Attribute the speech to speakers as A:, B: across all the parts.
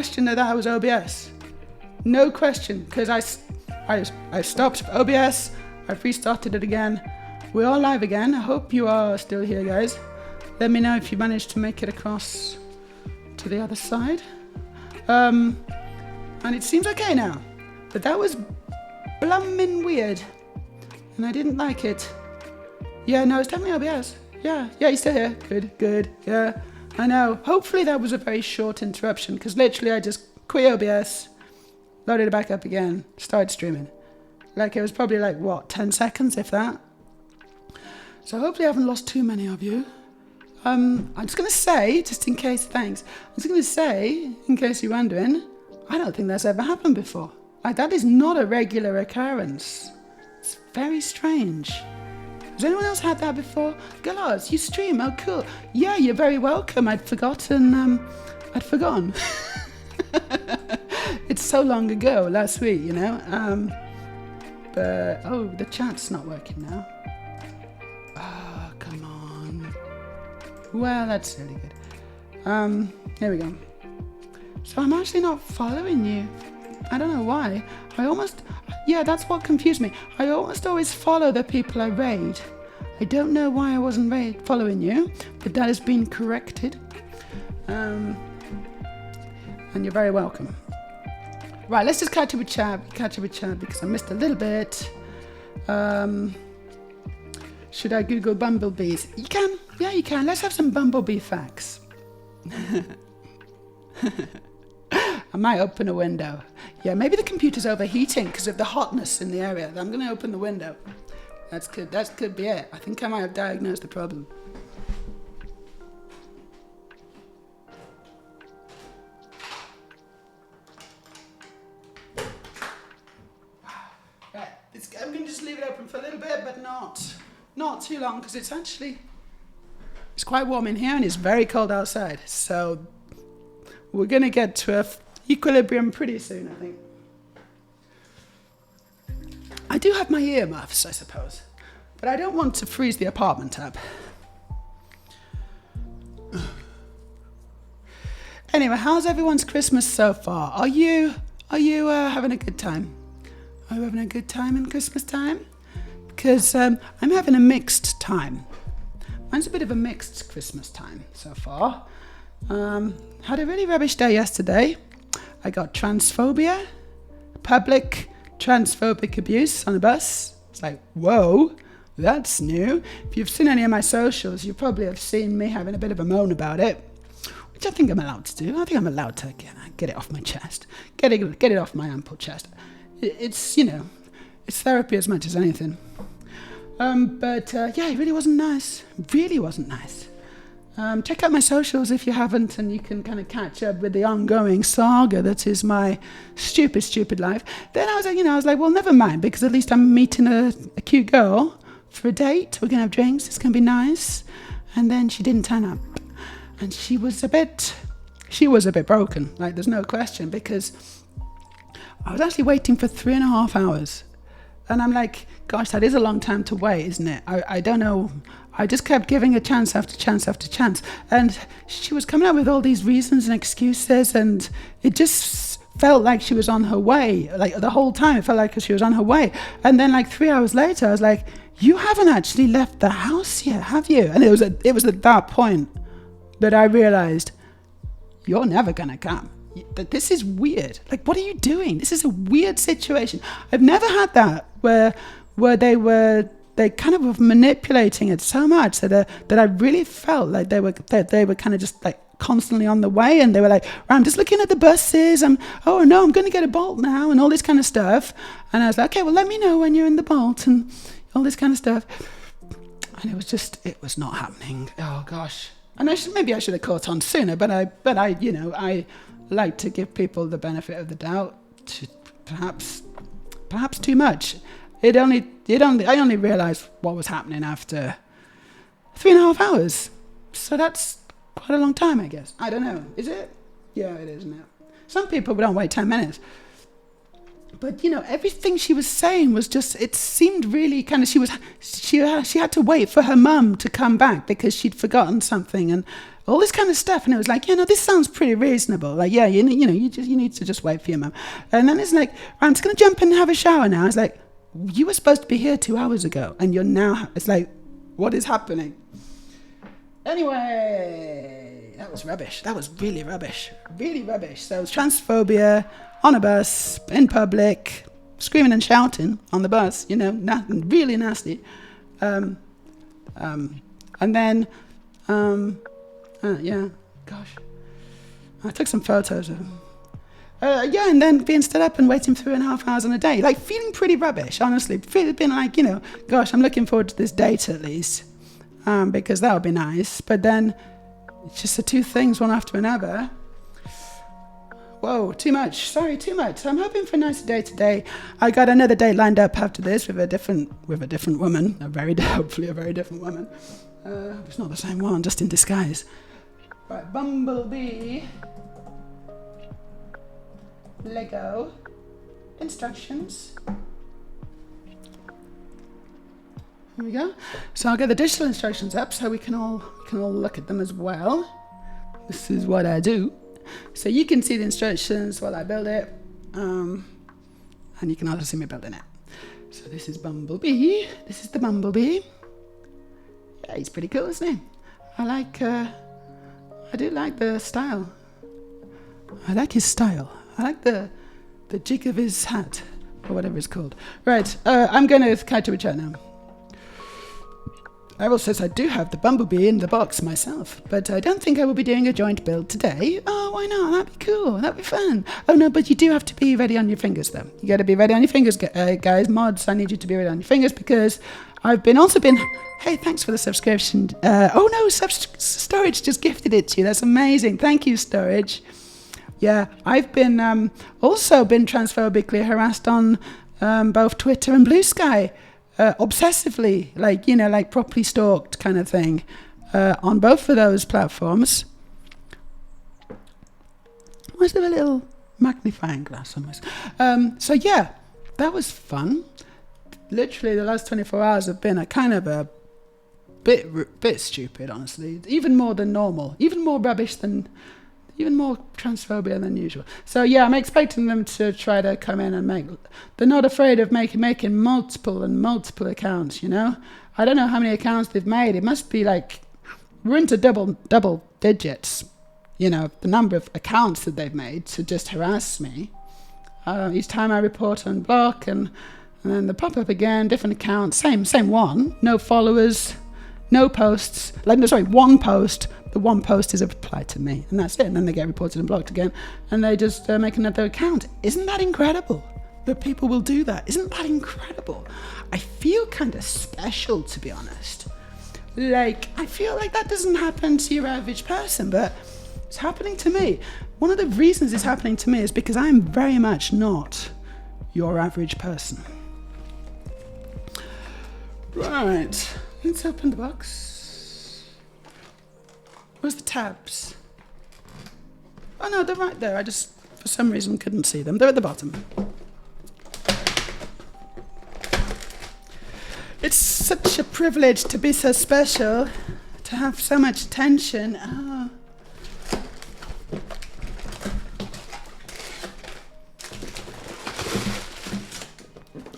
A: question that was OBS. No question, because I stopped OBS, I've restarted it again. We're all live again. I hope you are still here, guys. Let me know if you managed to make it across to the other side. And it seems okay now. But that was blummin' weird. And I didn't like it. Yeah, no, it's definitely OBS. Yeah, you're still here. Good, yeah. I know. Hopefully that was a very short interruption, because literally I just quit OBS, loaded it back up again, started streaming. Like, it was probably like, what, 10 seconds, if that? So hopefully I haven't lost too many of you. I'm just going to say, just in case, thanks. I'm just going to say, in case you're wondering, I don't think that's ever happened before. Like, that is not a regular occurrence. It's very strange. Has anyone else had that before? Galas, you stream, oh cool. Yeah, you're very welcome. I'd forgotten. It's so long ago, last week, you know. But, oh, the chat's not working now. Oh, come on. Well, that's really good. Here we go. So I'm actually not following you. I don't know why. Yeah, that's what confused me. I almost always follow the people I raid. I don't know why I wasn't following you, but that has been corrected. And you're very welcome. Right, let's just catch up with chat because I missed a little bit. Should I Google bumblebees? You can. Yeah, you can. Let's have some bumblebee facts. I might open a window. Yeah, maybe the computer's overheating because of the hotness in the area. I'm going to open the window. That could be it. I think I might have diagnosed the problem. Right, I'm going to just leave it open for a little bit, but not too long, because it's quite warm in here and it's very cold outside. So we're going to get to equilibrium pretty soon, I think. I do have my earmuffs, I suppose, but I don't want to freeze the apartment up. Anyway, how's everyone's Christmas so far? Are you having a good time? Are you having a good time in Christmas time? Because I'm having a mixed time. Mine's a bit of a mixed Christmas time so far. Had a really rubbish day yesterday. I got transphobia, public transphobic abuse on a bus. It's like, whoa, that's new. If you've seen any of my socials, you probably have seen me having a bit of a moan about it, which I think I'm allowed to do. I think I'm allowed to get it off my chest, get it off my ample chest. It's, it's therapy as much as anything. But yeah, it really wasn't nice. Really wasn't nice. Check out my socials if you haven't, and you can kind of catch up with the ongoing saga that is my stupid life. Then I was like, well, never mind, because at least I'm meeting a cute girl for a date. We're gonna have drinks. It's gonna be nice. And then she didn't turn up, and she was a bit broken. Like, there's no question, because I was actually waiting for 3.5 hours. And I'm like, gosh, that is a long time to wait, isn't it? I don't know. I just kept giving a chance after chance after chance. And she was coming up with all these reasons and excuses. And it just felt like she was on her way. Like, the whole time, it felt like she was on her way. And then, like, 3 hours later, I was like, you haven't actually left the house yet, have you? And it was at that point that I realized, you're never going to come. That this is weird. Like, what are you doing? This is a weird situation. I've never had that where they kind of were manipulating it so much that I really felt like they were kind of just like constantly on the way, and they were like, I'm just looking at the buses. I'm going to get a Bolt now, and all this kind of stuff. And I was like, okay, well, let me know when you're in the Bolt and all this kind of stuff. And it was not happening. Oh gosh. And maybe I should have caught on sooner, but I like to give people the benefit of the doubt. Perhaps too much. I only realized what was happening after 3.5 hours. So that's quite a long time, I guess. I don't know. Is it? Yeah, it is now. Some people don't wait 10 minutes. But, everything she was saying was just, it seemed really kind of, she had to wait for her mum to come back because she'd forgotten something and all this kind of stuff. And it was like, this sounds pretty reasonable. Like, yeah, you need to just wait for your mum. And then it's like, I'm just going to jump in and have a shower now. It's like, you were supposed to be here 2 hours ago, and you're now, it's like, what is happening? Anyway, that was rubbish. That was really rubbish. Really rubbish. So it was transphobia on a bus, in public, screaming and shouting on the bus, really nasty. And then, gosh, I took some photos of him. And then being stood up and waiting 3.5 hours on a day, like feeling pretty rubbish, honestly. Being like, gosh, I'm looking forward to this date at least, because that would be nice. But then it's just the two things, one after another. Whoa, too much. Sorry, too much. So I'm hoping for a nicer day today. I got another date lined up after this with a different woman, hopefully a very different woman. It's not the same one, just in disguise. Right, Bumblebee. Lego. Instructions. Here we go. So I'll get the digital instructions up so we can all look at them as well. This is what I do. So you can see the instructions while I build it, and you can also see me building it. So this is Bumblebee. This is the Bumblebee. Yeah, he's pretty cool, isn't he? I do like the style. I like his style. I like the jig of his hat, or whatever it's called. Right, I'm going to catch up with chat now. Errol says I do have the Bumblebee in the box myself, but I don't think I will be doing a joint build today. Oh, why not? That'd be cool. That'd be fun. Oh, no, but you do have to be ready on your fingers, though. You got to be ready on your fingers, guys. Mods, I need you to be ready on your fingers because I've also been... Hey, thanks for the subscription. Storage just gifted it to you. That's amazing. Thank you, Storage. Yeah, I've been also been transphobically harassed on both Twitter and Blue Sky. Obsessively, like properly stalked kind of thing, on both of those platforms. Where's there a little magnifying glass on this? So yeah, that was fun. Literally, the last 24 hours have been a kind of a bit stupid, honestly. Even more than normal. Even more transphobia than usual. So yeah, I'm expecting them to try to come in and they're not afraid of making multiple accounts, I don't know how many accounts they've made. It must be like, we're into double digits, the number of accounts that they've made to just harass me. Each time I report on block and then they pop up again, different accounts, same one, no followers, no posts, one post. The one post is a reply to me, and that's it. And then they get reported and blocked again, and they just make another account. Isn't that incredible that people will do that? Isn't that incredible? I feel kind of special, to be honest. I feel like that doesn't happen to your average person, but it's happening to me. One of the reasons it's happening to me is because I'm very much not your average person. Right, let's open the box. Where's the tabs? Oh no, they're right there. I just, for some reason, couldn't see them. They're at the bottom. It's such a privilege to be so special, to have so much attention. Oh.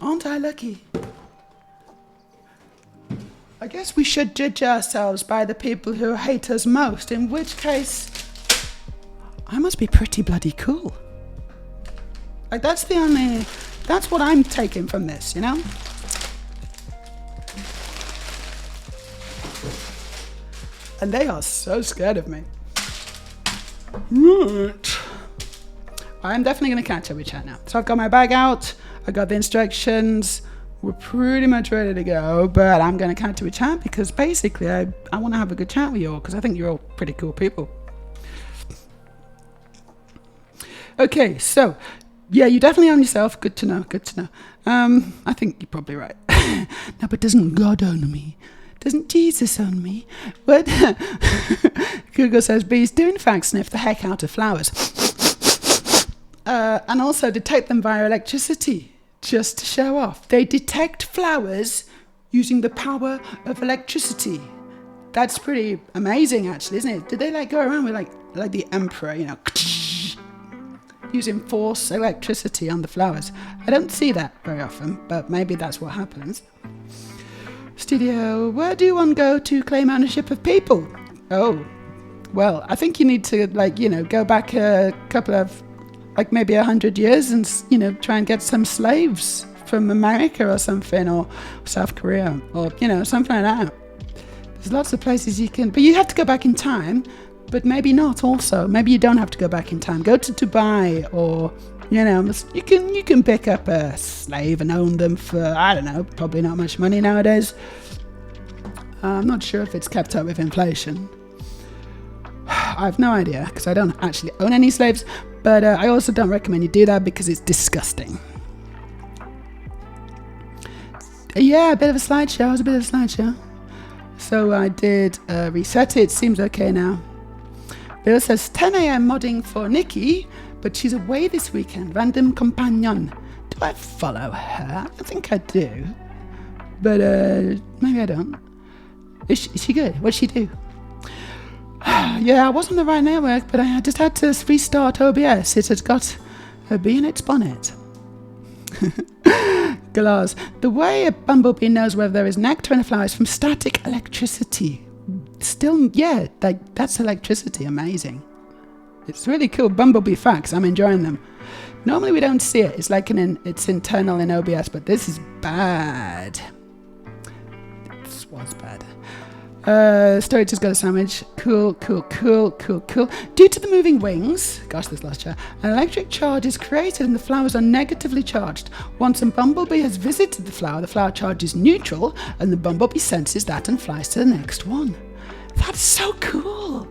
A: Aren't I lucky? I guess we should judge ourselves by the people who hate us most, in which case, I must be pretty bloody cool. That's what I'm taking from this, And they are so scared of me. Right. I'm definitely going to catch up with chat now. So I've got my bag out, I got the instructions, we're pretty much ready to go, but I'm going to catch up with chat because basically I want to have a good chat with you all because I think you're all pretty cool people. Okay, so, yeah, you definitely own yourself. Good to know. I think you're probably right. No, but doesn't God own me? Doesn't Jesus own me? But Google says bees do in fact sniff the heck out of flowers. And also detect them via electricity. Just to show off. They detect flowers using the power of electricity. That's pretty amazing, actually, isn't it? Did they like go around with like the emperor, you know, using force electricity on the flowers? I don't see that very often, but maybe that's what happens. Studio, where do one go to claim ownership of people? Oh, well, I think you need to go back a couple of maybe 100 years and try and get some slaves from America or something, or South Korea, or something like that. There's lots of places you can, but you have to go back in time, but maybe not also. Maybe you don't have to go back in time. Go to Dubai, or, you can pick up a slave and own them for, I don't know, probably not much money nowadays. I'm not sure if it's kept up with inflation. I have no idea, because I don't actually own any slaves, but I also don't recommend you do that because it's disgusting. Yeah, a bit of a slideshow. It was a bit of a slideshow. So I did reset it. Seems okay now. Bill says 10 a.m. modding for Nikki, but she's away this weekend. Random companion. Do I follow her? I think I do. But maybe I don't. Is she good? What'd she do? Yeah, I was on the right network, but I just had to restart OBS. It had got a bee in its bonnet. Glass. The way a bumblebee knows whether there is nectar in a flower is from static electricity. Still, yeah, that's electricity. Amazing. It's really cool. Bumblebee facts. I'm enjoying them. Normally we don't see it. It's like it's internal in OBS, but this is bad. This was bad. Story just got a sandwich. Cool. Due to the moving wings, gosh, this last chair, an electric charge is created and the flowers are negatively charged. Once a bumblebee has visited the flower charge is neutral, and the bumblebee senses that and flies to the next one. That's so cool.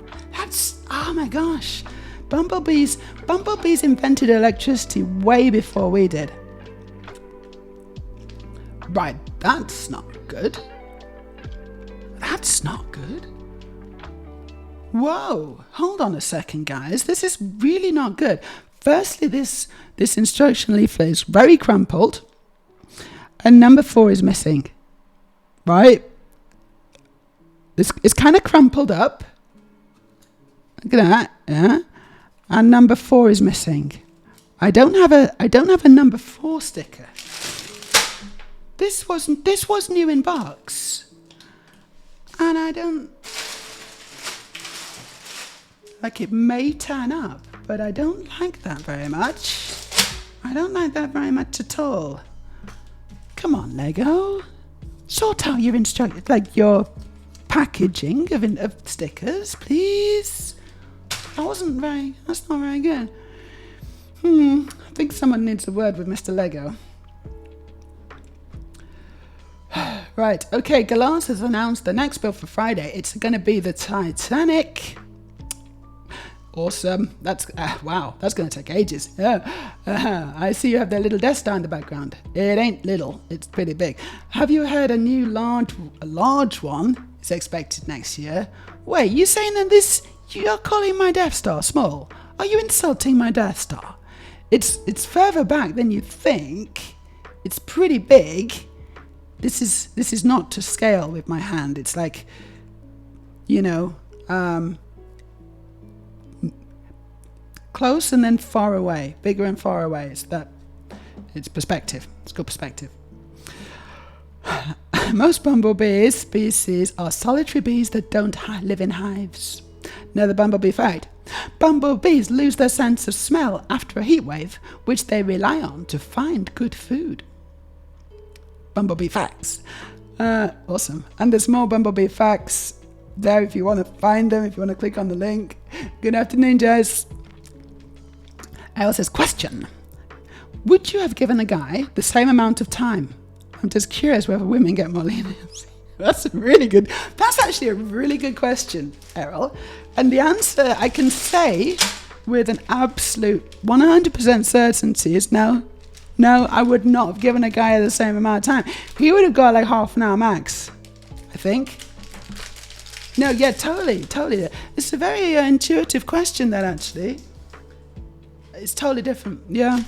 A: Oh my gosh. Bumblebees invented electricity way before we did. Right, that's not good. That's not good. Whoa, hold on a second, guys. This is really not good. Firstly, this instruction leaflet is very crumpled, and number 4 is missing. Right? It's kind of crumpled up. Look at that, yeah. And number 4 is missing. I don't have a number 4 sticker. This was new in box. And I don't, it may turn up, but I don't like that very much. I don't like that very much at all. Come on, Lego. Sort out your your packaging of stickers, please. That's not very good. I think someone needs a word with Mr. Lego. Right, okay, Galance has announced the next build for Friday. It's going to be the Titanic. Awesome. Wow, that's going to take ages. I see you have that little Death Star in the background. It ain't little, it's pretty big. Have you heard a new large one is expected next year? Wait, you saying that you're calling my Death Star small? Are you insulting my Death Star? It's further back than you think. It's pretty big. This is not to scale with my hand. It's like, close and then far away, bigger and far away. It's perspective. It's good perspective. Most bumblebee species are solitary bees that don't live in hives. Another bumblebee fact. Bumblebees lose their sense of smell after a heat wave, which they rely on to find good food. Bumblebee facts. Awesome. And there's more bumblebee facts there if you want to find them, if you want to click on the link. Good afternoon, Jess. Elle says, question. Would you have given a guy the same amount of time? I'm just curious whether women get more leniency. That's actually a really good question, Errol. And the answer I can say with an absolute 100% certainty is no. No, I would not have given a guy the same amount of time. He would have got like half an hour max, I think. No, yeah, totally. It's a very intuitive question, that actually. It's totally different. Yeah.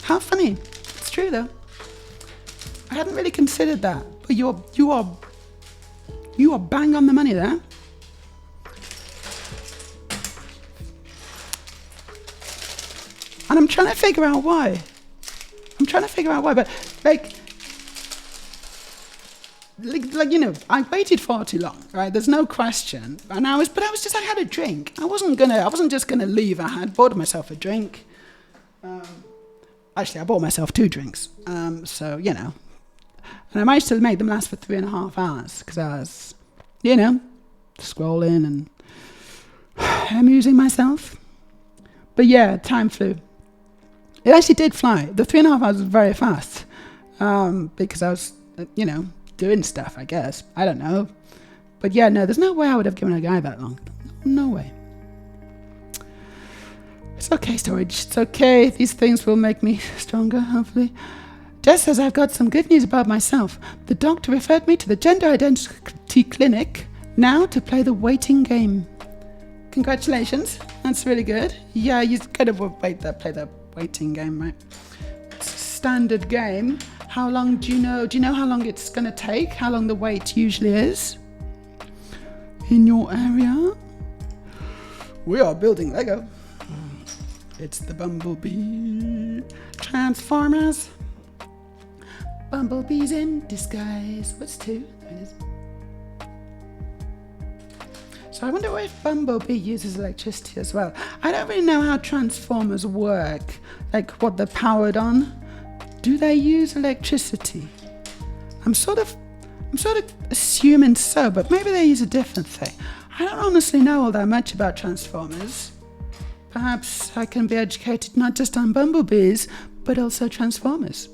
A: How funny. It's true, though. I hadn't really considered that. But you are You are bang on the money there. And I'm trying to figure out why. But like, I waited far too long, right? There's no question. And I had a drink. I wasn't just gonna leave. I had bought myself a drink. Actually, I bought myself 2 drinks. So, and I managed to make them last for 3.5 hours because I was, scrolling and amusing myself. But yeah, time flew. It actually did fly. The 3.5 hours was very fast because I was, doing stuff, I guess. I don't know. But yeah, no, there's no way I would have given a guy that long. No way. It's okay, storage. It's okay. These things will make me stronger, hopefully. Jess says I've got some good news about myself. The doctor referred me to the gender identity clinic now to play the waiting game. Congratulations. That's really good. Yeah, you kind of play the waiting game, right? It's a standard game. How long do you know how long it's going to take? How long the wait usually is? In your area? We are building Lego. It's the Bumblebee Transformers. Bumblebees in disguise. What's 2? There it is. So I wonder if Bumblebee uses electricity as well. I don't really know how Transformers work, like what they're powered on. Do they use electricity? I'm sort of assuming so, but maybe they use a different thing. I don't honestly know all that much about Transformers. Perhaps I can be educated not just on bumblebees, but also Transformers.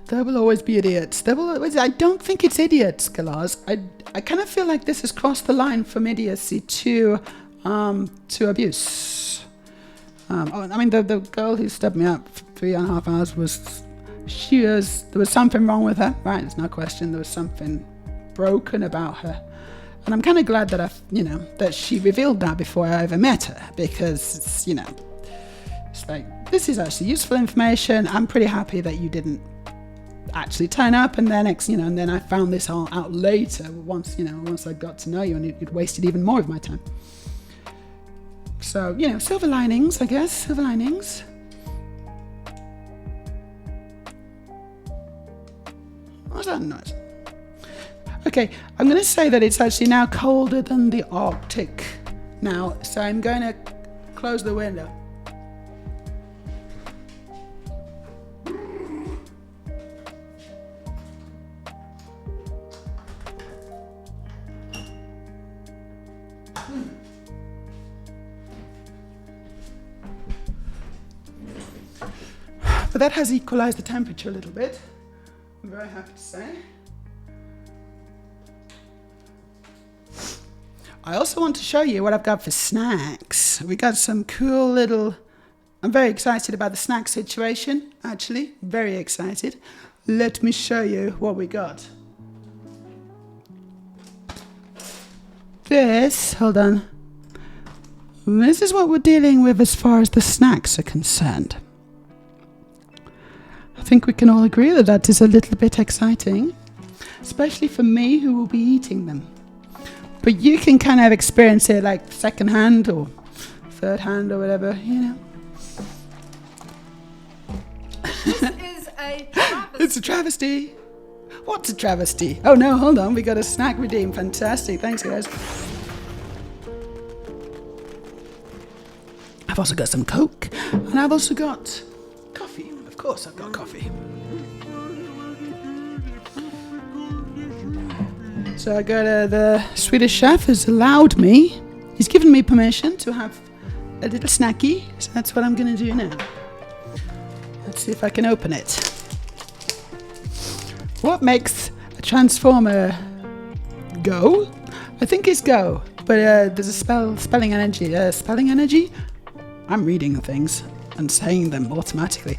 A: There will always be idiots. I don't think it's idiots, Galaz. I kind of feel like this has crossed the line from idiocy to abuse. The girl who stabbed me up for 3.5 hours there was something wrong with her, right? There's no question. There was something broken about her. And I'm kind of glad that that she revealed that before I ever met her, because it's like, this is actually useful information. I'm pretty happy that you didn't actually turn up, and then and then I found this all out later once I got to know you, and you'd wasted even more of my time. So silver linings, I guess. Silver linings. What's that noise? Okay, I'm going to say that it's actually now colder than the Arctic now, so I'm going to close the window. But that has equalized the temperature a little bit. I'm very happy to say. I also want to show you what I've got for snacks. We got some cool little... I'm very excited about the snack situation, actually. Very excited. Let me show you what we got. Hold on. This is what we're dealing with as far as the snacks are concerned. I think we can all agree that is a little bit exciting, especially for me who will be eating them. But you can kind of experience it like second hand or third hand or whatever,
B: This is a travesty.
A: It's a travesty. What's a travesty? Oh no, hold on, we got a snack redeem. Fantastic, thanks guys. I've also got some Coke, and I've also got coffee. Of course I've got coffee. So I got the Swedish chef has allowed me, he's given me permission to have a little snacky, so that's what I'm going to do now. Let's see if I can open it. What makes a transformer go? I think it's go, but there's a spelling energy. I'm reading things and saying them automatically.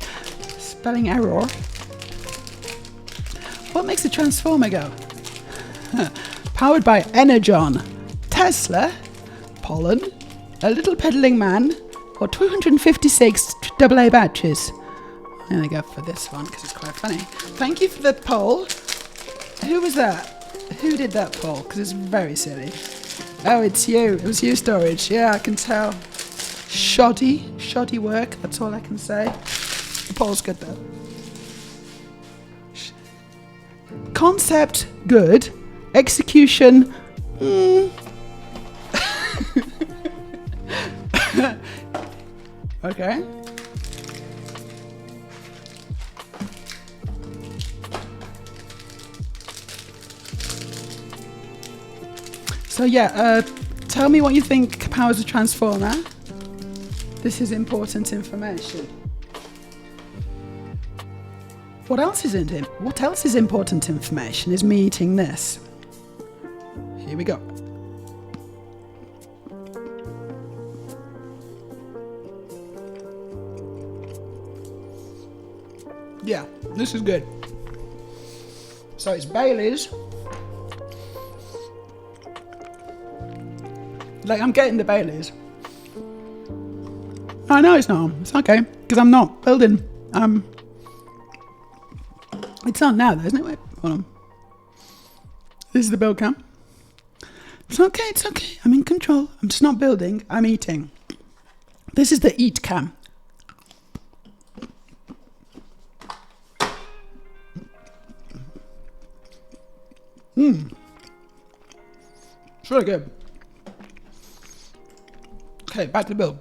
A: Spelling error. What makes a transformer go? Powered by Energon, Tesla, pollen, a little peddling man, for 256 AA batteries. I'm going to go for this one because it's quite funny. Thank you for the poll. Who was that? Who did that poll? Because it's very silly. Oh, it's you. It was you, Storage. Yeah, I can tell. Shoddy work. That's all I can say. The poll's good though. Concept, good. Execution, okay. So yeah, tell me what you think powers a transformer. This is important information. What else is important information is me eating this. Here we go. Yeah, this is good. So it's Bailey's. Like, I'm getting the Bailey's. I know it's not. It's okay, because I'm not building. It's on now, though, isn't it? Wait, hold on. This is the build cam. It's okay. I'm in control. I'm just not building. I'm eating. This is the eat cam. It's really good. Okay, back to the build.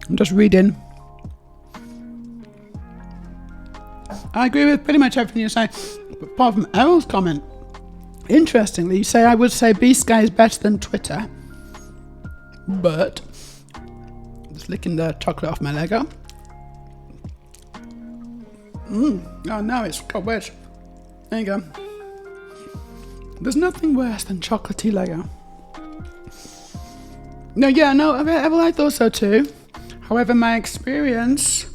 A: I'm just reading. I agree with pretty much everything you say, apart from Errol's comment. Interestingly, you say I would say B-Sky is better than Twitter, but just licking the chocolate off my Lego. Oh no, it's got worse. There you go. There's nothing worse than chocolatey Lego. I thought so too. However, my experience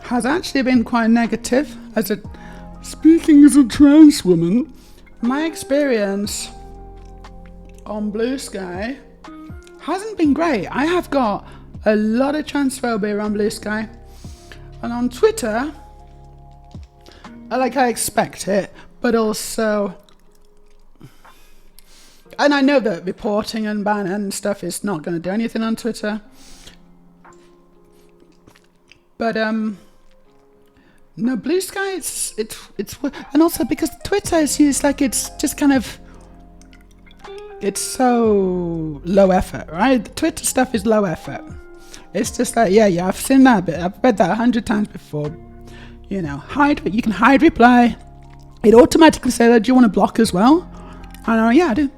A: has actually been quite negative. Speaking as a trans woman, my experience on Blue Sky hasn't been great. I have got a lot of transphobia on Blue Sky. And on Twitter, I expect it, but also... And I know that reporting and ban and stuff is not going to do anything on Twitter. But, no, Blue Sky, it's, and also because Twitter is used like it's just kind of, it's so low effort, right? The Twitter stuff is low effort. It's just like, yeah, I've seen that bit. I've read that 100 times before. You know, you can hide reply. It automatically says, do you want to block as well? I know, yeah, I do.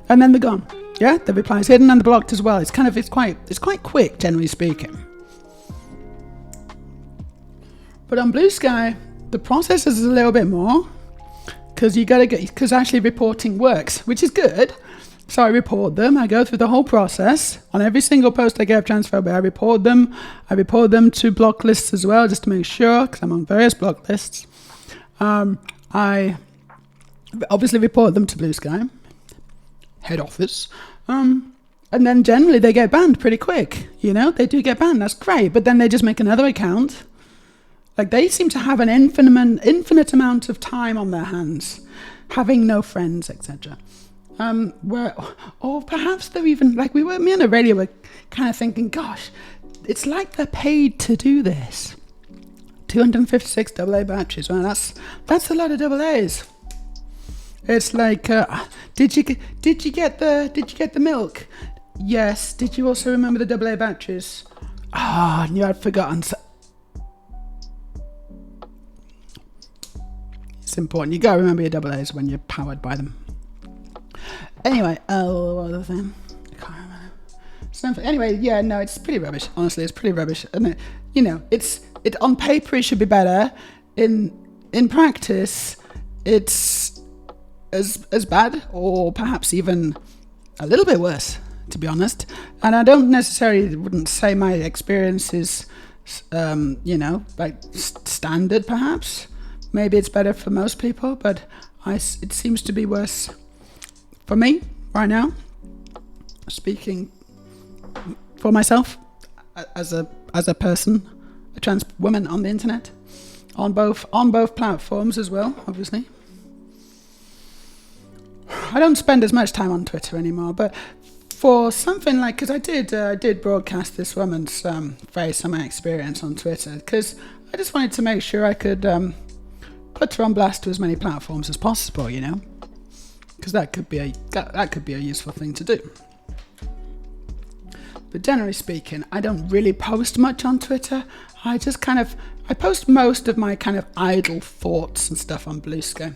A: And then they're gone. Yeah, the reply is hidden and they're blocked as well. It's quite quick, generally speaking. But on Blue Sky, the process is a little bit more because actually reporting works, which is good. So I report them. I go through the whole process. On every single post I get of transphobia, I report them. I report them to block lists as well, just to make sure, because I'm on various block lists. I obviously report them to Blue Sky, head office. And then generally they get banned pretty quick. You know, they do get banned. That's great. But then they just make another account. Like, they seem to have an infinite amount of time on their hands, having no friends, etc. Or perhaps they're even, like me and Aurelia were kind of thinking, gosh, it's like they're paid to do this. 256 AA batteries. Well, that's a lot of AA's. It's like, did you get the milk? Yes. Did you also remember the AA batteries? I knew I'd forgotten. It's important. You gotta remember your AA's when you're powered by them. Anyway, what other thing? I can't remember. Anyway, yeah, no, it's pretty rubbish. Honestly, it's pretty rubbish. And it on paper it should be better. In practice, it's as bad, or perhaps even a little bit worse. to be honest. And I don't necessarily wouldn't say my experience is, like standard perhaps. Maybe it's better for most people, but it seems to be worse for me right now. Speaking for myself as a person, a trans woman on the internet, on both platforms as well, obviously. I don't spend as much time on Twitter anymore, but for something like, because I did broadcast this woman's face and my experience on Twitter, because I just wanted to make sure I could put her on blast to as many platforms as possible, because that could be a useful thing to do. But generally speaking, I don't really post much on Twitter. I post most of my kind of idle thoughts and stuff on Blue Sky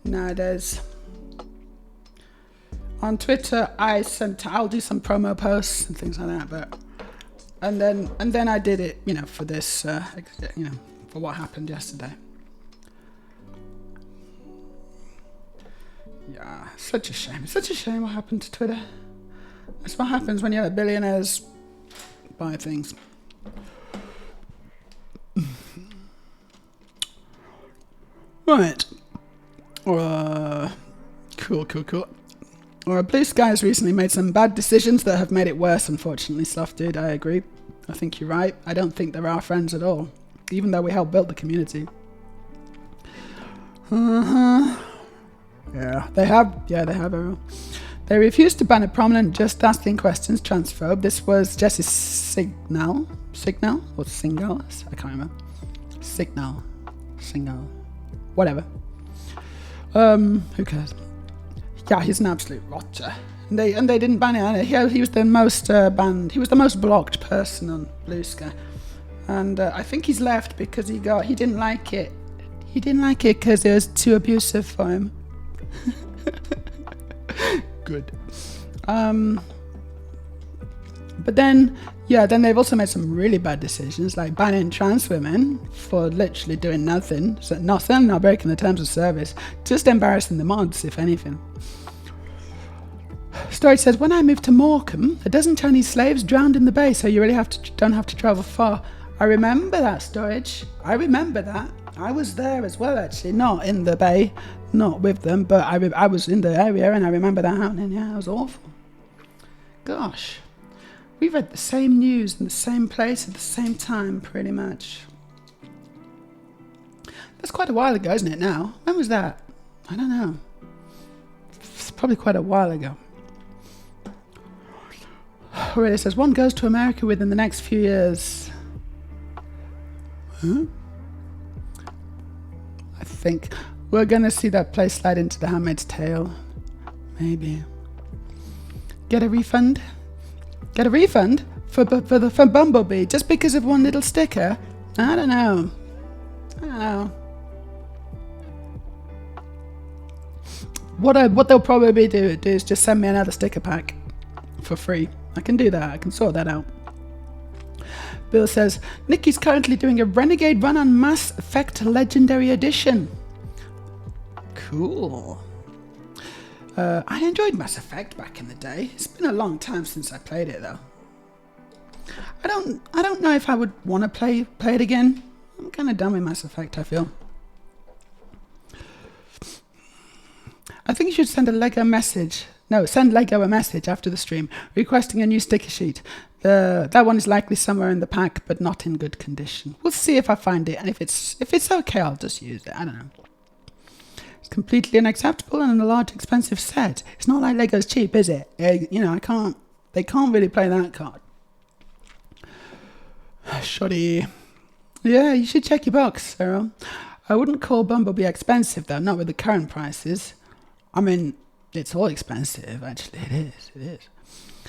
A: nowadays. On Twitter, I'll do some promo posts and things like that, but and then I did it, for this, for what happened yesterday. Yeah, such a shame. It's such a shame what happened to Twitter. That's what happens when you let billionaires buy things. Right. Cool. Blue Sky has recently made some bad decisions that have made it worse, unfortunately, Sloth Dude. I agree. I think you're right. I don't think they're our friends at all, even though we helped build the community. Yeah, they have. Errol. They refused to ban a prominent Just Asking Questions transphobe. This was Jess's Signal, or Single? I can't remember. Signal, whatever. Who cares? Yeah, he's an absolute rotter. And they didn't ban it. He was the most banned. He was the most blocked person on Blue Sky. And I think he's left because he didn't like it. He didn't like it because it was too abusive for him. Good. But then they've also made some really bad decisions, like banning trans women for literally doing nothing. So not breaking the terms of service, just embarrassing the mods, if anything. Story says, when I moved to Morecambe, a dozen Chinese slaves drowned in the bay, so you really don't have to travel far. I remember that, Storage. I remember that. I was there as well, actually, not in the bay, not with them, but I was in the area and I remember that happening. Yeah, it was awful. Gosh. We read the same news in the same place at the same time, pretty much. That's quite a while ago, isn't it now? When was that? I don't know. It's probably quite a while ago. Aurelia says, one goes to America within the next few years. Huh? I think we're going to see that place slide into The Handmaid's Tale. Maybe. Get a refund? Get a refund for Bumblebee just because of one little sticker? I don't know. What they'll probably do is just send me another sticker pack for free. I can do that. I can sort that out. Bill says, Nikki's currently doing a renegade run on Mass Effect Legendary Edition. Cool. I enjoyed Mass Effect back in the day. It's been a long time since I played it, though. I don't know if I would want to play it again. I'm kind of done with Mass Effect, I feel. I think you should send Lego a message after the stream requesting a new sticker sheet. That one is likely somewhere in the pack, but not in good condition. We'll see if I find it, and if it's okay, I'll just use it. I don't know. It's completely unacceptable and a large, expensive set. It's not like Lego's cheap, is it? They can't really play that card. Shoddy. Yeah, you should check your box, Sarah. I wouldn't call Bumblebee expensive, though, not with the current prices. I mean, it's all expensive, actually. It is.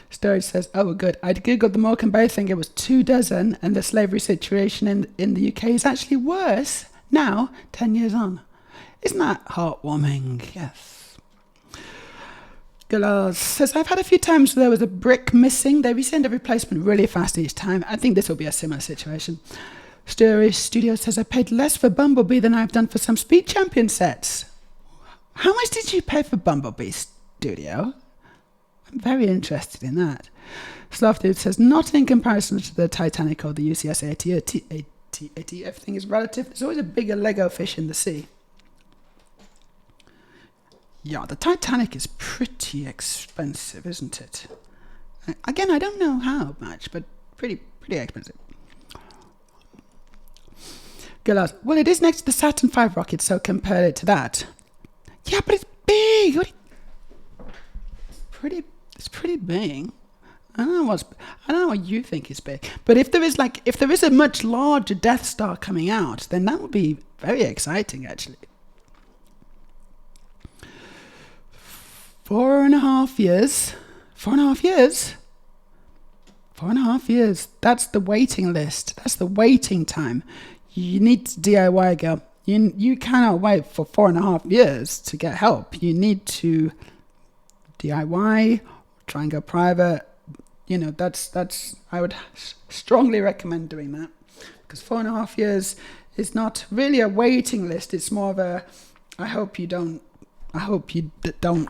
A: Storage says, oh, good. I'd googled the Morecambe Bay thing. It was 24, and the slavery situation in the UK is actually worse now, 10 years on. Isn't that heartwarming? Yes. Galaz says, I've had a few times where there was a brick missing. They resend a replacement really fast each time. I think this will be a similar situation. Storage Studio says, I paid less for Bumblebee than I've done for some Speed Champion sets. How much did you pay for Bumblebee, Studio? I'm very interested in that. Sloth Dude says, not in comparison to the Titanic or the UCS AT. Everything is relative. There's always a bigger Lego fish in the sea. Yeah, the Titanic is pretty expensive, isn't it? Again, I don't know how much, but pretty expensive. Girls, well, it is next to the Saturn V rocket, so compare it to that. Yeah, but it's big. It's pretty big. I don't know what you think is big, but if there is a much larger Death Star coming out, then that would be very exciting, actually. 4.5 years. 4.5 years. 4.5 years. That's the waiting list. That's the waiting time. You need to DIY, girl. You cannot wait for 4.5 years to get help. You need to DIY, try and go private. You know, that's. I would strongly recommend doing that, because 4.5 years is not really a waiting list. It's more of a, I hope you don't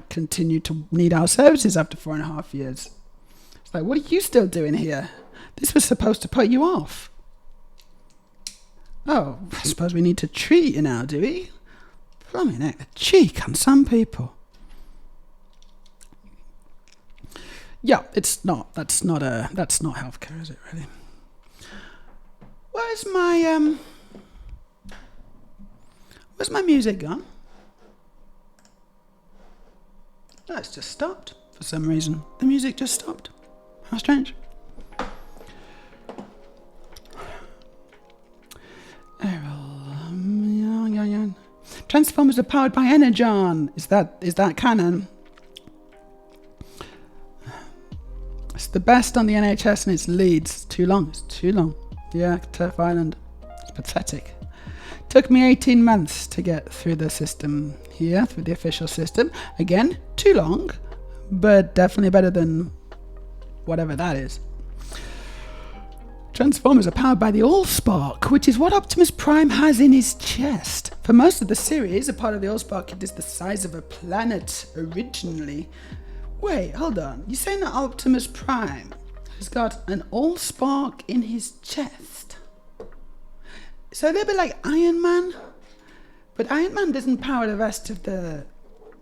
A: continue to need our services after 4.5 years. It's like, what are you still doing here? This was supposed to put you off. Oh, I suppose we need to treat you now, do we? Blimey neck, the cheek on some people. Yeah, that's not healthcare, is it really? Where's my music gone? Oh, it's just stopped for some reason. The music just stopped. How strange. Transformers are powered by Energon. Is that canon? It's the best on the NHS and its leads. Too long. It's too long. Yeah, Turf Island. It's pathetic. Took me 18 months to get through the system here, through the official system. Again, too long, but definitely better than whatever that is. Transformers are powered by the Allspark, which is what Optimus Prime has in his chest. For most of the series, a part of the Allspark kit is the size of a planet originally. Wait, hold on. You're saying that Optimus Prime has got an Allspark in his chest? So they'll be like Iron Man? But Iron Man doesn't power the rest of the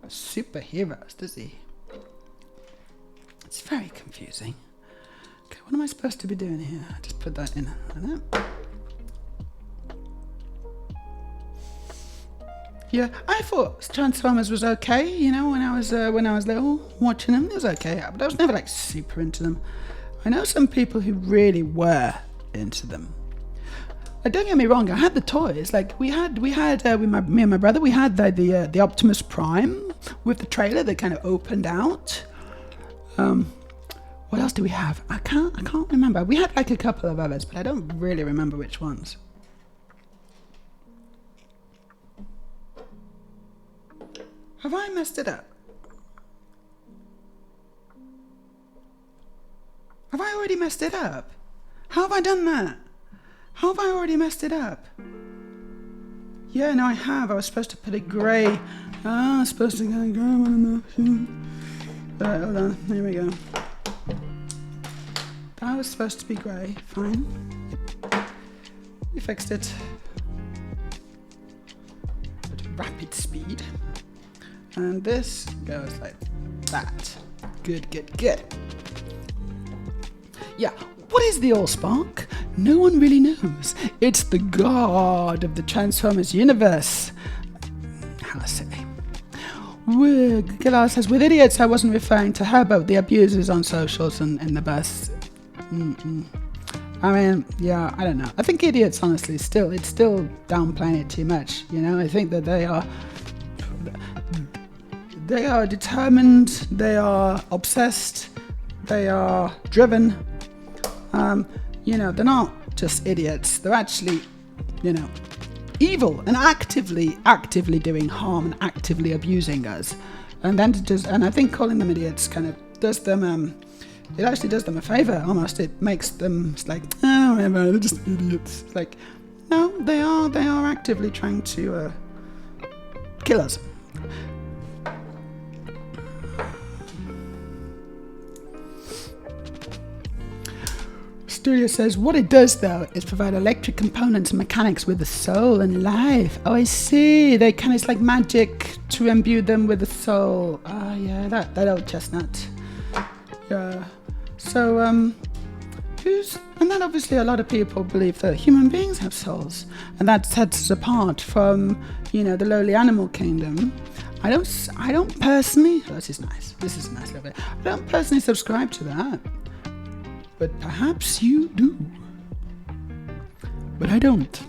A: superheroes, does he? It's very confusing. Okay, what am I supposed to be doing here? I just put that in. Yeah, I thought Transformers was okay, you know, when I was little, watching them. It was okay, but I was never like super into them. I know some people who really were into them. Don't get me wrong, I had the toys. Like me and my brother, we had the Optimus Prime with the trailer that kind of opened out. What else do we have? I can't remember. We had like a couple of others, but I don't really remember which ones. Have I messed it up? Have I already messed it up? How have I done that? How have I already messed it up? Yeah, no, I have. I was supposed to put it grey. I was supposed to go grey one. Alright, hold on. Here we go. That was supposed to be grey. Fine. We fixed it. At rapid speed. And this goes like that. Good. Yeah, what is the Allspark? No one really knows. It's the god of the Transformers universe. How to say? Galar says, with idiots, I wasn't referring to her, but the abusers on socials and in the bus. I mean, yeah, I don't know. I think idiots, honestly, it's still downplaying it too much. You know, I think that they are determined, they are obsessed, they are driven. You know, they're not just idiots. They're actually, you know, evil and actively doing harm and actively abusing us. And then and I think calling them idiots kind of does them. It actually does them a favor. Almost, it makes them. It's like, oh, whatever, they're just idiots. It's like, no, they are actively trying to kill us. Studio says, what it does though is provide electric components and mechanics with a soul and life. Oh, I see. They kind of, it's like magic to imbue them with a soul. Ah, yeah, that old chestnut. Yeah. So, and then obviously a lot of people believe that human beings have souls, and that sets us apart from, the lowly animal kingdom. I don't personally, this is nice a nice little bit. I don't personally subscribe to that, but perhaps you do. But I don't.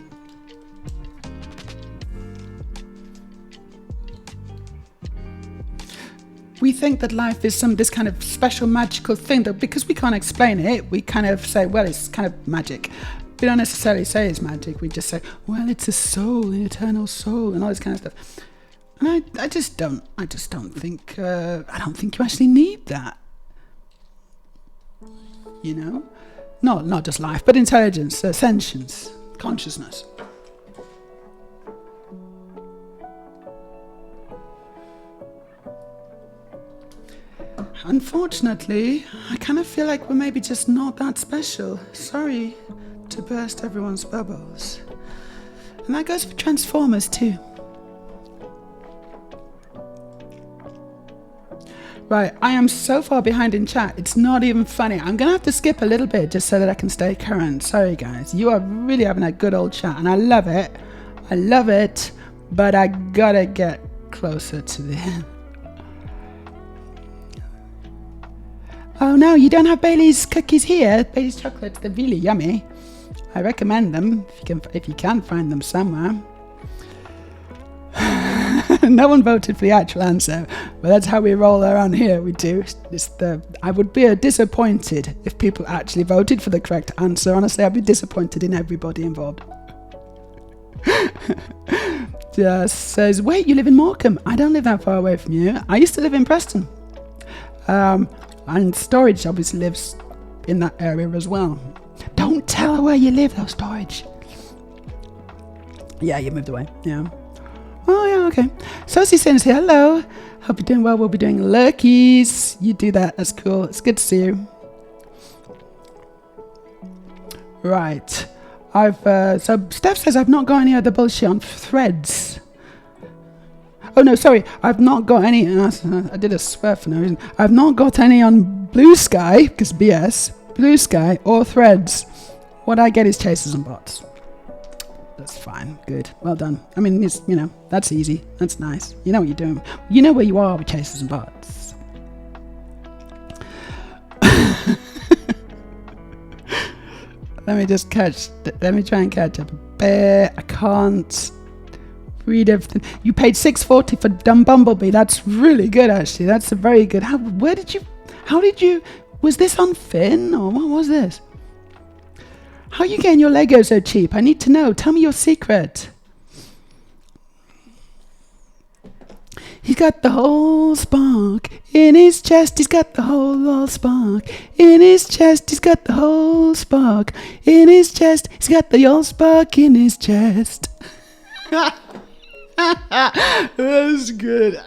A: We think that life is this kind of special magical thing that because we can't explain it, we kind of say, well, it's kind of magic. We don't necessarily say it's magic. We just say, well, it's a soul, an eternal soul, and all this kind of stuff. And I just don't think I don't think you actually need that. Not just life, but intelligence, sentience, consciousness. Unfortunately, I kind of feel like we're maybe just not that special. Sorry to burst everyone's bubbles. And that goes for Transformers too. Right, I am so far behind in chat, it's not even funny. I'm going to have to skip a little bit just so that I can stay current. Sorry guys, you are really having a good old chat and I love it, but I gotta get closer to the end. Oh no, you don't have Bailey's cookies here? Bailey's chocolates, they're really yummy. I recommend them if you can find them somewhere. No one voted for the actual answer, but that's how we roll around here. We do. I would be disappointed if people actually voted for the correct answer. Honestly, I'd be disappointed in everybody involved. Just says, wait, you live in Morecambe? I don't live that far away from you. I used to live in Preston. And Storage obviously lives in that area as well. Don't tell her where you live though, Storage. Yeah, you moved away. Yeah. Oh yeah, okay. Sosie sends here, hello. Hope you're doing well. We'll be doing lurkies. You do that, that's cool. It's good to see you. Right. So Steph says I've not got any other bullshit on Threads. Oh no, sorry, I've not got any. I did a swear for no reason. I've not got any on Blue Sky, because BS. Blue Sky or Threads. What I get is chasers and bots. That's fine. Good. Well done. I mean, it's, that's easy. That's nice. You know what you're doing. You know where you are with chasers and bots. Let me try and catch up a bit. I can't read everything. You paid $6.40 for Dumb Bumblebee. That's really good, actually. That's a very good. How did you, was this on Finn or what was this? How are you getting your Lego so cheap? I need to know. Tell me your secret. He's got the whole spark in his chest. He's got the whole spark in his chest. He's got the whole spark in his chest. He's got the whole spark in his chest. That's good.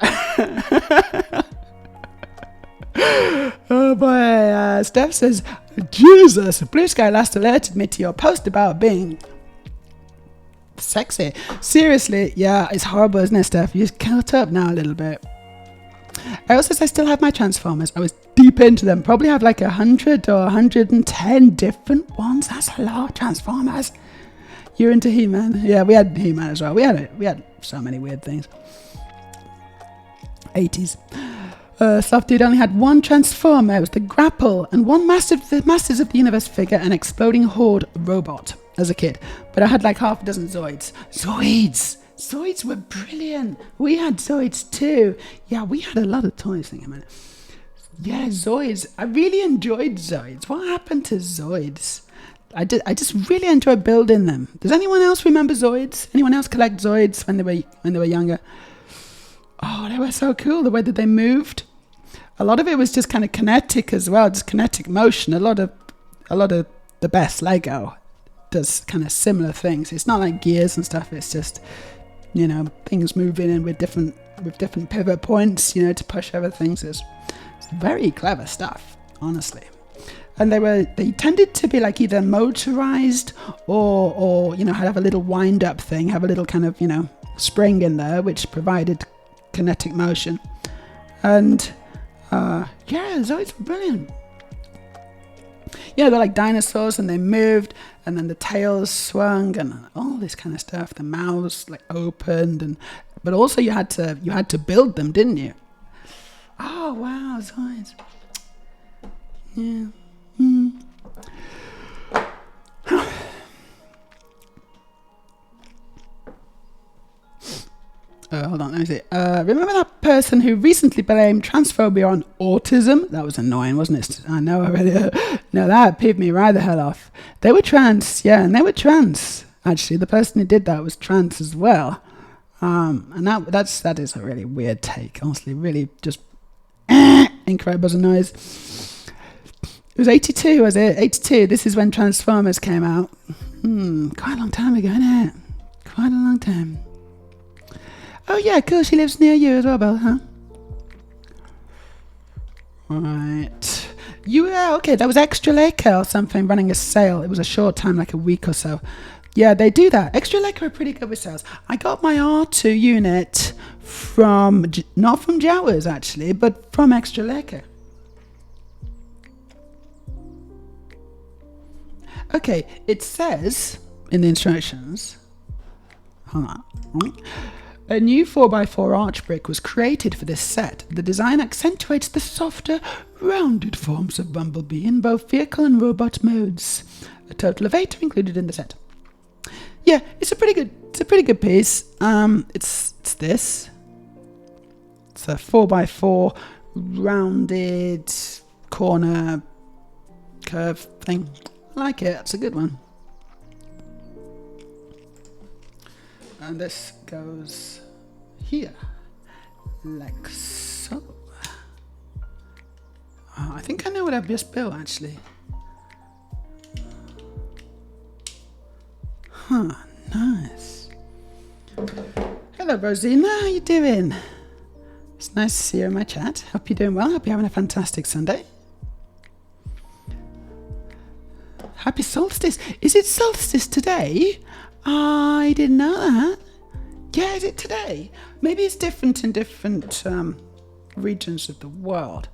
A: Oh boy, Steph says, Jesus, Blue Sky last alerted me to your post about being sexy. Seriously, yeah, it's horrible, isn't it, Steph? You're caught up now a little bit. I also said I still have my Transformers. I was deep into them. Probably have like 100 or 110 different ones. That's a lot of Transformers. You're into He-Man? Yeah, we had He-Man as well. We had so many weird things. 80s. Soft Dude only had one Transformer. It was the Grapple, and one the Masters of the Universe figure, an exploding Horde robot as a kid. But I had like half a dozen Zoids. Zoids were brilliant. We had Zoids too. Yeah, we had a lot of toys. Think a minute. Yeah, Zoids. I really enjoyed Zoids. What happened to Zoids? I just really enjoyed building them. Does anyone else remember Zoids? Anyone else collect Zoids when they were younger? Oh, they were so cool, the way that they moved. A lot of it was just kind of kinetic as well, just kinetic motion. A lot of the best Lego does kind of similar things. It's not like gears and stuff. It's just, things moving in with different pivot points, to push over things. It's very clever stuff, honestly. and they tended to be like either motorized or have a little wind up thing, have a little kind of spring in there which provided kinetic motion. And Zoids were brilliant. They're like dinosaurs, and they moved, and then the tails swung and all this kind of stuff. The mouths like opened, but also you had to build them, didn't you? Oh wow, Zoids. Yeah. Hold on, let me see. Remember that person who recently blamed transphobia on autism? That was annoying, wasn't it? I know already. No, that peeved me right the hell off. They were trans, and they were trans. Actually, the person who did that was trans as well. And that is a really weird take. Honestly, really just incorrect buzzer noise. It was 82, was it? 82. This is when Transformers came out. Quite a long time ago, isn't it? Quite a long time. Oh yeah, cool. She lives near you as well, Belle, huh? Right. Okay. That was Extra Laker or something running a sale. It was a short time, like a week or so. Yeah, they do that. Extra Laker are pretty good with sales. I got my R2 unit not from Jowers actually, but from Extra Laker. Okay, it says in the instructions, hold on. A new 4x4 arch brick was created for this set. The design accentuates the softer, rounded forms of Bumblebee in both vehicle and robot modes. A total of 8 are included in the set. Yeah, it's a pretty good piece. It's this. It's a 4x4 rounded corner curve thing. I like it. It's a good one. And this goes here, like so. I think I know what I've just built, actually. Huh, nice. Hello, Rosina. How you doing? It's nice to see you in my chat. Hope you're doing well. Hope you're having a fantastic Sunday. Happy solstice. Is it solstice today? I didn't know that. Yeah, is it today? Maybe it's different in different regions of the world.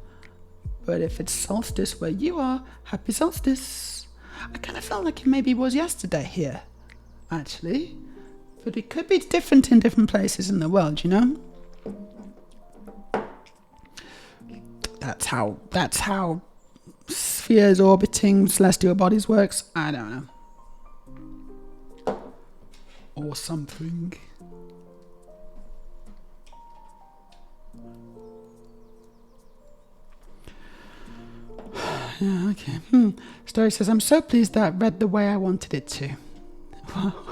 A: But if it's solstice where you are, happy solstice. I kind of felt like it maybe was yesterday here, actually. But it could be different in different places in the world, That's how spheres orbiting celestial bodies works. I don't know. Or something. Yeah, okay. Story says, I'm so pleased that it read the way I wanted it to.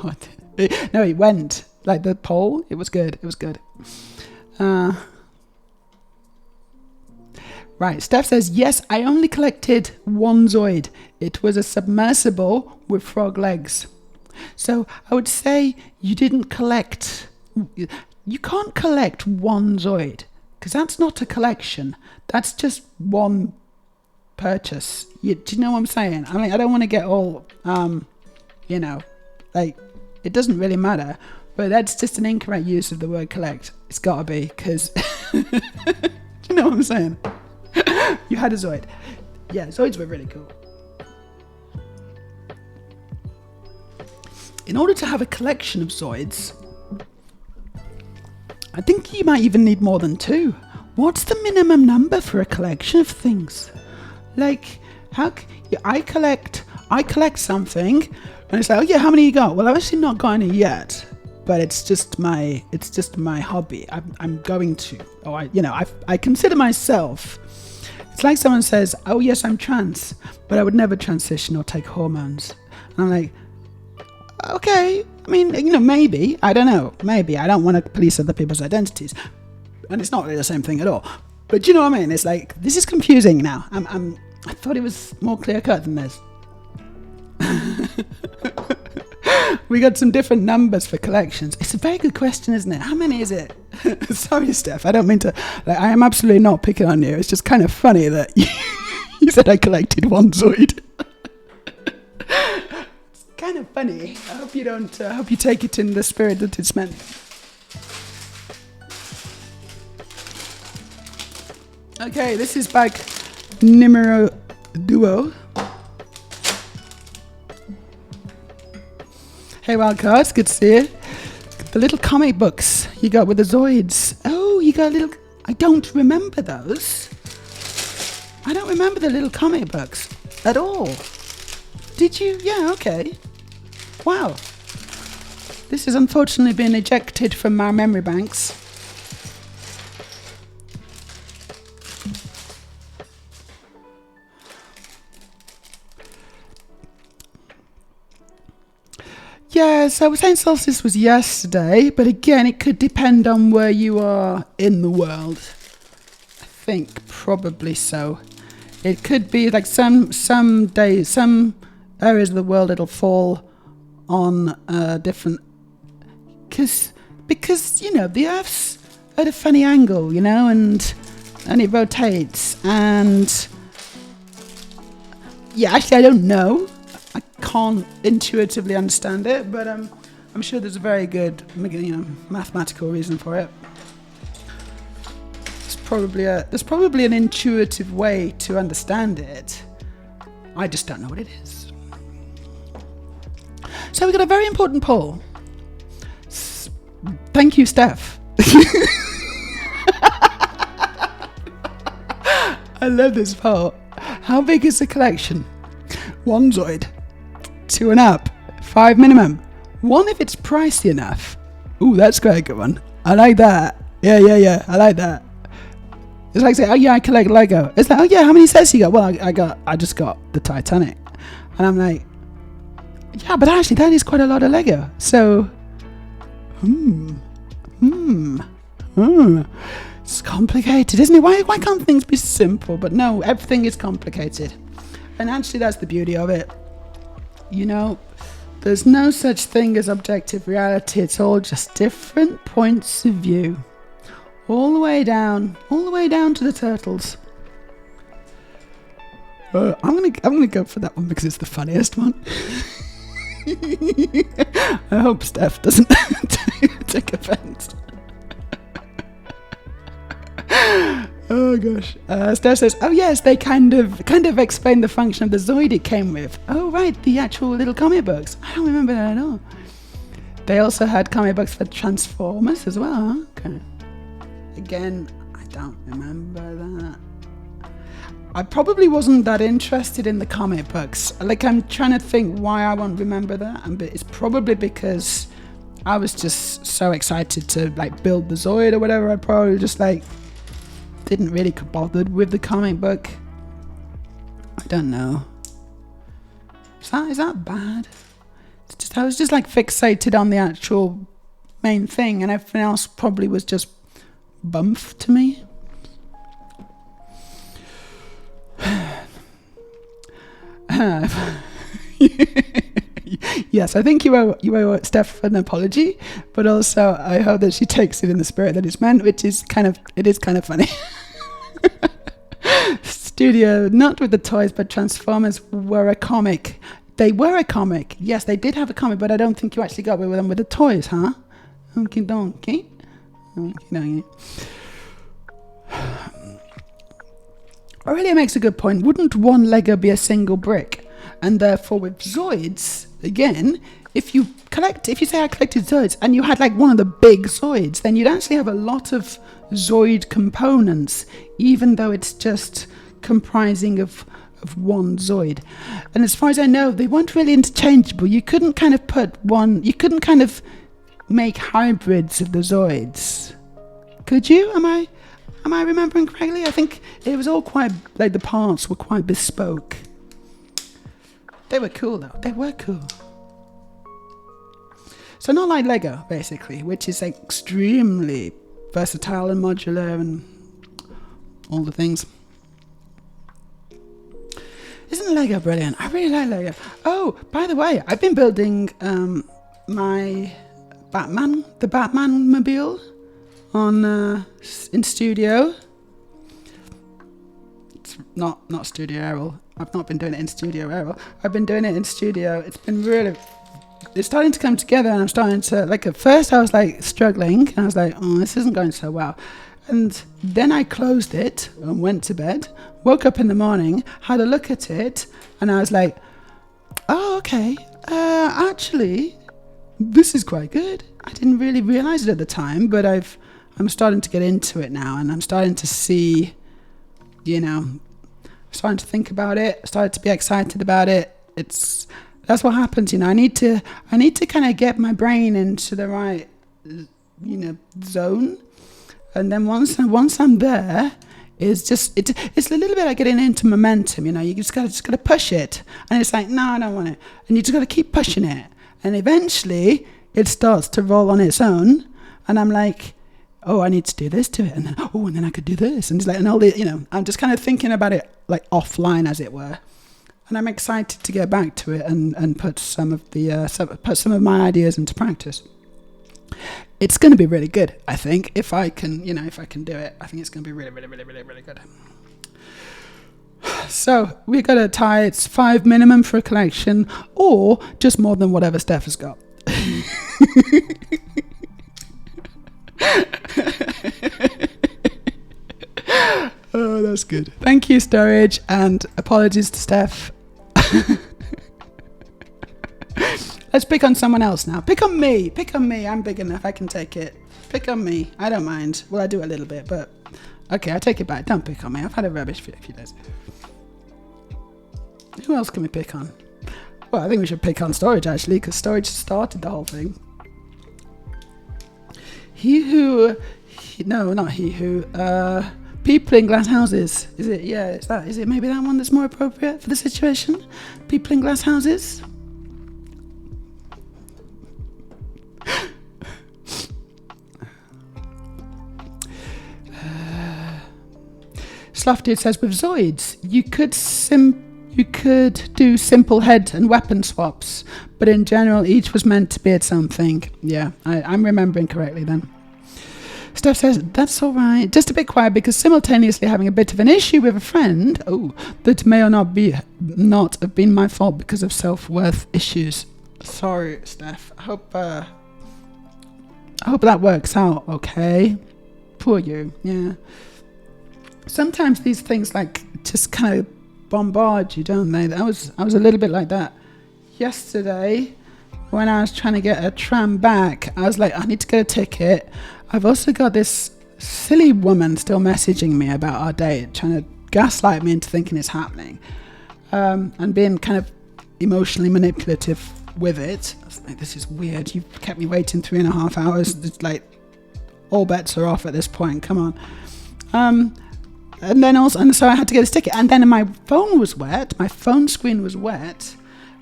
A: What? No, it went. Like the poll, it was good. It was good. Right, Steph says, yes, I only collected one Zoid. It was a submersible with frog legs. So I would say you didn't collect. You can't collect one Zoid because that's not a collection. That's just one purchase. Do you know what I'm saying? I mean, I don't want to get all, like it doesn't really matter. But that's just an incorrect use of the word collect. It's got to be because. Do you know what I'm saying? You had a Zoid. Yeah, Zoids were really cool. In order to have a collection of Zoids, I think you might even need more than 2. What's the minimum number for a collection of things? Like, I collect something, and it's like, oh yeah, how many you got? Well, I've actually not got any yet, but it's just my hobby. I'm going to, I consider myself. It's like someone says, oh yes, I'm trans, but I would never transition or take hormones, and I'm like, okay, I mean, maybe, I don't know, maybe I don't want to police other people's identities, and it's not really the same thing at all. But you know what I mean? It's like, this is confusing now. I thought it was more clear cut than this. We got some different numbers for collections. It's a very good question, isn't it? How many is it? Sorry, Steph. I don't mean to. I am absolutely not picking on you. It's just kind of funny that You said I collected one Zoid. It's kind of funny. I hope you don't. I hope you take it in the spirit that it's meant. Okay, this is bag numero duo. Hey, Wildcards, good to see you. The little comic books you got with the Zoids. Oh, you got a little... I don't remember those. I don't remember the little comic books at all. Did you? Yeah, okay. Wow. This has unfortunately been ejected from our memory banks. Yeah, so St. Solstice was yesterday, but again, it could depend on where you are in the world. I think probably so. It could be like some days, some areas of the world, it'll fall on different... Because, you know, the Earth's at a funny angle, you know, and it rotates. And, yeah, actually, I don't know. I can't intuitively understand it, but I'm sure there's a very good, you know, mathematical reason for it. There's probably an intuitive way to understand it. I just don't know what it is. So we've got a very important poll. Thank you, Steph. I love this poll. How big is the collection? 1 Zoid. 2 and up. 5 minimum. 1 if it's pricey enough. Ooh, that's quite a good one. I like that. Yeah. I like that. It's like saying, oh yeah, I collect Lego. It's like, oh yeah, how many sets you got? Well, I just got the Titanic. And I'm like, yeah, but actually that is quite a lot of Lego. So, it's complicated, isn't it? Why can't things be simple? But no, everything is complicated. And actually that's the beauty of it. You know, there's no such thing as objective reality. It's all just different points of view. All the way down to the turtles. I'm gonna go for that one because it's the funniest one. I hope Steph doesn't take offense. Oh gosh. Steph says, oh yes, they kind of explained the function of the Zoid it came with. Oh right, the actual little comic books. I don't remember that at all. They also had comic books for Transformers as well. Huh? Okay. Again, I don't remember that. I probably wasn't that interested in the comic books. Like, I'm trying to think why I won't remember that, and it's probably because I was just so excited to like build the Zoid or whatever. I probably just like didn't really get bothered with the comic book. I don't know. Is that bad? It's just, I was just like fixated on the actual main thing, and everything else probably was just bump to me. Yes, I think you owe Steph an apology, but also I hope that she takes it in the spirit that it's meant, which is kind of funny. Studio, not with the toys, but Transformers were a comic. They were a comic. Yes, they did have a comic, but I don't think you actually got with them with the toys, huh? Okie dokie. Aurelia makes a good point. Wouldn't one Lego be a single brick? And therefore with Zoids, again, if you say I collected Zoids and you had like one of the big Zoids, then you'd actually have a lot of Zoid components, even though it's just comprising of one Zoid. And as far as I know, they weren't really interchangeable. You couldn't kind of make hybrids of the Zoids. Could you? Am I remembering correctly? I think it was all quite, like, the parts were quite bespoke. They were cool though. They were cool. So not like Lego, basically, which is like extremely versatile and modular and all the things. Isn't Lego brilliant? I really like Lego. Oh, by the way, I've been building the Batman mobile in studio. It's not Studio Errol. I've not been doing it in Studio Errol. I've been doing it in Studio. It's been really, it's starting to come together, and I'm starting to, like, at first I was like struggling, and I was like, oh, this isn't going so well. And then I closed it and went to bed, woke up in the morning, had a look at it, and I was like, oh, okay, actually, this is quite good. I didn't really realize it at the time, but I'm starting to get into it now, and I'm starting to see, starting to think about it, started to be excited about it. That's what happens, I need to kind of get my brain into the right, zone. And then once I'm there, it's a little bit like getting into momentum, you just gotta push it. And it's like, no, I don't want it. And you just gotta keep pushing it. And eventually it starts to roll on its own. And I'm like, oh, I need to do this to it. And then I could do this. And it's like, and all the, I'm just kind of thinking about it like offline, as it were. And I'm excited to get back to it and put some of my ideas into practice. It's going to be really good, I think, if I can do it. I think it's going to be really, really, really, really, really good. So we got a tie. It's 5 minimum for a collection, or just more than whatever Steph has got. Oh, that's good. Thank you, Storage, and apologies to Steph. Let's pick on someone else now. Pick on me. I'm big enough. I can take it. Pick on me. I don't mind. Well, I do a little bit, but okay, I take it back. Don't pick on me. I've had a rubbish few days. Who else can we pick on? Well, I think we should pick on Storage, actually, because Storage started the whole thing. People in glass houses. Is it? Yeah, is it maybe that one that's more appropriate for the situation? People in glass houses. Slough says, with Zoids, you could do simple head and weapon swaps, but in general, each was meant to be its own thing. Yeah, I'm remembering correctly then. Steph says, that's all right. Just a bit quiet because simultaneously having a bit of an issue with a friend, that may or not have been my fault because of self-worth issues. Sorry, Steph. I hope that works out okay. Poor you, yeah. Sometimes these things just kind of bombard you, don't they? I was a little bit like that yesterday when I was trying to get a tram back. I was like, I need to get a ticket. I've also got this silly woman still messaging me about our date, trying to gaslight me into thinking it's happening, and being kind of emotionally manipulative with it. I was like, this is weird. You've kept me waiting 3.5 hours. It's like all bets are off at this point. Come on. And so I had to get this ticket, and then my phone was wet. My phone screen was wet,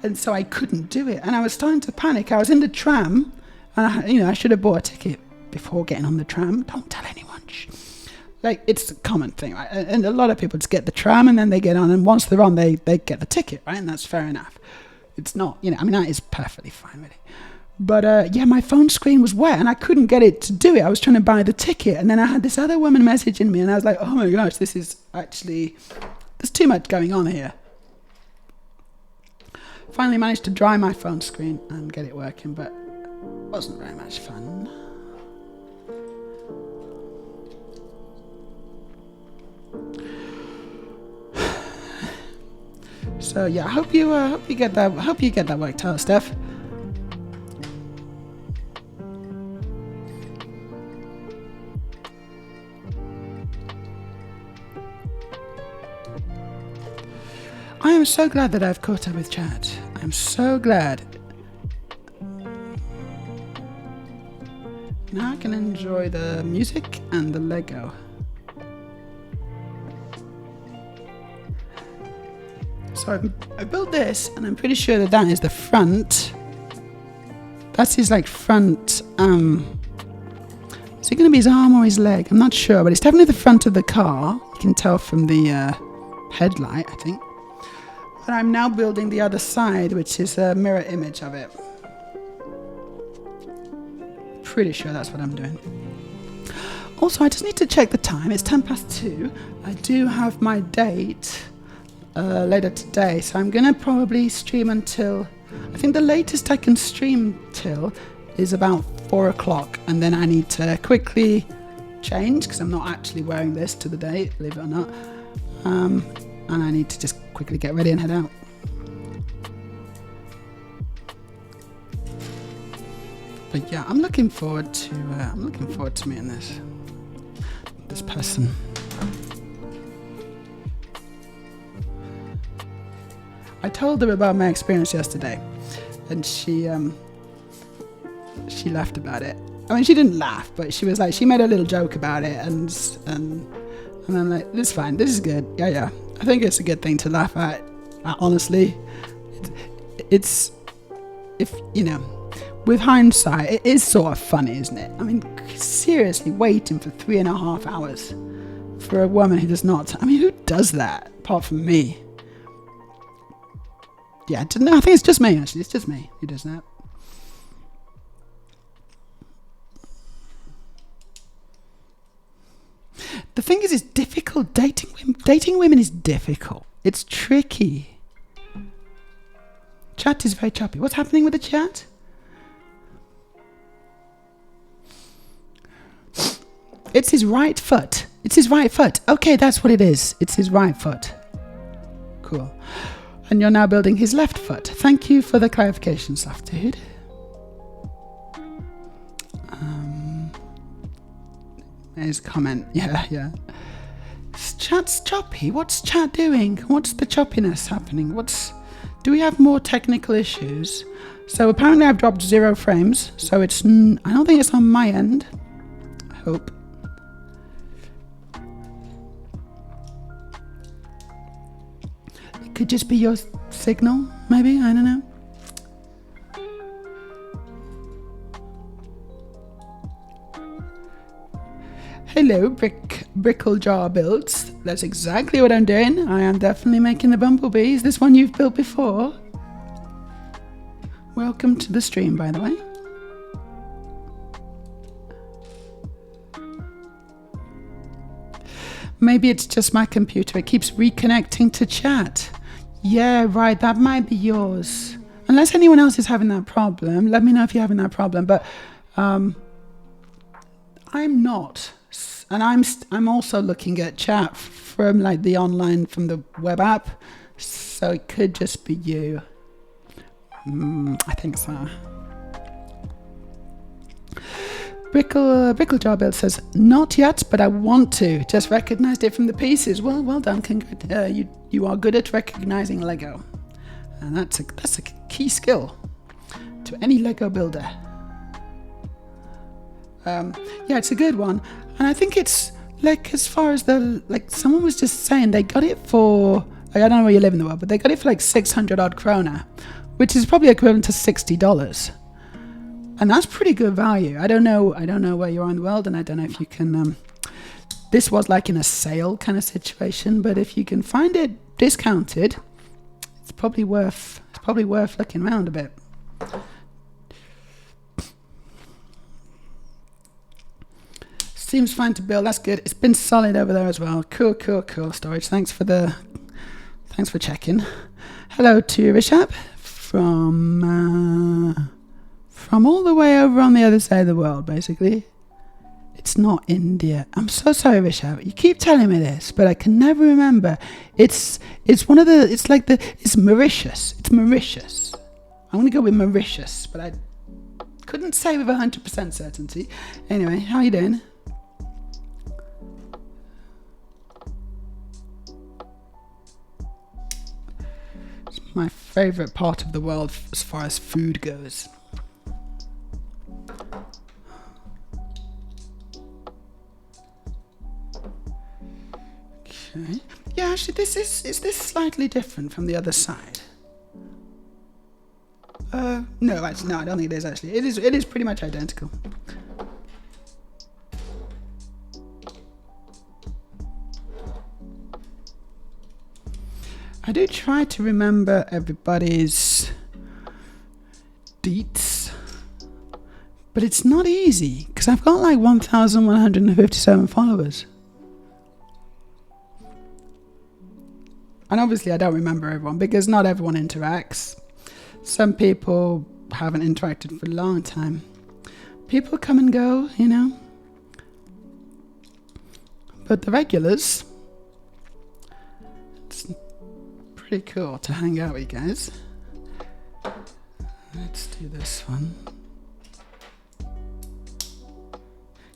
A: and so I couldn't do it. And I was starting to panic. I was in the tram, and I should have bought a ticket before getting on the tram. Don't tell anyone. Like, it's a common thing, right? And a lot of people just get the tram and then they get on, and once they're on, they get the ticket, right? And that's fair enough. It's not, that is perfectly fine, really. But my phone screen was wet and I couldn't get it to do it. I was trying to buy the ticket, and then I had this other woman messaging me, and I was like, oh my gosh, this is actually, there's too much going on here. Finally managed to dry my phone screen and get it working, but it wasn't very much fun. So yeah, I hope you get that worked out, Steph. I am so glad that I've caught up with chat. I'm so glad. Now I can enjoy the music and the Lego. So I built this, and I'm pretty sure that is the front. That's his front. Is it going to be his arm or his leg? I'm not sure, but it's definitely the front of the car. You can tell from the headlight, I think. But I'm now building the other side, which is a mirror image of Pretty sure that's what I'm doing. Also, I just need to check the time. It's 2:10. I do have my date later today, so I'm gonna probably stream until, I think the latest I can stream till is about 4 o'clock, and then I need to quickly change because I'm not actually wearing this to the date, believe it or not, and I need to just quickly get ready and head out. But yeah, I'm looking forward to meeting this person. I told her about my experience yesterday, and she laughed about it. I mean, she didn't laugh, but she was like, she made a little joke about it, and I'm like, this is fine, this is good. Yeah. I think it's a good thing to laugh at. Honestly, it's, if you know, with hindsight, it is sort of funny, isn't it? I mean, seriously, waiting for 3.5 hours for a woman who does not. I mean, who does that apart from me? Yeah, no, I think it's just me, actually. It's just me who does that. The thing is, it's difficult. Dating women is difficult. It's tricky. Chat is very choppy. What's happening with the chat? It's his right foot. It's his right foot. Okay, that's what it is. It's his right foot. Cool. And you're now building his left foot. Thank you for the clarification, Soft Dude. There's a comment. Yeah. Chat's choppy. What's chat doing? What's the choppiness happening? Do we have more technical issues? So apparently I've dropped 0 frames. So it's, I don't think it's on my end. I hope. It could just be your signal, maybe. I don't know. Hello, Brickle Jar Builds. That's exactly what I'm doing. I am definitely making the Bumblebee. Is this one you've built before? Welcome to the stream, by the way. Maybe it's just my computer. It keeps reconnecting to chat. Yeah, right. That might be yours. Unless anyone else is having that problem. Let me know if you're having that problem. But I'm not. And I'm also looking at chat from like the online, from the web app. So it could just be you. I think so. Brickle Jar Build says, not yet, but I want to. Just recognized it from the pieces. Well done. You are good at recognizing Lego. And that's a key skill to any Lego builder. Yeah, it's a good one. And I think it's like, as far as someone was just saying, they got it for, I don't know where you live in the world, but they got it for like 600 odd krona, which is probably equivalent to $60. And that's pretty good value. I don't know where you are in the world, and I don't know if you can, this was like in a sale kind of situation, but if you can find it discounted, it's probably worth looking around a bit. Seems fine to build. That's good. It's been solid over there as well. Cool. Storage. Thanks for checking. Hello to Rishab from all the way over on the other side of the world, basically. It's not India. I'm so sorry, Rishab. You keep telling me this, but I can never remember. It's Mauritius. It's Mauritius. I'm gonna go with Mauritius, but I couldn't say with 100% certainty. Anyway, how are you doing? It's my favorite part of the world as far as food goes. Okay. Yeah, actually, is this slightly different from the other side? No, actually, no, I don't think it is. Actually, it is pretty much identical. I do try to remember everybody's deets, But it's not easy because I've got like 1,157 followers. And obviously I don't remember everyone because not everyone interacts. Some people haven't interacted for a long time. People come and go, you know. But the regulars, it's pretty cool to hang out with you guys. Let's do this one.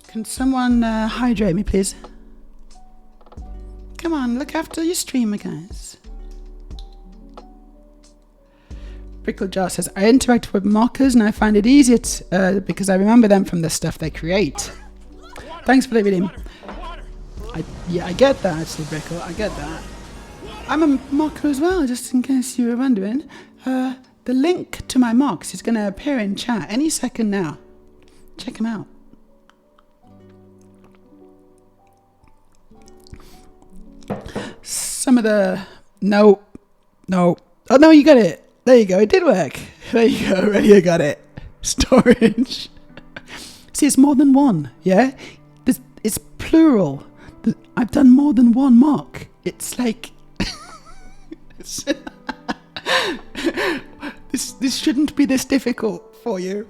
A: Can someone hydrate me, please? Come on, look after your streamer, guys. Brickle Jar says, I interact with mockers and I find it easier because I remember them from the stuff they create. Thanks for the reading. I get that actually, Brickle. I get that. I'm a mocker as well, just in case you were wondering. The link to my mocks is going to appear in chat any second now. Check them out. Some of the... No. Oh, no, you got it. There you go. It did work. There you go. Already you got it. Storage. See, it's more than one, yeah? It's plural. I've done more than one mock. It's like... This shouldn't be this difficult for you.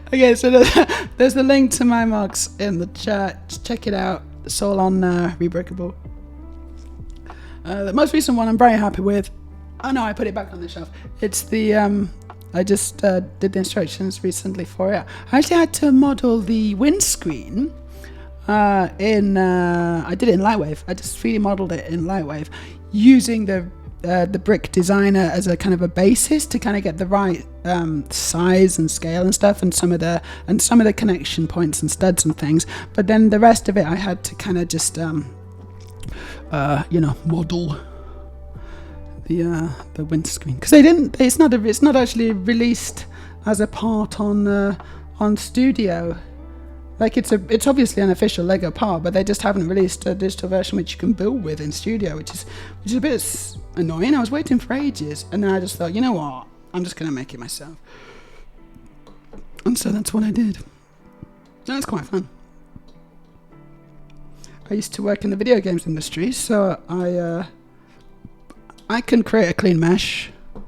A: Okay, so there's the link to my mocks in the chat. Just check it out. It's all on Rebreakable. The most recent one I'm very happy with. Oh no, I put it back on the shelf. It's the I just did the instructions recently for it. I actually had to model the windscreen I did it in Lightwave. I just 3D modeled it in Lightwave using the brick designer as a kind of a basis to kind of get the right size and scale and stuff, and some of the connection points and studs and things. But then the rest of it I had to kind of just model the windscreen, because it's not actually released as a part on Studio. Like it's obviously an official Lego part, but they just haven't released a digital version which you can build with in Studio, which is a bit annoying. I was waiting for ages, and then I just thought, you know what, I'm just gonna make it myself, and so that's what I did. That's quite fun. I used to work in the video games industry, so I can create a clean mesh. I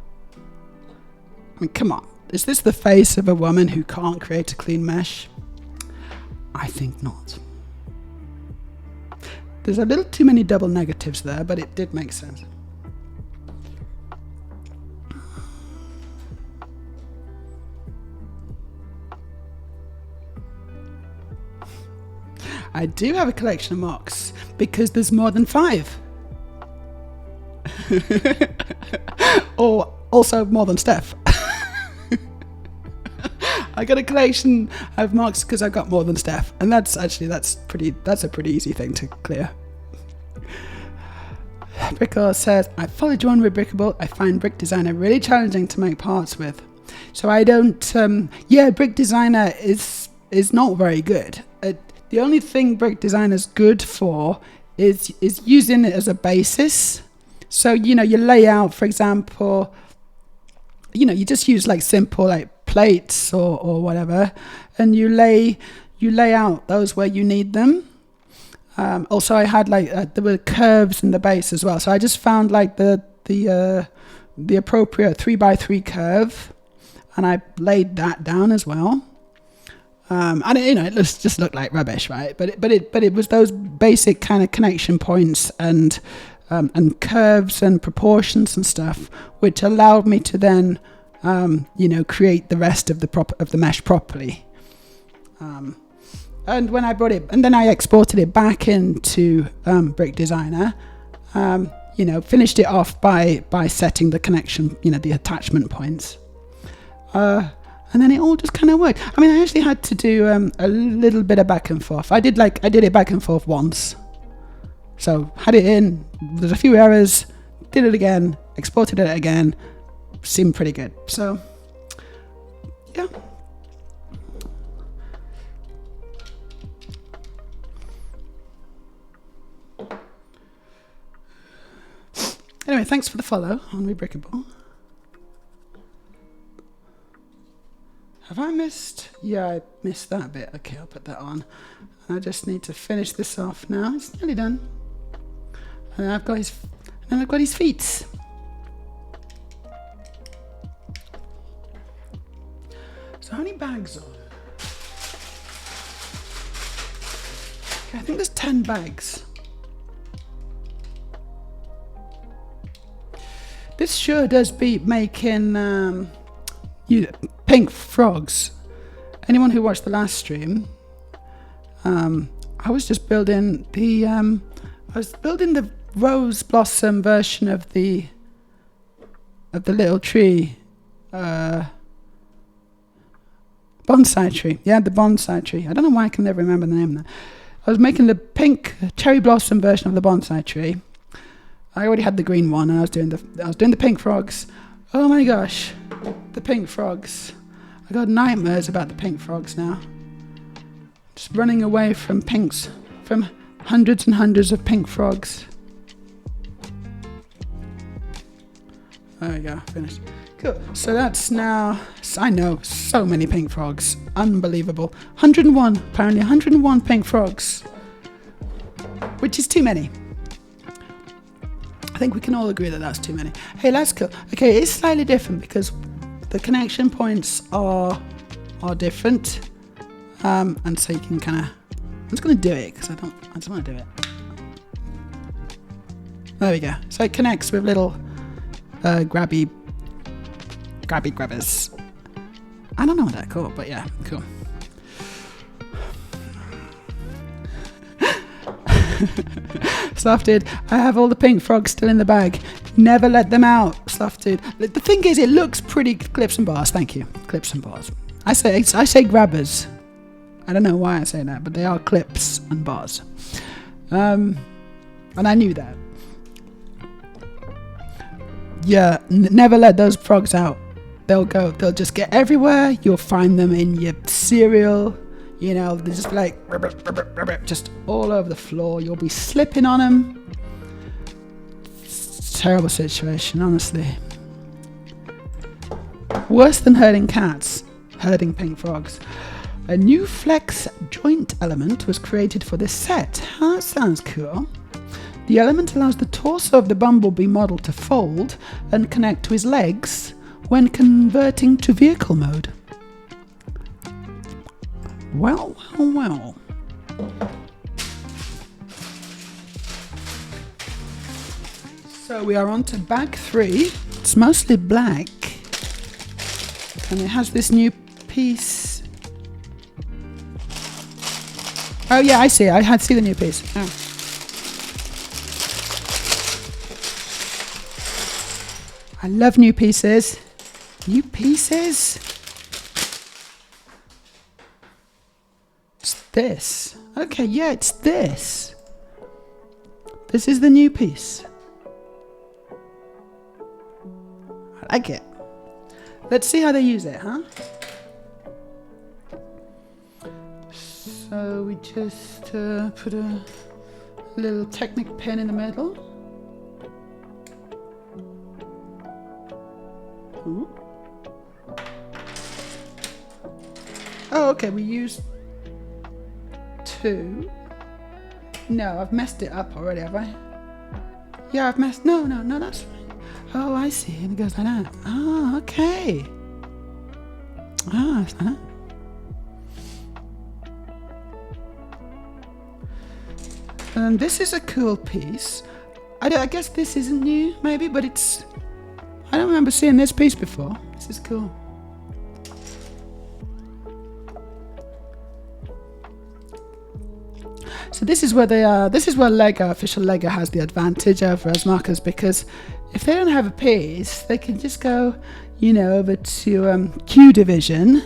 A: mean, come on, is this the face of a woman who can't create a clean mesh? I think not. There's a little too many double negatives there, but it did make sense. I do have a collection of mocks because there's more than 5. Or also more than Steph. I got a collection of mocks because I got more than Steph, and that's a pretty easy thing to clear. Brickle says, I followed you on Rebreakable. I find Brick Designer really challenging to make parts with. So I don't, Brick Designer is not very good. The only thing Brick Designer's good for is using it as a basis. So, you lay out, for example, you just use like simple like plates or whatever, and you lay out those where you need them. Also, I had there were curves in the base as well, so I just found like the appropriate 3x3 curve, and I laid that down as well. And it just looked like rubbish, right? But it was those basic kind of connection points and curves and proportions and stuff, which allowed me to then create the rest of the mesh properly. And when I brought it, and then I exported it back into Brick Designer, finished it off by setting the connection, the attachment points. And then it all just kind of worked. I mean, I actually had to do a little bit of back and forth. I did it back and forth once. So had it in, there's a few errors, did it again, exported it again, seemed pretty good. So, yeah. Anyway, thanks for the follow on Rebreakable. Have I missed? Yeah, I missed that bit. Okay, I'll put that on. I just need to finish this off now. It's nearly done. And I've got his feet. So how many bags are there? Okay, I think there's 10 bags. This sure does beat making pink frogs. Anyone who watched the last stream, I was just building the rose blossom version of the little tree, bonsai tree. Yeah, the bonsai tree. I don't know why I can never remember the name of that. I was making the pink cherry blossom version of the bonsai tree. I already had the green one, and I was doing the pink frogs. Oh my gosh, the pink frogs! I got nightmares about the pink frogs now. Just running away from hundreds and hundreds of pink frogs. There we go, finished. Cool. So that's now. I know so many pink frogs, unbelievable. 101, apparently 101 pink frogs, which is too many. I think we can all agree that that's too many. Hey, that's cool. Okay, it's slightly different because the connection points are different, and so you can kind of. I'm just going to do it because I just want to do it. There we go. So it connects with little grabby grabbers. I don't know what they're called, but yeah, cool. Sloth dude, I have all the pink frogs still in the bag. Never let them out, Sloth dude. The thing is, it looks pretty. Clips and bars, thank you. Clips and bars. I say grabbers. I don't know why I say that, but they are clips and bars. And I knew that. Yeah, never let those frogs out. They'll just get everywhere. You'll find them in your cereal. You know, they're just like just all over the floor. You'll be slipping on them. It's a terrible situation, honestly. Worse than herding cats, herding pink frogs. A new flex joint element was created for this set. That sounds cool. The element allows the torso of the bumblebee model to fold and connect to his legs when converting to vehicle mode. Well. So we are on to bag 3. It's mostly black. And it has this new piece. Oh yeah, I see it. I had see the new piece. Oh. I love new pieces. New pieces? It's this. Okay, yeah, it's this. This is the new piece. I like it. Let's see how they use it, huh? So we just put a little Technic pin in the middle. Ooh. Oh, okay, we used 2. No, I've messed it up already, have I? Yeah, I've messed... No, that's fine. Oh, I see. And it goes like that. Ah, okay. Ah, it's like that. And this is a cool piece. I guess this isn't new, maybe, but it's... I don't remember seeing this piece before. This is cool. So this is where they are. This is where Lego, official Lego, has the advantage over us markers, because if they don't have a piece, they can just go, over to Q division,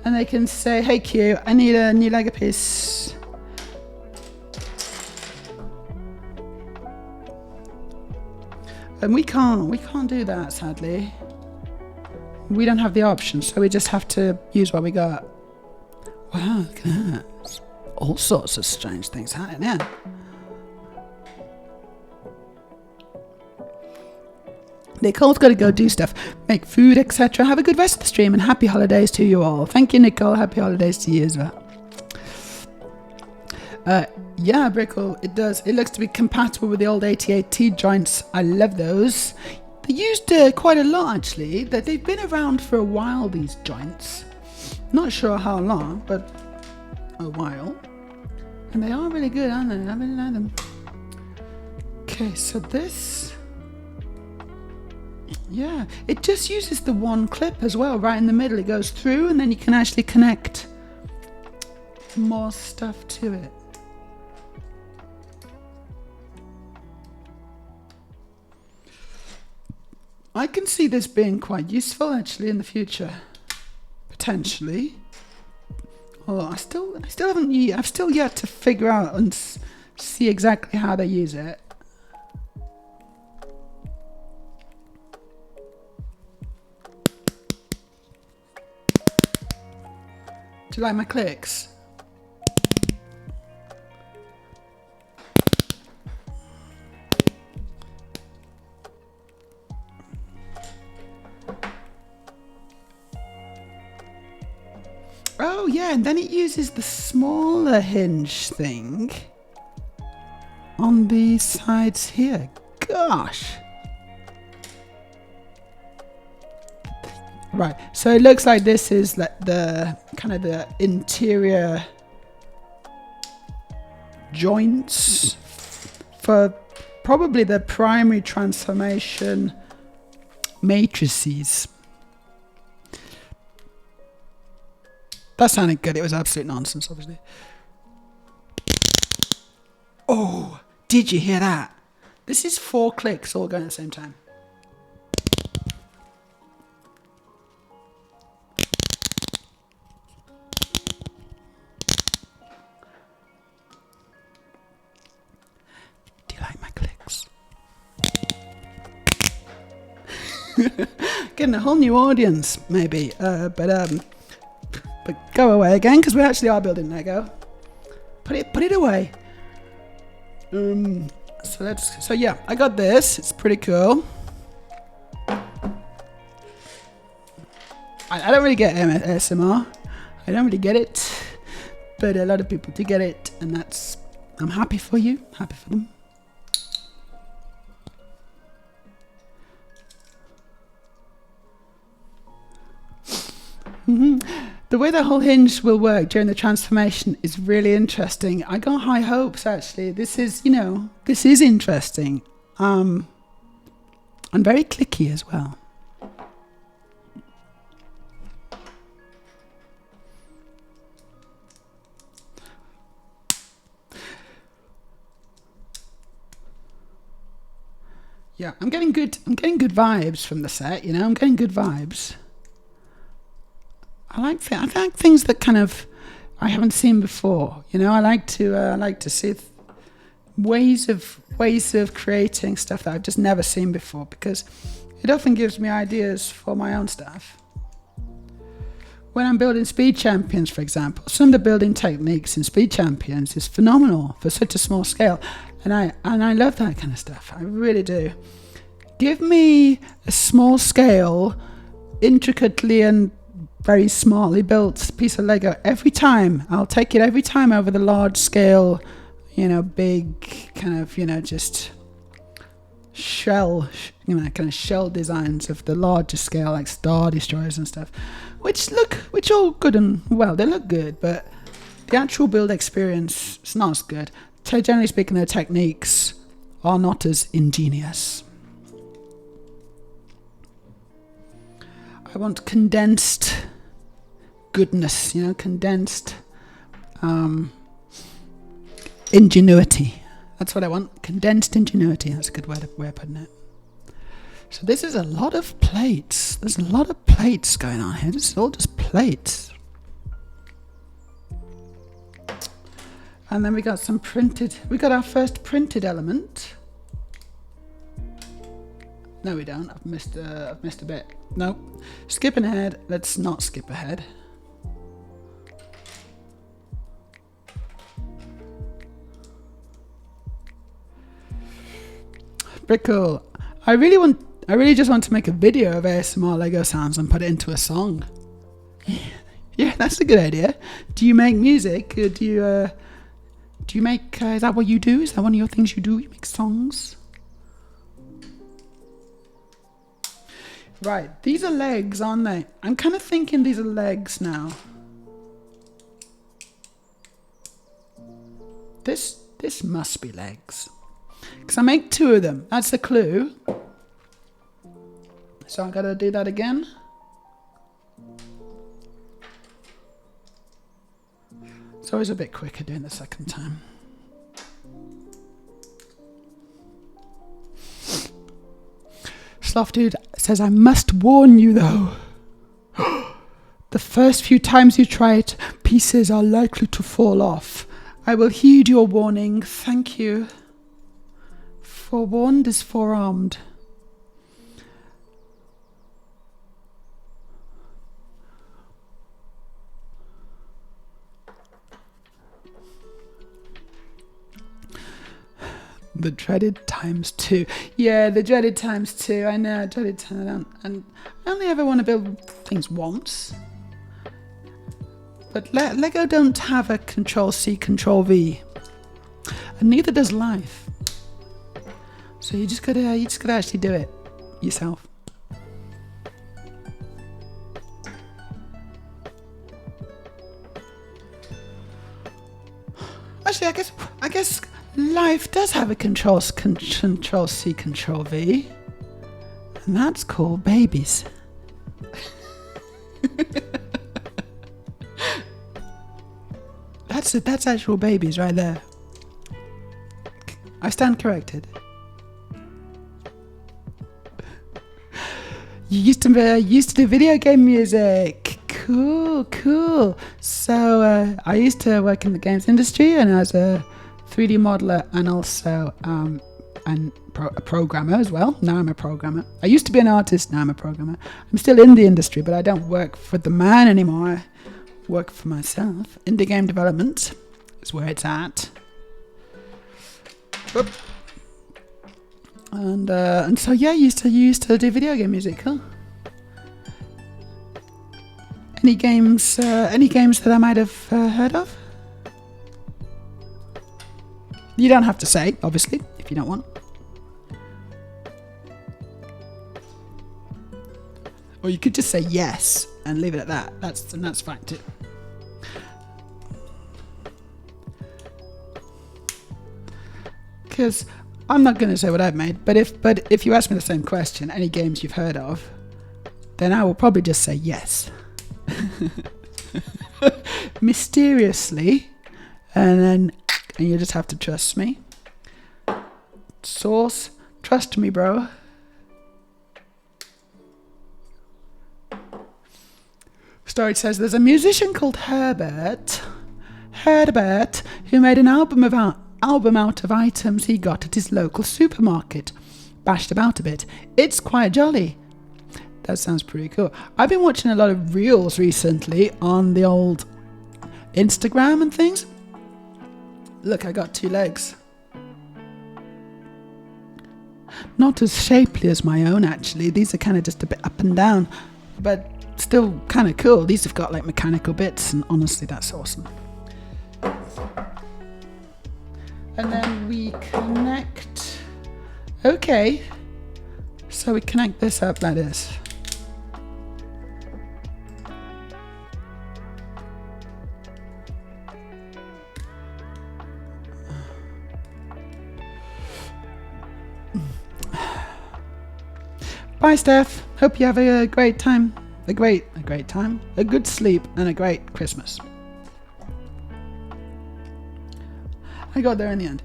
A: and they can say, "Hey Q, I need a new Lego piece." And we can't do that, sadly. We don't have the option, so we just have to use what we got. Wow, look at that. All sorts of strange things happening, yeah. Nicole's got to go do stuff, make food, etc. Have a good rest of the stream and happy holidays to you all. Thank you, Nicole. Happy holidays to you as well. Yeah, Brickle, it does. It looks to be compatible with the old 88T joints. I love those. They used quite a lot, actually. They've been around for a while, these joints. Not sure how long, but a while. And they are really good, aren't they? I really like them. Okay, so this... Yeah, it just uses the one clip as well, right in the middle. It goes through, and then you can actually connect more stuff to it. I can see this being quite useful actually in the future, potentially. Although I still haven't. I've still yet to figure out and see exactly how they use it. Do you like my clicks? Oh yeah, and then it uses the smaller hinge thing on the sides here. Gosh. Right, so it looks like this is like the kind of the interior joints for probably the primary transformation matrices. That sounded good. It was absolute nonsense, obviously. Oh, did you hear that? This is 4 clicks all going at the same time. Do you like my clicks? Getting a whole new audience, maybe. But go away again, because we actually are building Lego. Put it away. So yeah, I got this. It's pretty cool. I don't really get ASMR. I don't really get it, but a lot of people do get it, and I'm happy for you. Happy for them. The way the whole hinge will work during the transformation is really interesting. I got high hopes, actually. This is interesting. And very clicky as well. Yeah, I'm getting good vibes from the set, I'm getting good vibes. I like things that kind of I haven't seen before. I like to see ways of creating stuff that I've just never seen before, because it often gives me ideas for my own stuff. When I'm building Speed Champions, for example, some of the building techniques in Speed Champions is phenomenal for such a small scale, and I love that kind of stuff. I really do. Give me a small scale, intricately and very smartly built piece of Lego every time. I'll take it every time over the large scale, big kind of, just shell, kind of shell designs of the larger scale, like Star Destroyers and stuff, which all good and well. They look good, but the actual build experience is not as good. So generally speaking, their techniques are not as ingenious. I want condensed goodness, condensed ingenuity. That's what I want. Condensed ingenuity. That's a good way of putting it. So this is a lot of plates. There's a lot of plates going on here. This is all just plates. And then we got our first printed element. No, we don't. I've missed a bit. No. Skipping ahead. Let's not skip ahead. Brickle. I really want I really just want to make a video of ASMR Lego sounds and put it into a song. Yeah, that's a good idea. Do you make music? Do you make, is that what you do? Is that one of your things you do? You make songs? Right, these are legs, aren't they? I'm kind of thinking these are legs now. This must be legs. Because I make 2 of them. That's the clue. So I gotta do that again. It's always a bit quicker doing the second time. Sloth Dude says, I must warn you though. The first few times you try it, pieces are likely to fall off. I will heed your warning. Thank you. Forewarned is forearmed. The dreaded ×2. Yeah, the dreaded ×2. I know, dreaded ×2. And I only ever want to build things once. But Lego don't have a Control-C, Control-V. And neither does life. So you just gotta actually do it yourself. Actually, I guess life does have a Control-C, Control-V. And that's called babies. That's actual babies right there. I stand corrected. You used to do video game music. Cool. So I used to work in the games industry, and I was a 3D modeler and also a programmer as well. Now I'm a programmer. I used to be an artist, now I'm a programmer. I'm still in the industry, but I don't work for the man anymore. I work for myself. Indie game development is where it's at. Whoop. And so yeah, you used to do video game music, huh? Any games that I might have heard of? You don't have to say, obviously, if you don't want. Or you could just say yes and leave it at that. That's fine too. Because I'm not going to say what I've made, but if you ask me the same question, any games you've heard of, then I will probably just say yes. Mysteriously, and you just have to trust me. Source, trust me, bro. Story says there's a musician called Herbert, who made an album out of items he got at his local supermarket. Bashed about a bit. It's quite jolly. That sounds pretty cool. I've been watching a lot of reels recently on the old Instagram and things. Look, I got 2 legs. Not as shapely as my own, actually. These are kind of just a bit up and down, but still kind of cool. These have got like mechanical bits, and honestly, that's awesome. And then we connect. Okay. So we connect this up like this. Bye, Steph. Hope you have a great time. A great time. A good sleep and a great Christmas. I got there in the end.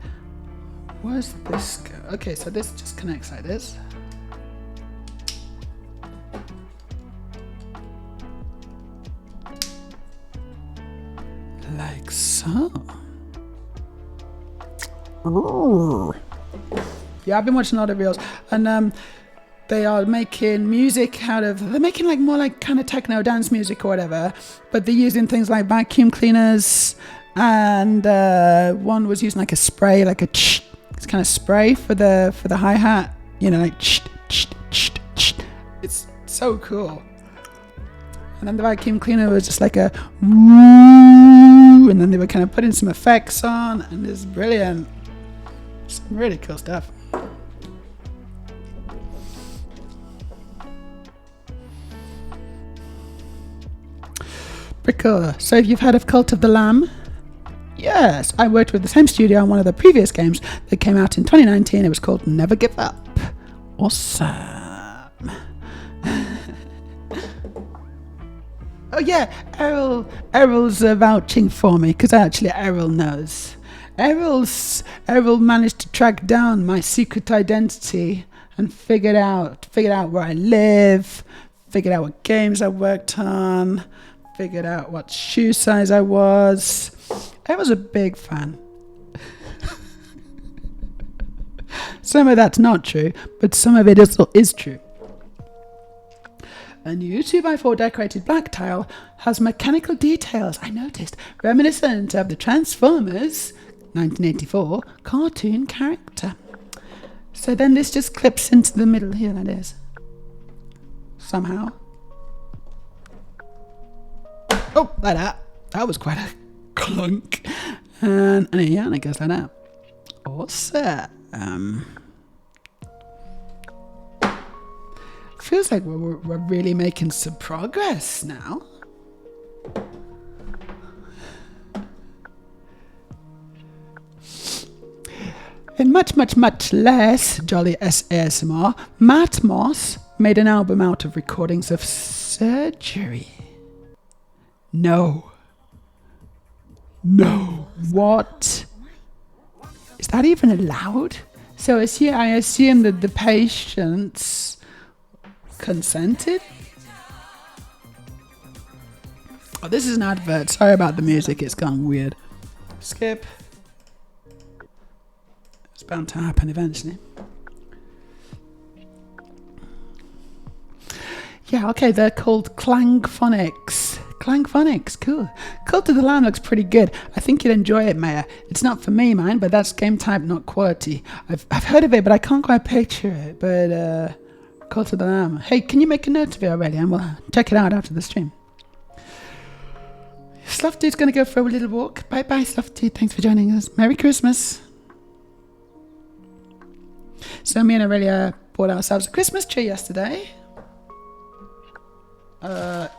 A: Where's this go? Okay, so this just connects like this. Like so. Ooh. Yeah, I've been watching a lot of reels, and they are making music they're making like more like kind of techno dance music or whatever, but they're using things like vacuum cleaners, and one was using like a spray, like a it's kind of spray for the hi-hat, you know, like so cool. And then the vacuum cleaner was just like a woo, and then they were kind of putting some effects on, and it's brilliant. Some really cool stuff. Brickle. So if you've heard of Cult of the Lamb, yes, I worked with the same studio on one of the previous games that came out in 2019. It was called Never Give Up. Awesome. Oh yeah, Errol's vouching for me because actually Errol knows. Errol managed to track down my secret identity and figured out where I live, figured out what games I worked on, figured out what shoe size I was. Errol's a big fan. Some of that's not true, but some of it is true. A new 2x4 decorated black tile has mechanical details, I noticed, reminiscent of the Transformers 1984 cartoon character. So then this just clips into the middle here, that is. Somehow. Oh, like that. That was quite a clunk. And yeah, and it goes like that. Awesome. Feels like we're really making some progress now. In much less jolly ASMR, Matt Moss made an album out of recordings of surgery. No. What? Is that even allowed? So I assume that the patients consented? Oh, this is an advert. Sorry about the music. It's gone weird. Skip. It's bound to happen eventually. Yeah, okay. They're called Clangphonics. Clangphonics, cool. Cult of the Lamb looks pretty good. I think you'd enjoy it, Meja. It's not for me, man, but that's game type, not quality. I've heard of it, but I can't quite picture it. But Cult of the Lamb. Hey, can you make a note of it already? And we'll check it out after the stream. Sloth Dude's going to go for a little walk. Bye-bye, Sloth Dude. Thanks for joining us. Merry Christmas. So me and Aurelia bought ourselves a Christmas tree yesterday.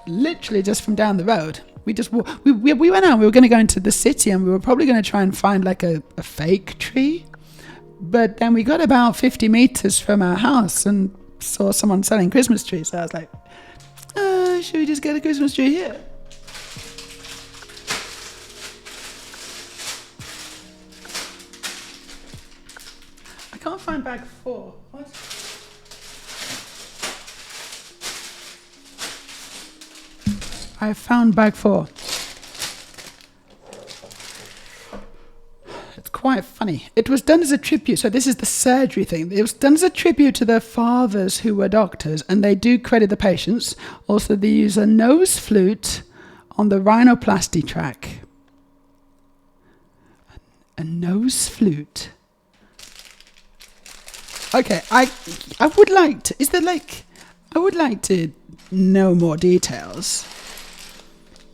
A: Literally just from down the road. We went out. We were going to go into the city, and we were probably going to try and find like a fake tree. But then we got about 50 meters from our house and saw someone selling Christmas trees. So I was like, should we just get a Christmas tree here? I can't find bag 4. What? I found bag 4. It's quite funny. It was done as a tribute. So this is the surgery thing. It was done as a tribute to their fathers who were doctors, and they do credit the patients. Also, they use a nose flute on the rhinoplasty track. A nose flute. Okay, I would like to. I would like to know more details.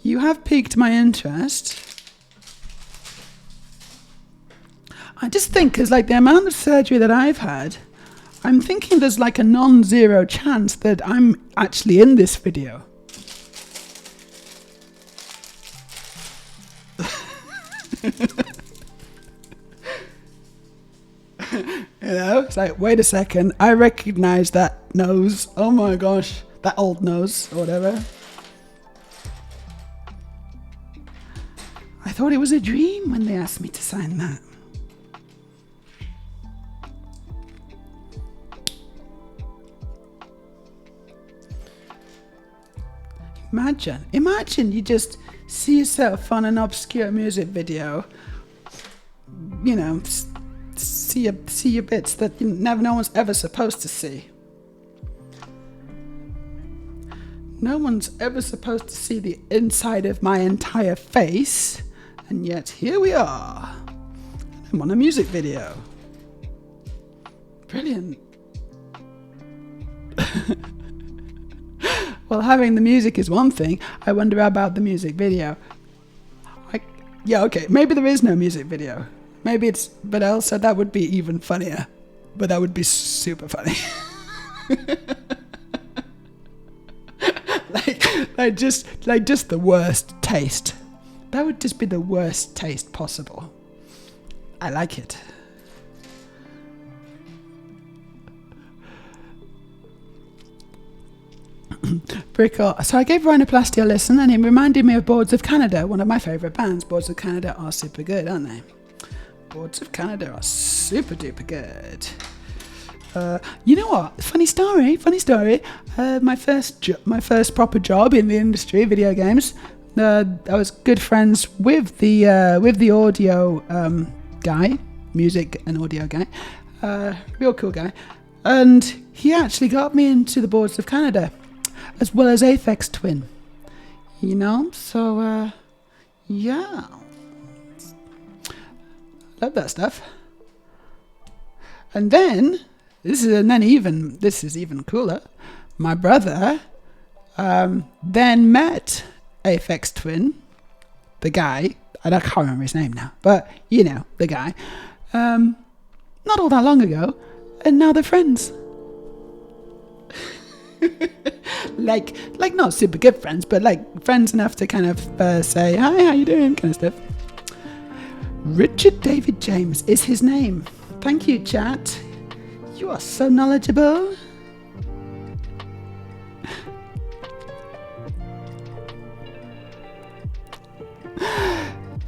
A: You have piqued my interest. I just think, because like the amount of surgery that I've had, I'm thinking there's like a non-zero chance that I'm actually in this video. You know, it's like, wait a second, I recognize that nose. Oh my gosh, that old nose or whatever. I thought it was a dream when they asked me to sign that. Imagine you just see yourself on an obscure music video, you know, see your bits that no one's ever supposed to see. No one's ever supposed to see the inside of my entire face, and yet here we are. I'm on a music video. Brilliant. Well, having the music is one thing. I wonder about the music video. Yeah, okay, maybe there is no music video. Maybe it's, but also that would be even funnier. But that would be super funny. like just the worst taste. That would just be the worst taste possible. I like it. Brickle. So I gave rhinoplasty a listen and it reminded me of Boards of Canada, one of my favourite bands. Boards of Canada are super good, aren't they? Boards of Canada are super duper good. You know what? Funny story. My first proper job in the industry, video games. I was good friends with the audio guy, music and audio guy, real cool guy, and he actually got me into the Boards of Canada, as well as Aphex Twin. You know, so yeah, love that stuff. And then this is even cooler. My brother then met Aphex Twin, the guy. I can't remember his name now, but you know, the guy. Not all that long ago, and now they're friends. like not super good friends, but like friends enough to kind of say hi, how you doing, kind of stuff. Richard David James is his name. Thank you, chat. You are so knowledgeable.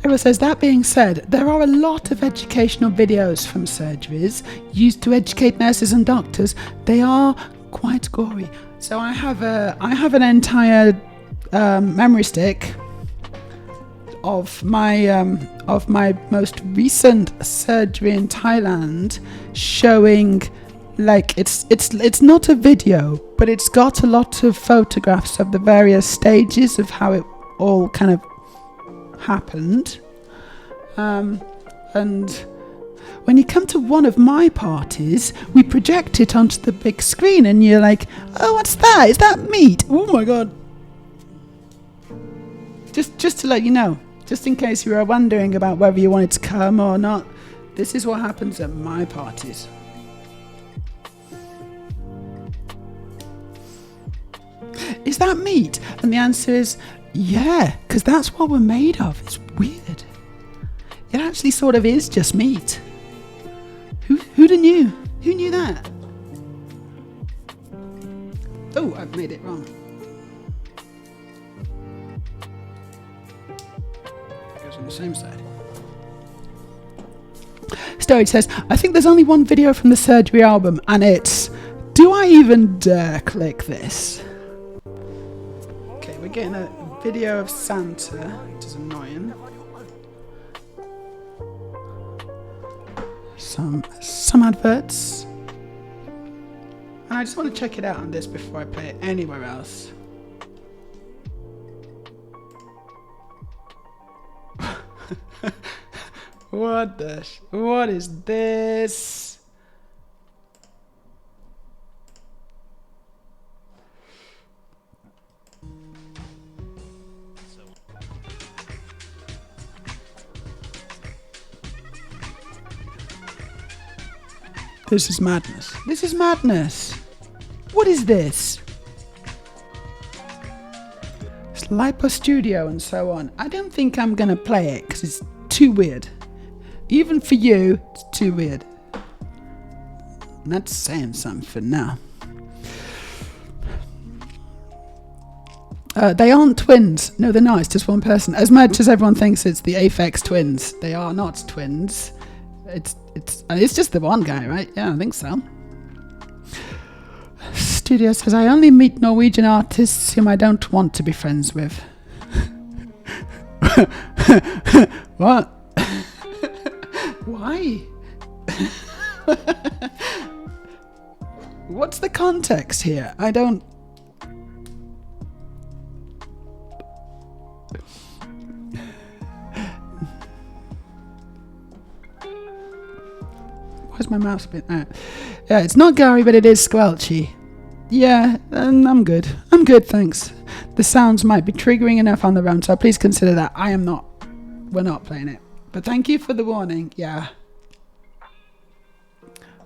A: Eva says, that being said, there are a lot of educational videos from surgeries used to educate nurses and doctors. They are quite gory. So I have an entire memory stick of my most recent surgery in Thailand, showing, like, it's not a video, but it's got a lot of photographs of the various stages of how it all kind of happened. And when you come to one of my parties, we project it onto the big screen and you're like, oh, what's that? Is that meat? Oh my god. Just to let you know, just in case you were wondering about whether you wanted to come or not, this is what happens at my parties. Is that meat? And the answer is yeah, because that's what we're made of. It's weird. It actually sort of is just meat. Who'd have knew? Who knew that? Oh, I've made it wrong. It goes on the same side. Storage says, I think there's only one video from the surgery album, and it's, do I even dare click this? Okay, we're getting a video of Santa, which is annoying. Some adverts. And I just want to check it out on this before I play it anywhere else. What is this? This is madness. This is madness. What is this? It's Lipo Studio and so on. I don't think I'm going to play it because it's too weird. Even for you, it's too weird. And that's saying something for now. They aren't twins. No, they're not. It's just one person. As much as everyone thinks it's the Aphex Twins, they are not twins. It's just the one guy, right? Yeah, I think so. Studio says, I only meet Norwegian artists whom I don't want to be friends with. What? Why? What's the context here? I don't... Where's my mouse been? Yeah, it's not Gary, but it is squelchy. Yeah, and I'm good. good, thanks. The sounds might be triggering enough on their own, so please consider that. We're not playing it. But thank you for the warning. Yeah.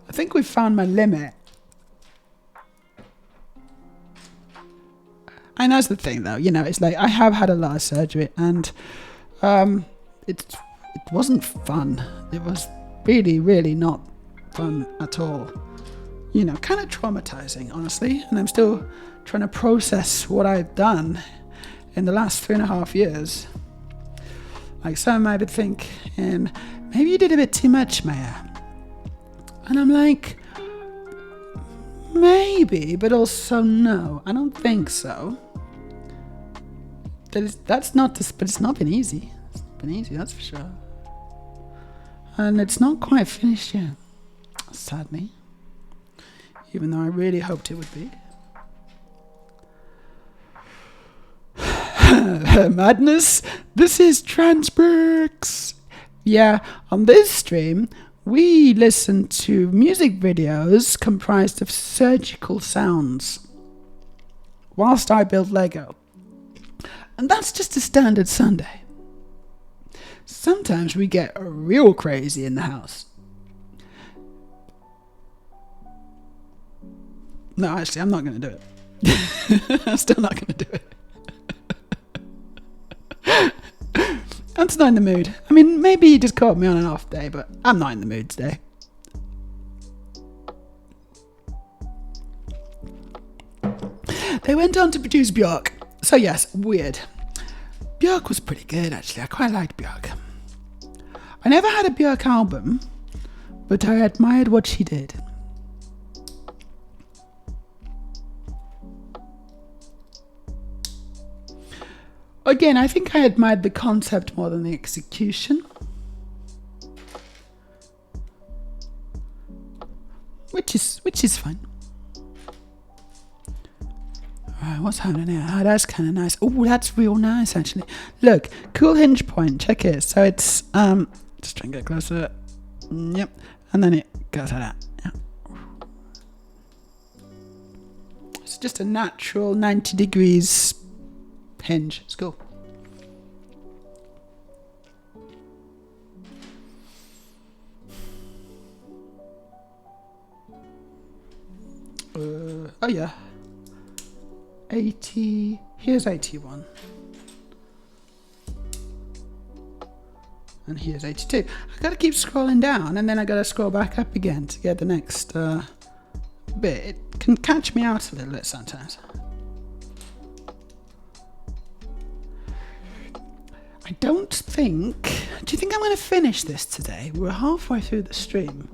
A: I think we've found my limit. And that's the thing, though. It's like I have had a lot of surgery, and it wasn't fun. It was really, really not fun at all. Kind of traumatizing, honestly. And I'm still trying to process what I've done in the last 3.5 years. Like, some might be thinking, maybe you did a bit too much, Meja. And I'm like, maybe, but also no, I don't think so. But it's not been easy. It's not been easy, that's for sure. And it's not quite finished yet, sadly. Even though I really hoped it would be. Madness, this is Transbricks. Yeah, on this stream, we listen to music videos comprised of surgical sounds whilst I build Lego. And that's just a standard Sunday. Sometimes we get real crazy in the house. No, actually, I'm not going to do it. I'm still not going to do it. I'm just not in the mood. I mean, maybe you just caught me on an off day, but I'm not in the mood today. They went on to produce Björk. So yes, weird. Björk was pretty good, actually. I quite liked Björk. I never had a Björk album, but I admired what she did. Again, I think I admired the concept more than the execution. Which is fine. Alright, what's happening here? Oh, that's kind of nice. Oh, that's real nice, actually. Look, cool hinge point. Check it. So it's, just try and get closer. Yep. And then it goes like that. Yeah. It's just a natural 90 degrees hinge. It's cool. Oh yeah. 80. Here's 81. And here's 82. I gotta keep scrolling down, and then I gotta scroll back up again to get the next bit. It can catch me out a little bit sometimes. I don't think... Do you think I'm going to finish this today? We're halfway through the stream.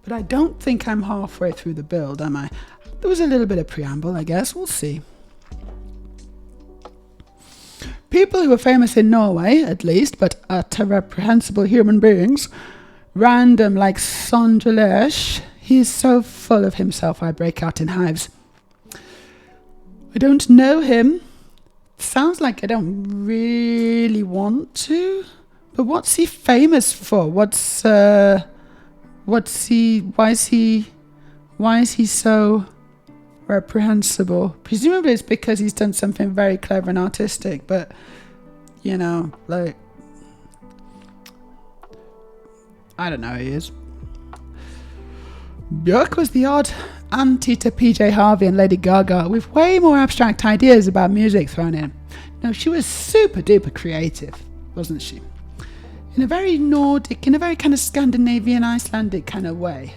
A: But I don't think I'm halfway through the build, am I? There was a little bit of preamble, I guess. We'll see. People who are famous in Norway, at least, but utter reprehensible human beings. Random like Sondre Lerche. He is so full of himself, I break out in hives. I don't know him. Sounds like I don't really want to, but what's he famous for? Why is he so reprehensible? Presumably it's because he's done something very clever and artistic, but like, I don't know who he is. Björk was the odd auntie to PJ Harvey and Lady Gaga, with way more abstract ideas about music thrown in. No, she was super duper creative, wasn't she? In a very Nordic, in a very kind of Scandinavian, Icelandic kind of way.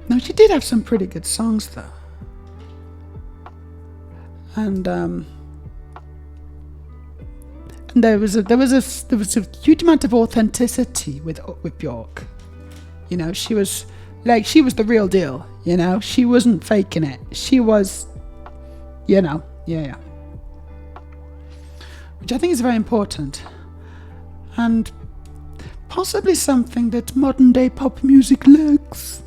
A: No, she did have some pretty good songs though. And there was a huge amount of authenticity with Björk. She was the real deal. She wasn't faking it. She was, yeah. Which I think is very important, and possibly something that modern day pop music lacks.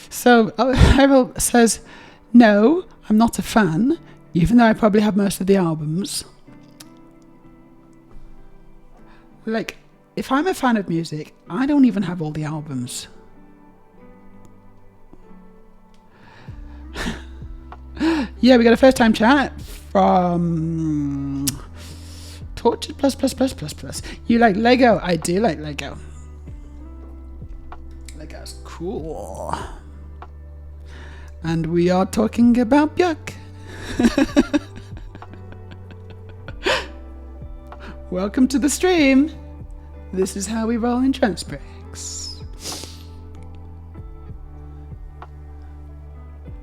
A: So Errol says, no, I'm not a fan, even though I probably have most of the albums. Like, if I'm a fan of music, I don't even have all the albums. Yeah, we got a first time chat from Tortured plus. You like Lego? I do like Lego. Lego's cool. And we are talking about Björk. Welcome to the stream. This is how we roll in trance breaks.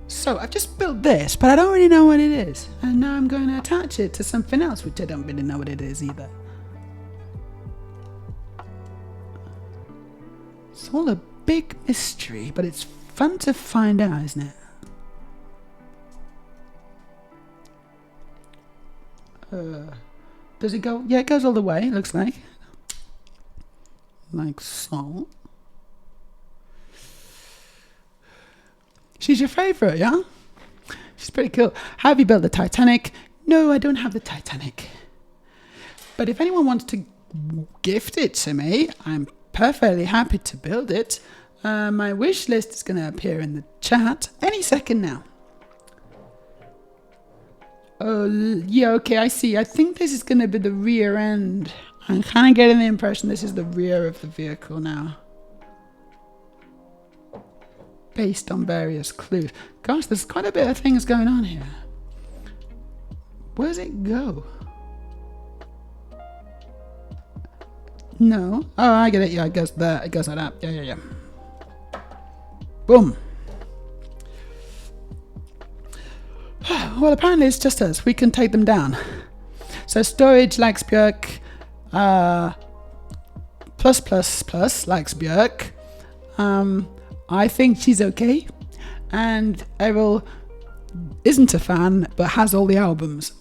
A: So I've just built this, but I don't really know what it is. And now I'm going to attach it to something else, which I don't really know what it is either. It's all a big mystery, but it's fun to find out, isn't it? Does it go? Yeah, it goes all the way, it looks like. Like so. She's your favourite, yeah? She's pretty cool. Have you built the Titanic? No, I don't have the Titanic. But if anyone wants to gift it to me, I'm perfectly happy to build it. My wish list is going to appear in the chat any second now. Oh, yeah, okay, I see. I think this is going to be the rear end. I'm kind of getting the impression this is the rear of the vehicle now. Based on various clues. Gosh, there's quite a bit of things going on here. Where does it go? No. Oh, I get it. Yeah, it goes there. It goes like that. Yeah. Boom. Well, apparently it's just us. We can take them down. So storage likes Björk. Plus likes Björk. I think she's okay. And Errol isn't a fan, but has all the albums.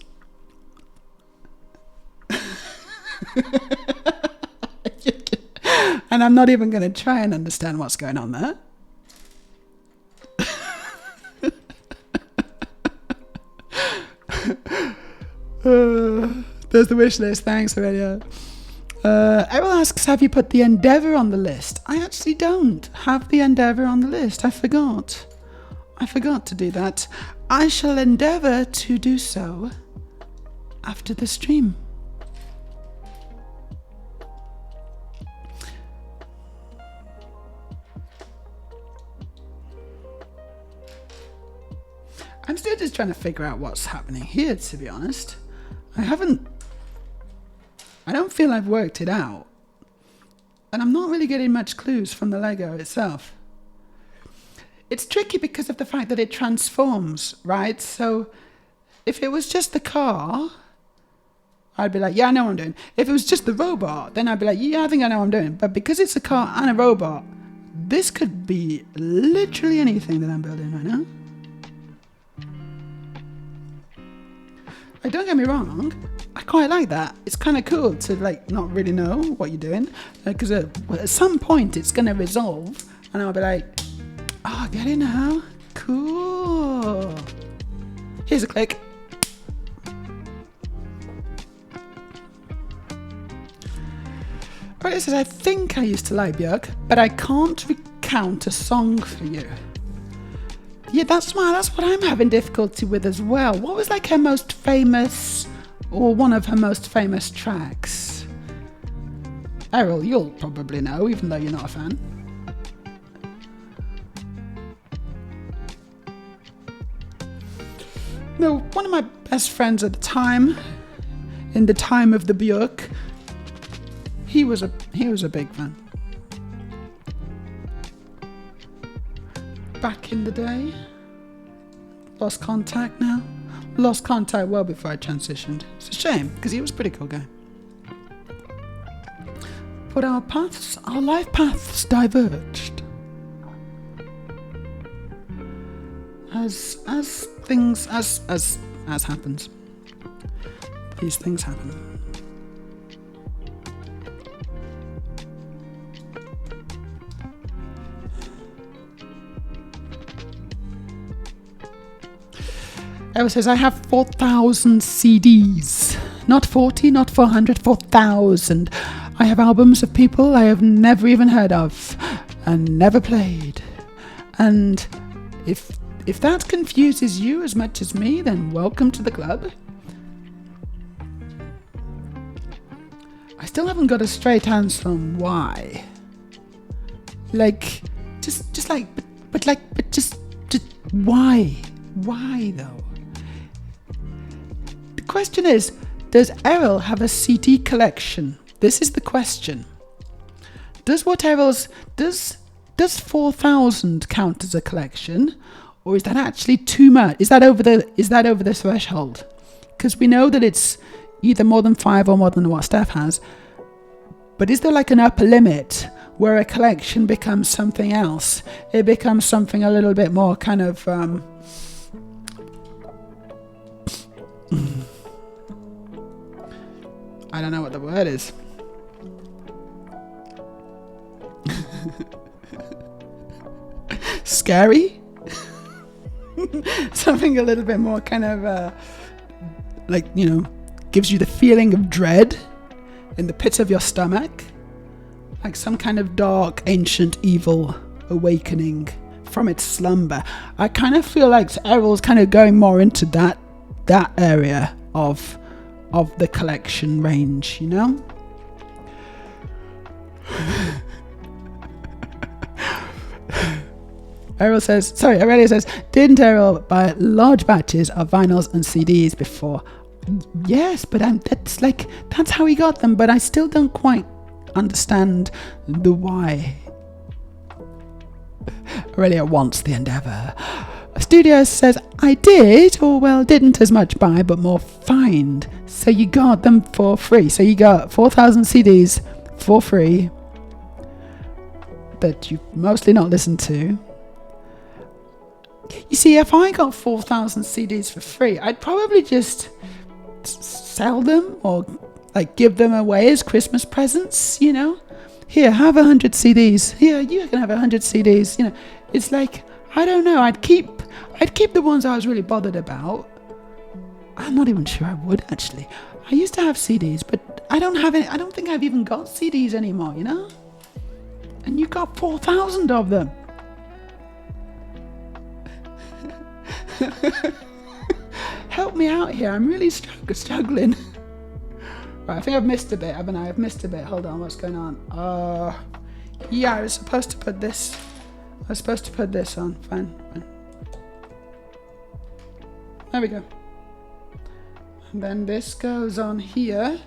A: And I'm not even going to try and understand what's going on there. There's the wish list. Thanks, Aurelia. Errol asks, have you put the Endeavour on the list? I actually don't have the Endeavour on the list. I forgot to do that. I shall endeavour to do so after the stream. I'm still just trying to figure out what's happening here, to be honest. I don't feel I've worked it out. And I'm not really getting much clues from the Lego itself. It's tricky because of the fact that it transforms, right? So if it was just the car, I'd be like, yeah, I know what I'm doing. If it was just the robot, then I'd be like, yeah, I think I know what I'm doing. But because it's a car and a robot, this could be literally anything that I'm building right now. Don't get me wrong, I quite like that. It's kind of cool to not really know what you're doing, because at some point it's going to resolve and I'll be like, oh, I get it now. Cool. Here's a click. Right, it says, I think I used to like Björk, but I can't recount a song for you. Yeah, that's what I'm having difficulty with as well. What was her most famous, or one of her most famous tracks? Errol, you'll probably know, even though you're not a fan. No, one of my best friends at the time, in the time of the Björk, he was a big fan. Back in the day. Lost contact now. Lost contact well before I transitioned. It's a shame, because he was a pretty cool guy. But our life paths diverged. As happens. These things happen. Errol says, I have 4,000 CDs. Not 40, not 400, 4,000. I have albums of people I have never even heard of and never played. And if that confuses you as much as me, then welcome to the club. I still haven't got a straight answer on why. Like, just why? Why though? The question is, does Errol have a CD collection? This is the question. Does 4,000 count as a collection, or is that actually too much? Is that over the threshold? Because we know that it's either more than 5 or more than what Steph has. But is there like an upper limit where a collection becomes something else? It becomes something a little bit more kind of I don't know what the word is. Scary? Something a little bit more kind of gives you the feeling of dread in the pit of your stomach, like some kind of dark, ancient evil awakening from its slumber. I kind of feel like Errol's kind of going more into that area of the collection range, you know? Aurelia says, didn't Errol buy large batches of vinyls and CDs before? Yes, but that's how he got them, but I still don't quite understand the why. Aurelia wants the endeavour. Studio says, I did, or well, didn't as much buy, but more find. So you got them for free. So you got 4,000 CDs for free that you've mostly not listened to. You see, if I got 4,000 CDs for free, I'd probably just sell them or like give them away as Christmas presents, you know? Here, have 100 CDs. Here, you can have 100 CDs. You know, it's like, I don't know. I'd keep the ones I was really bothered about. I'm not even sure I would actually. I used to have CDs, but I don't have any. I don't think I've even got CDs anymore. You know. And you got 4,000 of them. Help me out here. I'm really struggling. Right, I think I've missed a bit, haven't I? I've missed a bit. Hold on, what's going on? Yeah, I was supposed to put this on. Fine. There we go. And then this goes on here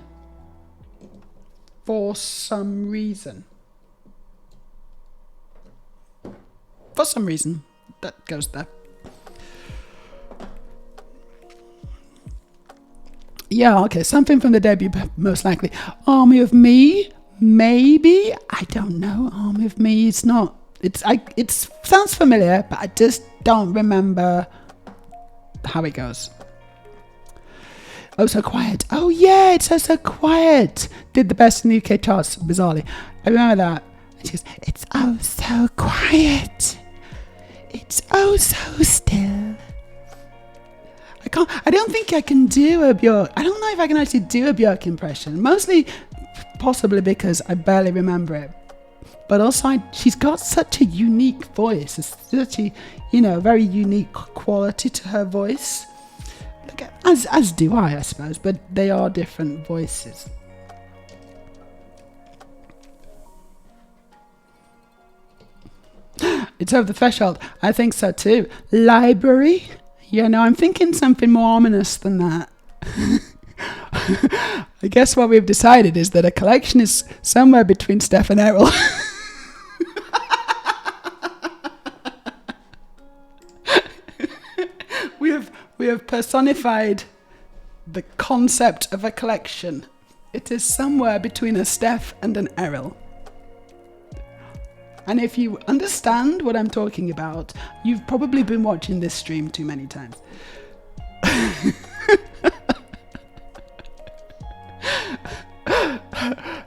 A: for some reason. For some reason, that goes there. Yeah, okay, something from the debut, most likely. Army of Me, maybe? I don't know. Army of Me, it's not. It sounds familiar, but I just don't remember how it goes. Oh, So Quiet. Oh, yeah, it's So Quiet. Did the best in the UK charts, bizarrely. I remember that. And she goes, it's oh so quiet. It's oh so still. I don't think I can do a Björk. I don't know if I can actually do a Björk impression. Mostly, possibly because I barely remember it. But also, she's got such a unique voice. It's such a, very unique quality to her voice. As do I suppose. But they are different voices. It's over the threshold. I think so too. Library. Yeah, no, I'm thinking something more ominous than that. I guess what we've decided is that a collection is somewhere between Steph and Errol. We have personified the concept of a collection. It is somewhere between a Steph and an Errol. And if you understand what I'm talking about, you've probably been watching this stream too many times.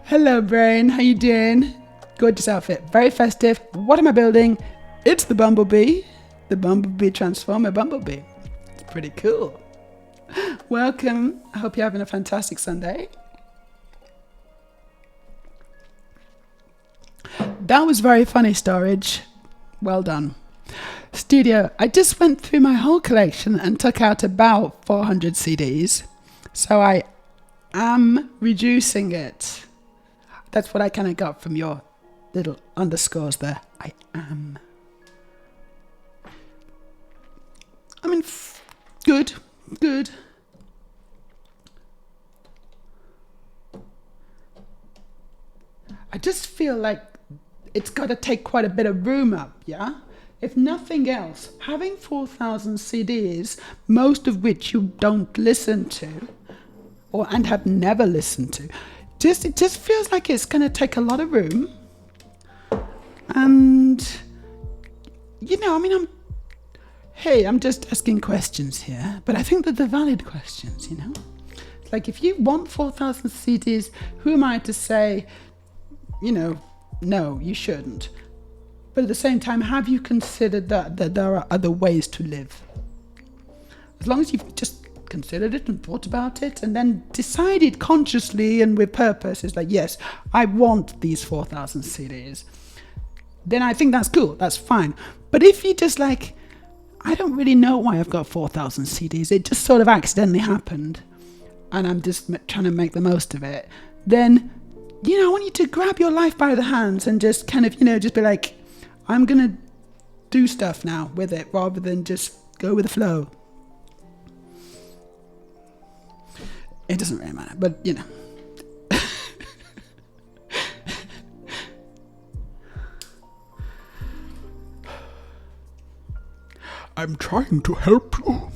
A: Hello, Brain. How you doing? Gorgeous outfit. Very festive. What am I building? It's the Bumblebee. The Bumblebee Transformer Bumblebee. It's Pretty cool. Welcome. I hope you're having a fantastic Sunday. That was very funny, Storage. Well done. Studio, I just went through my whole collection and took out about 400 CDs. So I am reducing it. That's what I kind of got from your little underscores there. I am. I mean, good. I just feel like it's got to take quite a bit of room up, yeah? If nothing else, having 4,000 CDs, most of which you don't listen to, and have never listened to, it just feels like it's going to take a lot of room. And, I'm just asking questions here, but I think that they're valid questions, It's like, if you want 4,000 CDs, who am I to say, no, you shouldn't. But at the same time, have you considered that there are other ways to live? As long as you've just considered it and thought about it and then decided consciously and with purpose, it's like, yes, I want these 4,000 CDs, then I think that's cool, that's fine. But if you just like, I don't really know why I've got 4,000 CDs, it just sort of accidentally happened and I'm just trying to make the most of it, then, I want you to grab your life by the hands and just kind of, just be like, I'm going to do stuff now with it rather than just go with the flow. It doesn't really matter, but I'm trying to help you.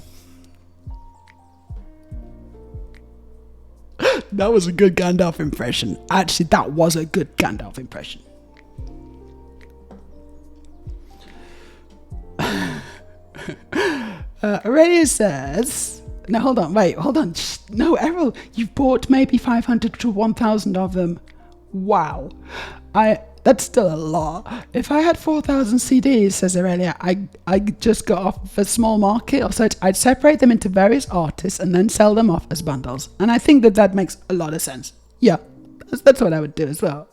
A: That was a good Gandalf impression. Actually, that was a good Gandalf impression. Aurelia says, no, hold on. No, Errol, you've bought maybe 500 to 1,000 of them. Wow. That's still a lot. If I had 4,000 CDs, says Aurelia, I just got off a small market. So I'd separate them into various artists and then sell them off as bundles. And I think that makes a lot of sense. Yeah, that's what I would do as well.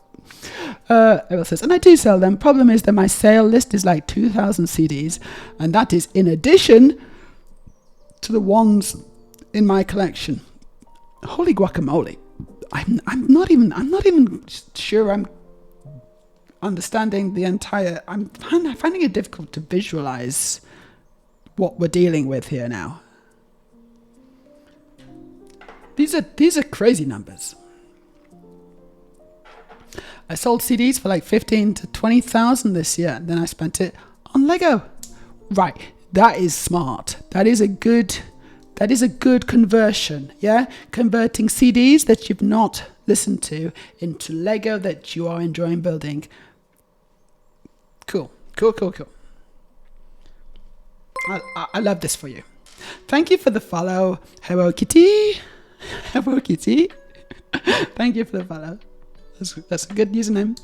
A: Errol says, and I do sell them. Problem is that my sale list is like 2,000 CDs. And that is in addition to the ones in my collection. Holy guacamole. I'm not even sure I'm understanding the entire. I'm finding it difficult to visualize what we're dealing with here now. These are crazy numbers. I sold CDs for like 15 to 20,000 this year, and then I spent it on Lego. Right, that is smart. That is a good conversion. Yeah, converting CDs that you've not listened to into Lego that you are enjoying building. Cool. I love this for you. Thank you for the follow, Hello Kitty. Thank you for the follow. That's a good username.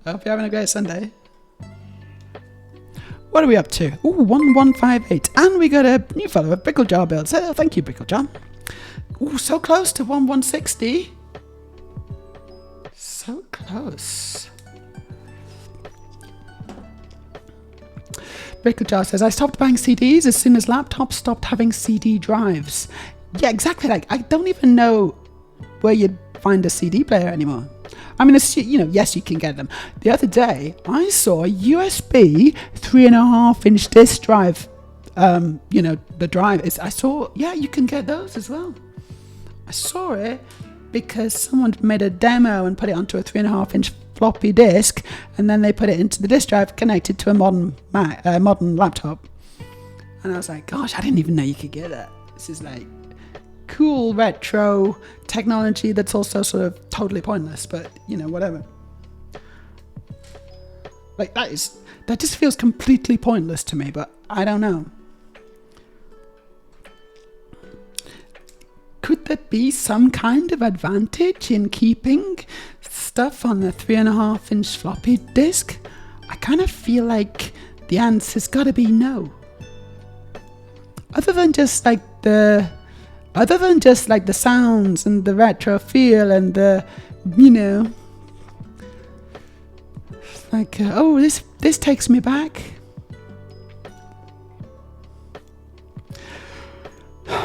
A: I hope you're having a great Sunday. What are we up to? Ooh, 1158. And we got a new follower, Pickle Jar Build. So thank you, Pickle Jar. Ooh, so close to 1160. So close. Pickle Jar says, I stopped buying CDs as soon as laptops stopped having CD drives. Yeah, exactly. Like, I don't even know where you'd find a CD player anymore. I mean, yes, you can get them. The other day, I saw a USB 3.5-inch disc drive. The drive is. I saw. Yeah, you can get those as well. I saw it because someone made a demo and put it onto a 3.5-inch floppy disk, and then they put it into the disk drive connected to a modern laptop. And I was like, gosh, I didn't even know you could get that. This is like cool retro technology that's also sort of totally pointless, but whatever. Like that just feels completely pointless to me, but I don't know. Could there be some kind of advantage in keeping stuff on a 3.5-inch floppy disk? I kind of feel like the answer's got to be no. other than just like the sounds and the retro feel and the, like, this takes me back.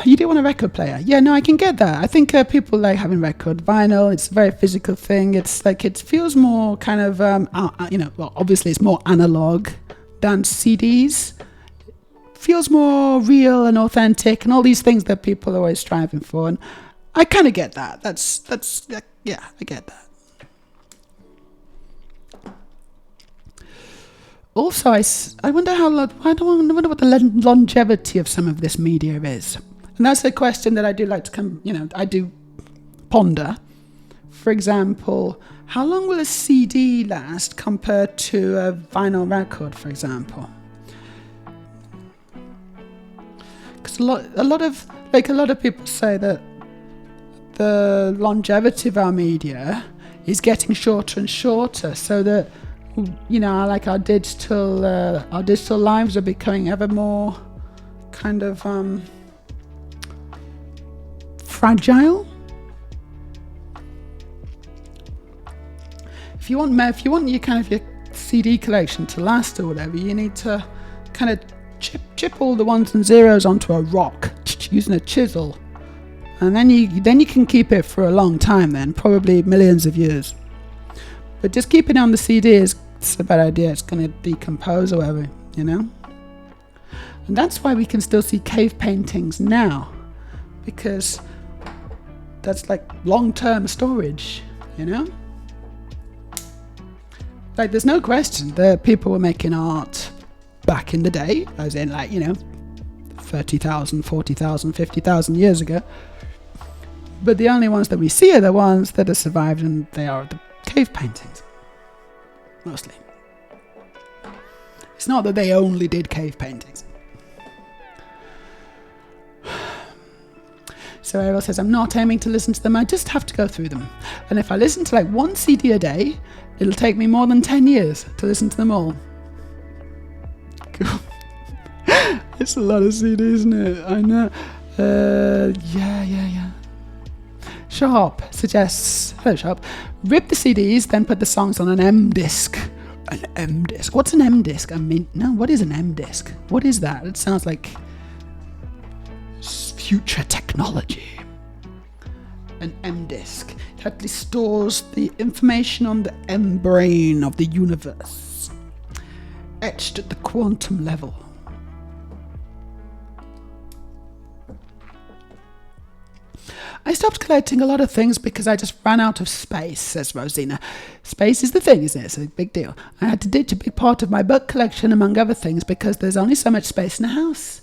A: You do want a record player? Yeah, no, I can get that. I think people like having record vinyl. It's a very physical thing. It's like, it feels more kind of, well, obviously it's more analog than CDs. Feels more real and authentic and all these things that people are always striving for. And I kind of get that. Yeah, I get that. Also, I wonder what the longevity of some of this media is. And that's a question that I do like to I do ponder. For example, how long will a CD last compared to a vinyl record, for example? Because a lot of people say that the longevity of our media is getting shorter and shorter, so that like our digital lives are becoming ever more kind of fragile. If you want your CD collection to last or whatever, you need to kind of chip all the ones and zeros onto a rock using a chisel, and then you can keep it for a long time. Then probably millions of years. But just keeping it on the CD it's a bad idea. It's going to decompose or whatever, And that's why we can still see cave paintings now, because that's like long-term storage, Like, there's no question that people were making art back in the day, as in 30,000, 40,000, 50,000 years ago. But the only ones that we see are the ones that have survived, and they are the cave paintings. Mostly. It's not that they only did cave paintings. So Ariel says, I'm not aiming to listen to them, I just have to go through them. And if I listen to like one CD a day, it'll take me more than 10 years to listen to them all. It's a lot of CDs, isn't it? I know. Yeah. Sharp suggests, hello Sharp, rip the CDs, then put the songs on an M disc. An M disc? What's an M disc? What is an M disc? What is that? It sounds like future technology. An M disc. It actually stores the information on the M brain of the universe, etched at the quantum level. I stopped collecting a lot of things because I just ran out of space, says Rosina. Space is the thing, isn't it? It's a big deal. I had to ditch a big part of my book collection, among other things, because there's only so much space in a house.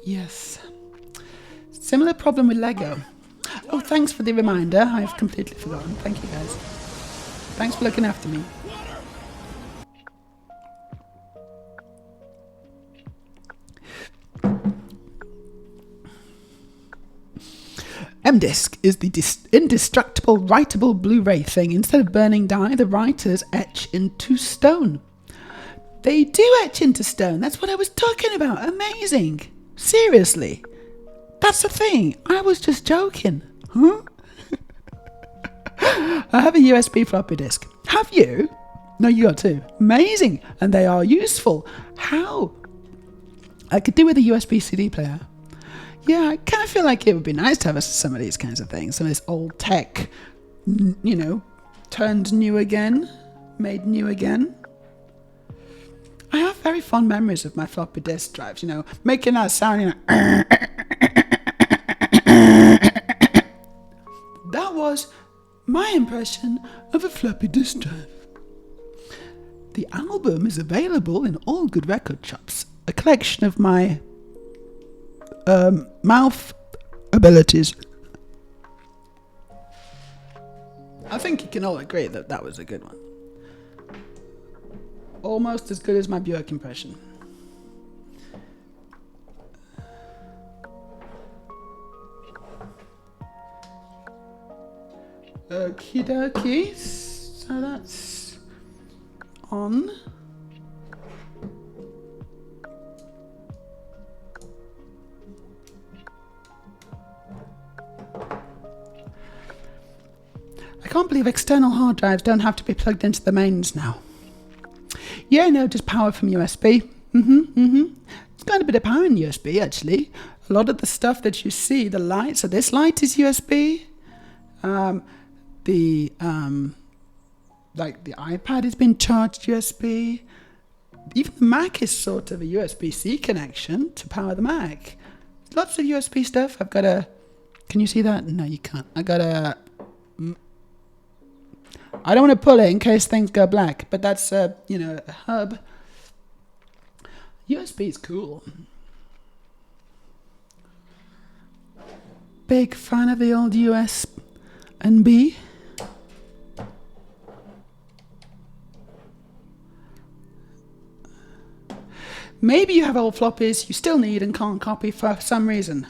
A: Yes. Similar problem with Lego. Oh, thanks for the reminder. I've completely forgotten. Thank you, guys. Thanks for looking after me. M-Disc is the indestructible writable Blu-ray thing. Instead of burning dye, the writers etch into stone. They do etch into stone. That's what I was talking about. Amazing. Seriously. That's the thing. I was just joking. Huh? I have a USB floppy disk. Have you? No, you got two. Amazing. And they are useful. How? I could do with a USB CD player. Yeah, I kind of feel like it would be nice to have some of these kinds of things. Some of this old tech, turned new again, made new again. I have very fond memories of my floppy disk drives, making that sound, That was my impression of a floppy disk drive. The album is available in all good record shops. A collection of my mouth abilities. I think you can all agree that that was a good one. Almost as good as my Björk impression. Okie dokie. So that's on. believe external hard drives don't have to be plugged into the mains now. Yeah, no, just power from USB. It's got a bit of power in USB, actually. A lot of the stuff that you see, the light, so this light is USB. The iPad has been charged USB. Even the Mac is sort of a USB-C connection to power the Mac. Lots of USB stuff. I've got a... Can you see that? No, you can't. I got a... I don't want to pull it in case things go black, but that's a hub. USB is cool. Big fan of the old USB. Maybe you have old floppies you still need and can't copy for some reason.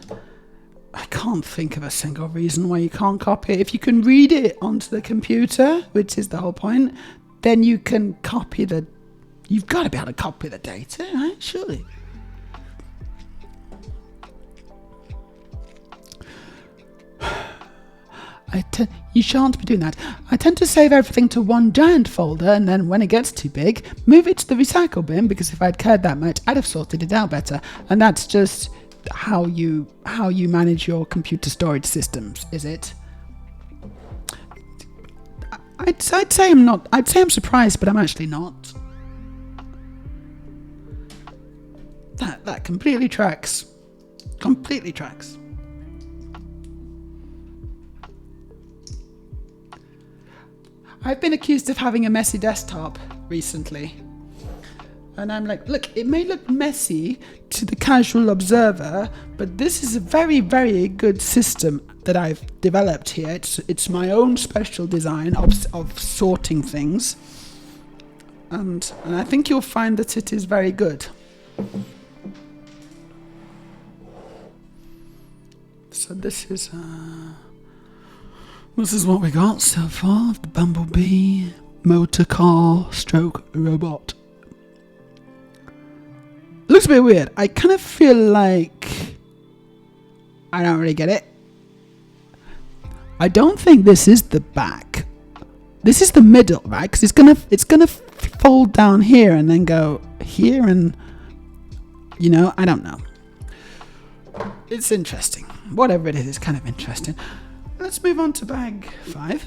A: I can't think of a single reason why you can't copy it. If you can read it onto the computer, which is the whole point, then you can copy the... You've got to be able to copy the data, right? Surely. You shan't be doing that. I tend to save everything to one giant folder, and then when it gets too big, move it to the recycle bin, because if I'd cared that much, I'd have sorted it out better. And that's just how you manage your computer storage systems, is it? I'd say I'm not. I'd say I'm surprised, but I'm actually not. That completely tracks. Completely tracks. I've been accused of having a messy desktop recently. And I'm like, look, it may look messy to the casual observer, but this is a very, very good system that I've developed here. It's my own special design of sorting things. And I think you'll find that it is very good. So this is what we got so far of the Bumblebee motor car stroke robot. Looks a bit weird. I kind of feel like I don't really get it. I don't think this is the back. This is the middle, right? Because it's gonna fold down here and then go here, and I don't know. It's interesting. Whatever it is, it's kind of interesting. Let's move on to bag 5.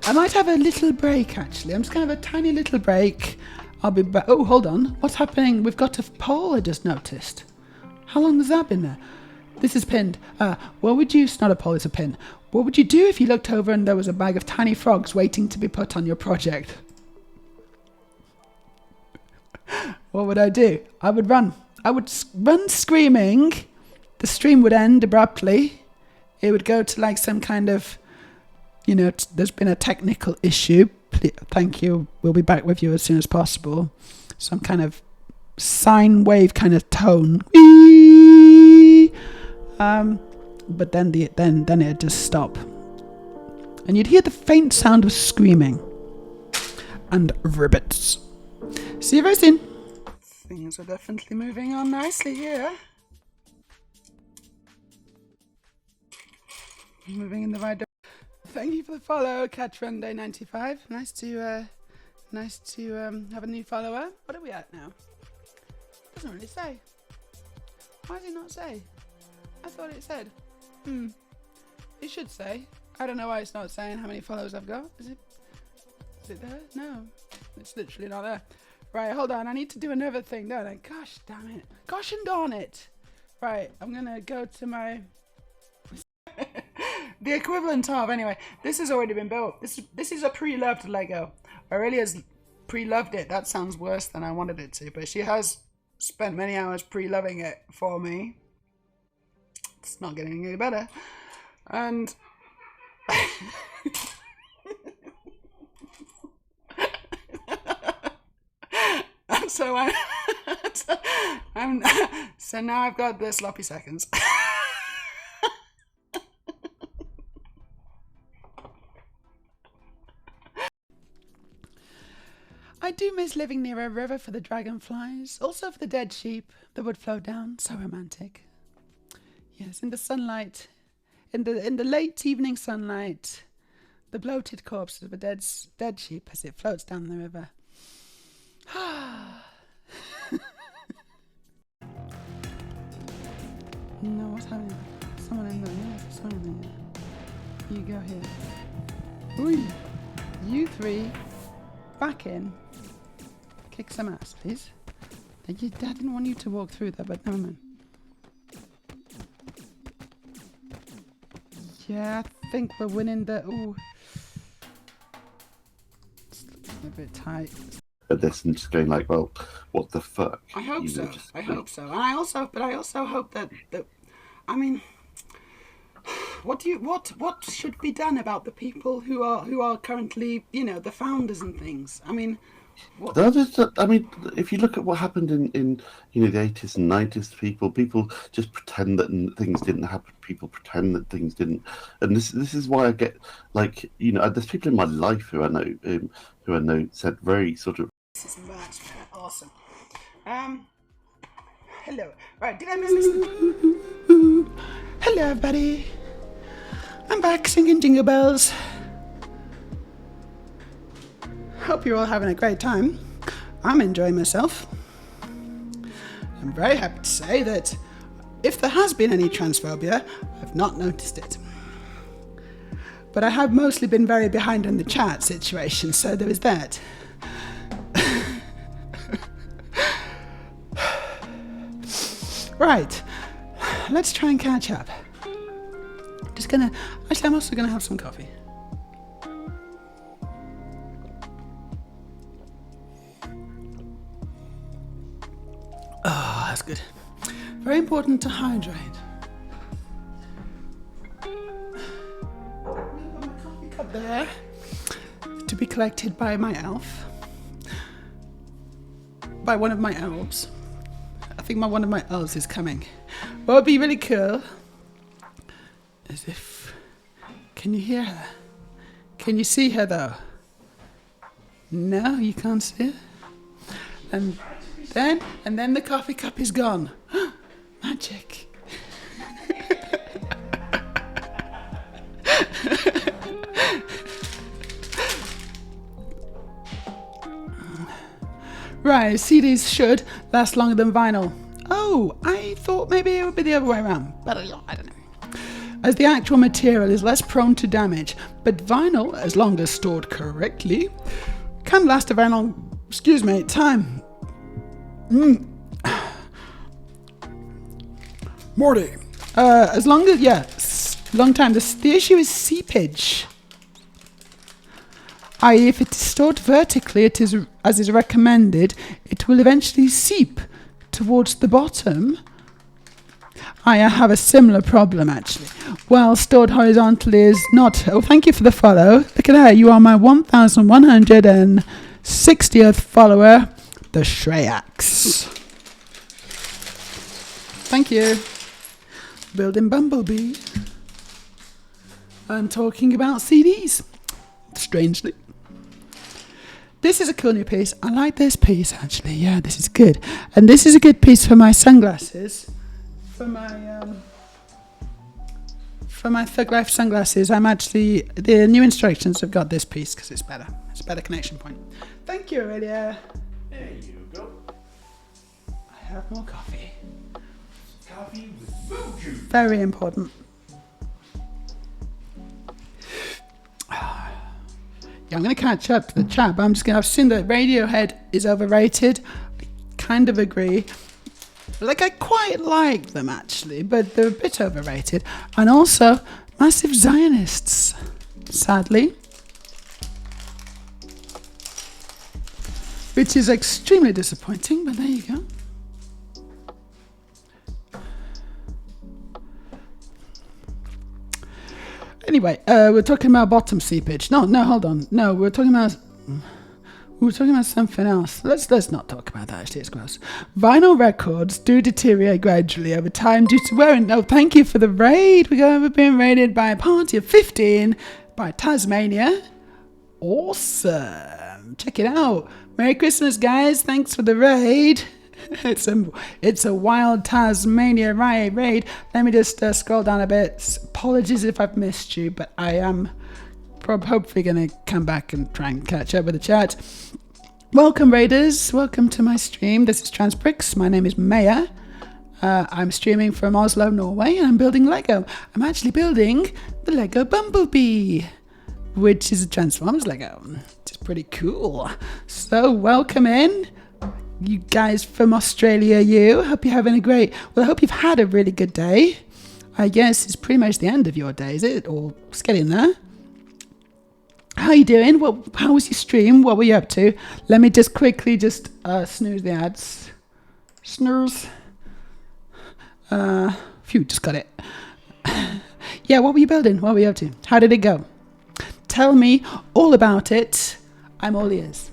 A: I might have a little break, actually. I'm just going to have a tiny little break. I'll be back. Oh, hold on. What's happening? We've got a poll I just noticed. How long has that been there? This is pinned. What would you... It's not a poll, it's a pin. What would you do if you looked over and there was a bag of tiny frogs waiting to be put on your project? What would I do? I would run. I would run screaming. The stream would end abruptly. It would go to like some kind of, there's been a technical issue. Thank you. We'll be back with you as soon as possible. Some kind of sine wave kind of tone. But then it'd just stop. And you'd hear the faint sound of screaming. And ribbits. See you very soon. Things are definitely moving on nicely here. Moving in the right direction. Thank you for the follow, CatchRunDay95. Nice to have a new follower. What are we at now? Doesn't really say. Why does it not say? I thought it said. It should say. I don't know why it's not saying how many followers I've got. Is it there? No. It's literally not there. Right, hold on. I need to do another thing, don't I? Gosh damn it. Gosh and darn it. Right, I'm gonna go to my... The equivalent of, anyway, this has already been built. This is a pre-loved Lego. Aurelia's pre-loved it. That sounds worse than I wanted it to, but she has spent many hours pre-loving it for me. It's not getting any better. And so so now I've got the sloppy seconds. I do miss living near a river for the dragonflies, also for the dead sheep that would float down. So romantic. Yes, in the sunlight. in the late evening sunlight, the bloated corpse of a dead sheep as it floats down the river. No, what's happening? Someone in there. Yes, someone in there. You go here. Ooh. You three, back in. Kick some ass, please. I didn't want you to walk through there, but never mind. Yeah, I think we're winning the... Ooh. It's looking a bit tight.
C: At this and just going like, well, what the fuck?
A: I hope so. I hope so. And I also hope that I mean, what should be done about the people who are currently, the founders and things? I mean,
C: if you look at what happened in the 80s and 90s, people just pretend that things didn't happen. People pretend that things didn't, and this is why I get there's people in my life who I know said very sort of.
A: This is much awesome. Hello. Right, did I miss this? Hello, everybody. I'm back singing Jingle Bells. Hope you're all having a great time. I'm enjoying myself. I'm very happy to say that if there has been any transphobia, I've not noticed it. But I have mostly been very behind in the chat situation, so there is that. Right, let's try and catch up. I'm also gonna have some coffee. Oh, that's good. Very important to hydrate. I've got my coffee cup there to be collected by my elf. By one of my elves. I think one of my elves is coming. What would be really cool is if... Can you hear her? Can you see her though? No, you can't see her? And then the coffee cup is gone. Magic. Right, CDs should last longer than vinyl. Oh, I thought maybe it would be the other way around, but I don't know. As the actual material is less prone to damage, but vinyl, as long as stored correctly, can last a very long, time. Morty. As long as, long time. The issue is seepage. I.e., if it is stored vertically, it is, as is recommended, it will eventually seep towards the bottom. I have a similar problem, actually. While stored horizontally is not... Oh, thank you for the follow. Look at that. You are my 1,160th follower, the Shreyax. Thank you. Building Bumblebee. I'm talking about CDs. Strangely. This is a cool new piece. I like this piece, actually. Yeah, this is good. And this is a good piece for my sunglasses. For my Thug Life sunglasses, I'm actually... The new instructions have got this piece because it's better. It's a better connection point. Thank you, Aurelia.
C: There you go.
A: I have more coffee.
C: Coffee with food juice.
A: Very important. Yeah, I'm going to catch up to the chat, but I've seen that Radiohead is overrated. I kind of agree. Like, I quite like them, actually, but they're a bit overrated. And also, massive Zionists, sadly. Which is extremely disappointing, but there you go. Anyway, we're talking about bottom seepage. No, hold on. No, we're talking about something else. Let's not talk about that. Actually, it's gross. Vinyl records do deteriorate gradually over time due to wearing. No, thank you for the raid. We're being raided by a party of 15 by Tasmania. Awesome. Check it out. Merry Christmas, guys. Thanks for the raid. It's a wild Tasmania raid. Let me just scroll down a bit. Apologies if I've missed you, but I am hopefully going to come back and try and catch up with the chat. Welcome, Raiders. Welcome to my stream. This is Transbricks. My name is Meja. I'm streaming from Oslo, Norway, and I'm building Lego. I'm actually building the Lego Bumblebee, which is a Transformers Lego. It's pretty cool. So welcome in, you guys from Australia. Hope you're having I hope you've had a really good day. I guess it's pretty much the end of your day, is it? Or it's getting there. How you doing? How was your stream? What were you up to? Let me just quickly snooze the ads. Snooze. Phew, just got it. Yeah, what were you building? What were you up to? How did it go? Tell me all about it. I'm all ears.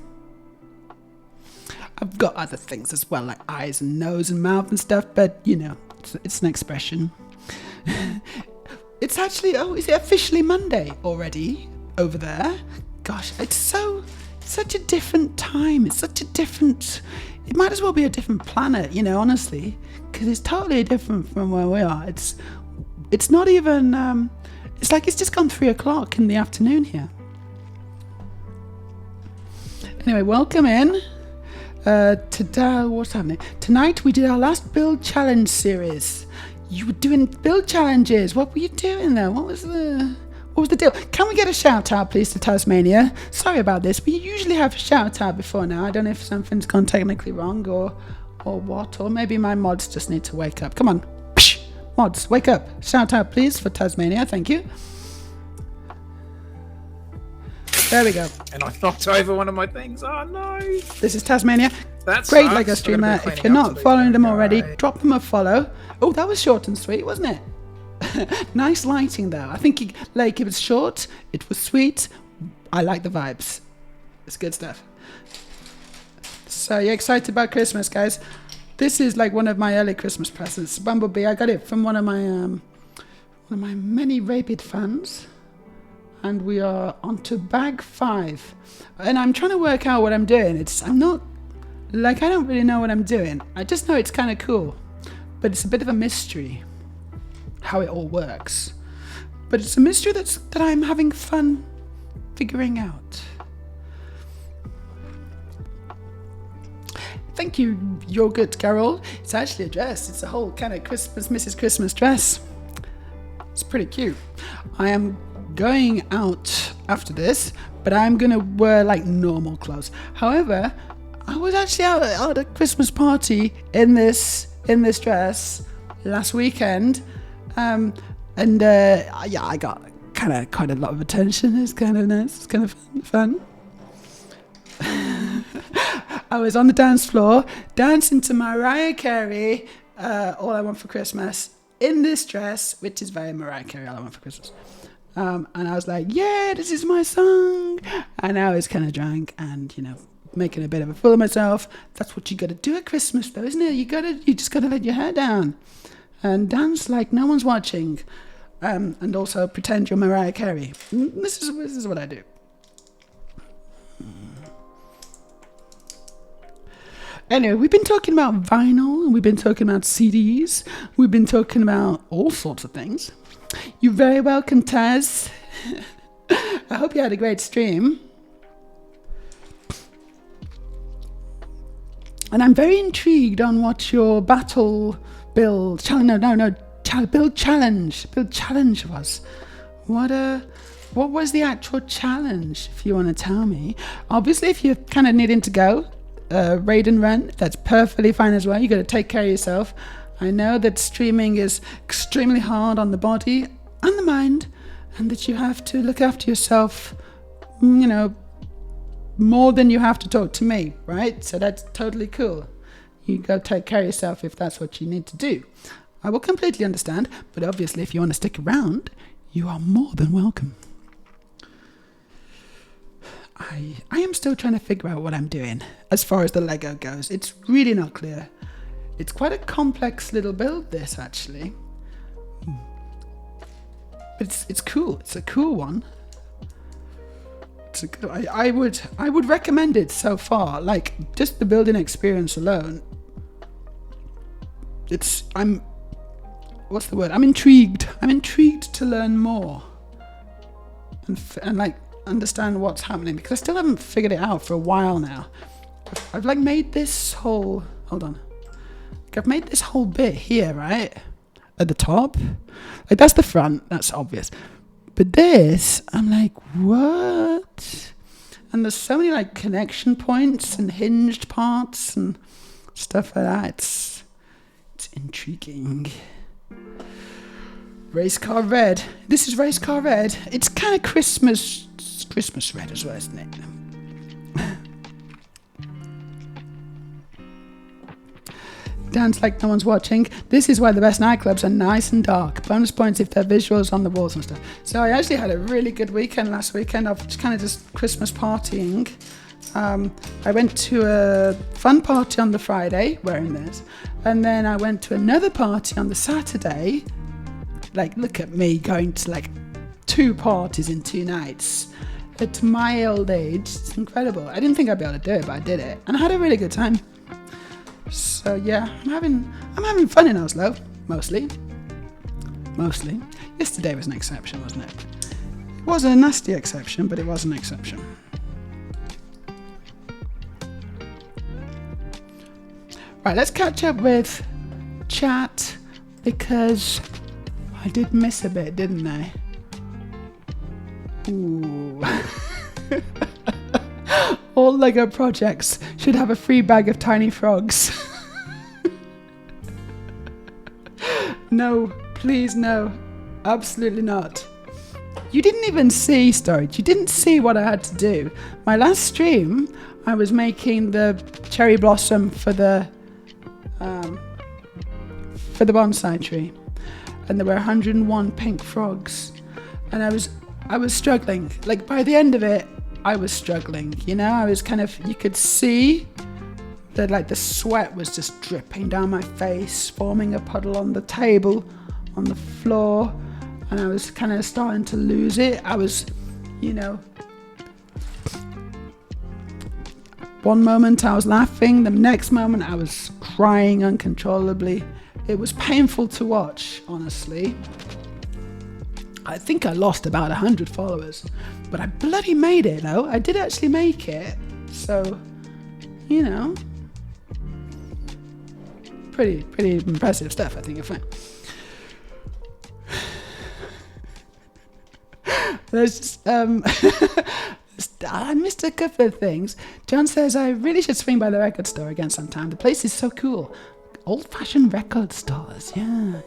A: I've got other things as well, like eyes and nose and mouth and stuff, but it's an expression. It's actually, is it officially Monday already over there? Gosh, it's such a different time. It's such a different, it might as well be a different planet, honestly, because it's totally different from where we are. It's not even, it's like it's just gone 3 o'clock in the afternoon here. Anyway, welcome in. Today, what's happening? Tonight we did our last build challenge series. You were doing build challenges. What were you doing there? What was the deal? Can we get a shout out, please, to Tasmania? Sorry about this. We usually have a shout out before now. I don't know if something's gone technically wrong or what, or maybe my mods just need to wake up. Come on, mods, wake up. Shout out, please, for Tasmania. Thank you. There we go.
D: And I knocked over one of my things. Oh no!
A: This is Tasmania.
D: That's
A: great Lego streamer. If you're not following them already, drop them a follow. Oh, that was short and sweet, wasn't it? Nice lighting though. I think it was short, it was sweet. I like the vibes. It's good stuff. So you're excited about Christmas, guys? This is like one of my early Christmas presents. Bumblebee. I got it from one of my many rabid fans. And we are on to bag 5. And I'm trying to work out what I'm doing. I don't really know what I'm doing. I just know it's kind of cool. But it's a bit of a mystery how it all works. But it's a mystery that I'm having fun figuring out. Thank you, Yogurt Carol. It's actually a dress. It's a whole kind of Mrs. Christmas dress. It's pretty cute. I am going out after this, but I'm gonna wear like normal clothes. However, I was actually out at a Christmas party in this dress last weekend, I got quite a lot of attention. It's kind of nice. It's kind of fun. I was on the dance floor dancing to Mariah Carey, All I Want for Christmas, in this dress, which is very Mariah Carey, All I Want for Christmas. And I was like, yeah, this is my song. And I was kind of drunk and, making a bit of a fool of myself. That's what you got to do at Christmas, though, isn't it? You just got to let your hair down and dance like no one's watching. And also pretend you're Mariah Carey. This is what I do. Anyway, we've been talking about vinyl, and we've been talking about CDs. We've been talking about all sorts of things. You're very welcome, Taz. I hope you had a great stream. And I'm very intrigued on what your battle build challenge was. What was the actual challenge, if you want to tell me? Obviously, if you're kind of needing to go, raid and run, that's perfectly fine as well. You got to take care of yourself. I know that streaming is extremely hard on the body and the mind, and that you have to look after yourself, more than you have to talk to me, right? So that's totally cool. You go take care of yourself if that's what you need to do. I will completely understand, but obviously if you want to stick around, you are more than welcome. I am still trying to figure out what I'm doing as far as the Lego goes. It's really not clear. It's quite a complex little build, this, actually. But it's cool. It's a cool one. I would recommend it so far. Like, just the building experience alone, what's the word? I'm intrigued. I'm intrigued to learn more and like understand what's happening, because I still haven't figured it out for a while now. I've like made this whole, hold on. I've made this whole bit here, right? At the top. Like that's the front, that's obvious. But this, I'm like, what? And there's so many like connection points and hinged parts and stuff like that. It's intriguing. Race car red. This is race car red. It's kind of Christmas red as well, isn't it? Dan's like no one's watching. This is why the best nightclubs are nice and dark. Bonus points if they're visuals on the walls and stuff. So I actually had a really good weekend last weekend of just Christmas partying. I went to a fun party on the Friday, wearing this, and then I went to another party on the Saturday. Like, look at me going to like 2 parties in 2 nights. At my old age, it's incredible. I didn't think I'd be able to do it, but I did it, and I had a really good time. So yeah, I'm having fun in Oslo, mostly. Yesterday was an exception, wasn't it? It was a nasty exception, but it was an exception. Right, let's catch up with chat, because I did miss a bit, didn't I? Ooh. All Lego projects should have a free bag of tiny frogs. No, please no. Absolutely not. You didn't even see, Storage. You didn't see what I had to do. My last stream, I was making the cherry blossom for the bonsai tree. And there were 101 pink frogs. And I was struggling. Like by the end of it, I was struggling, you know, I was kind of, you could see that like the sweat was just dripping down my face, forming a puddle on the table, on the floor, and I was kind of starting to lose it. I was, you know, one moment I was laughing, the next moment I was crying uncontrollably. It was painful to watch, honestly. I think I lost about 100 followers, but I bloody made it though. I did actually make it, so, you know, pretty impressive stuff. I think you're fine. There's just, I missed a couple of things. John says I really should swing by the record store again sometime. The place is so cool. Old-fashioned record stores, yeah.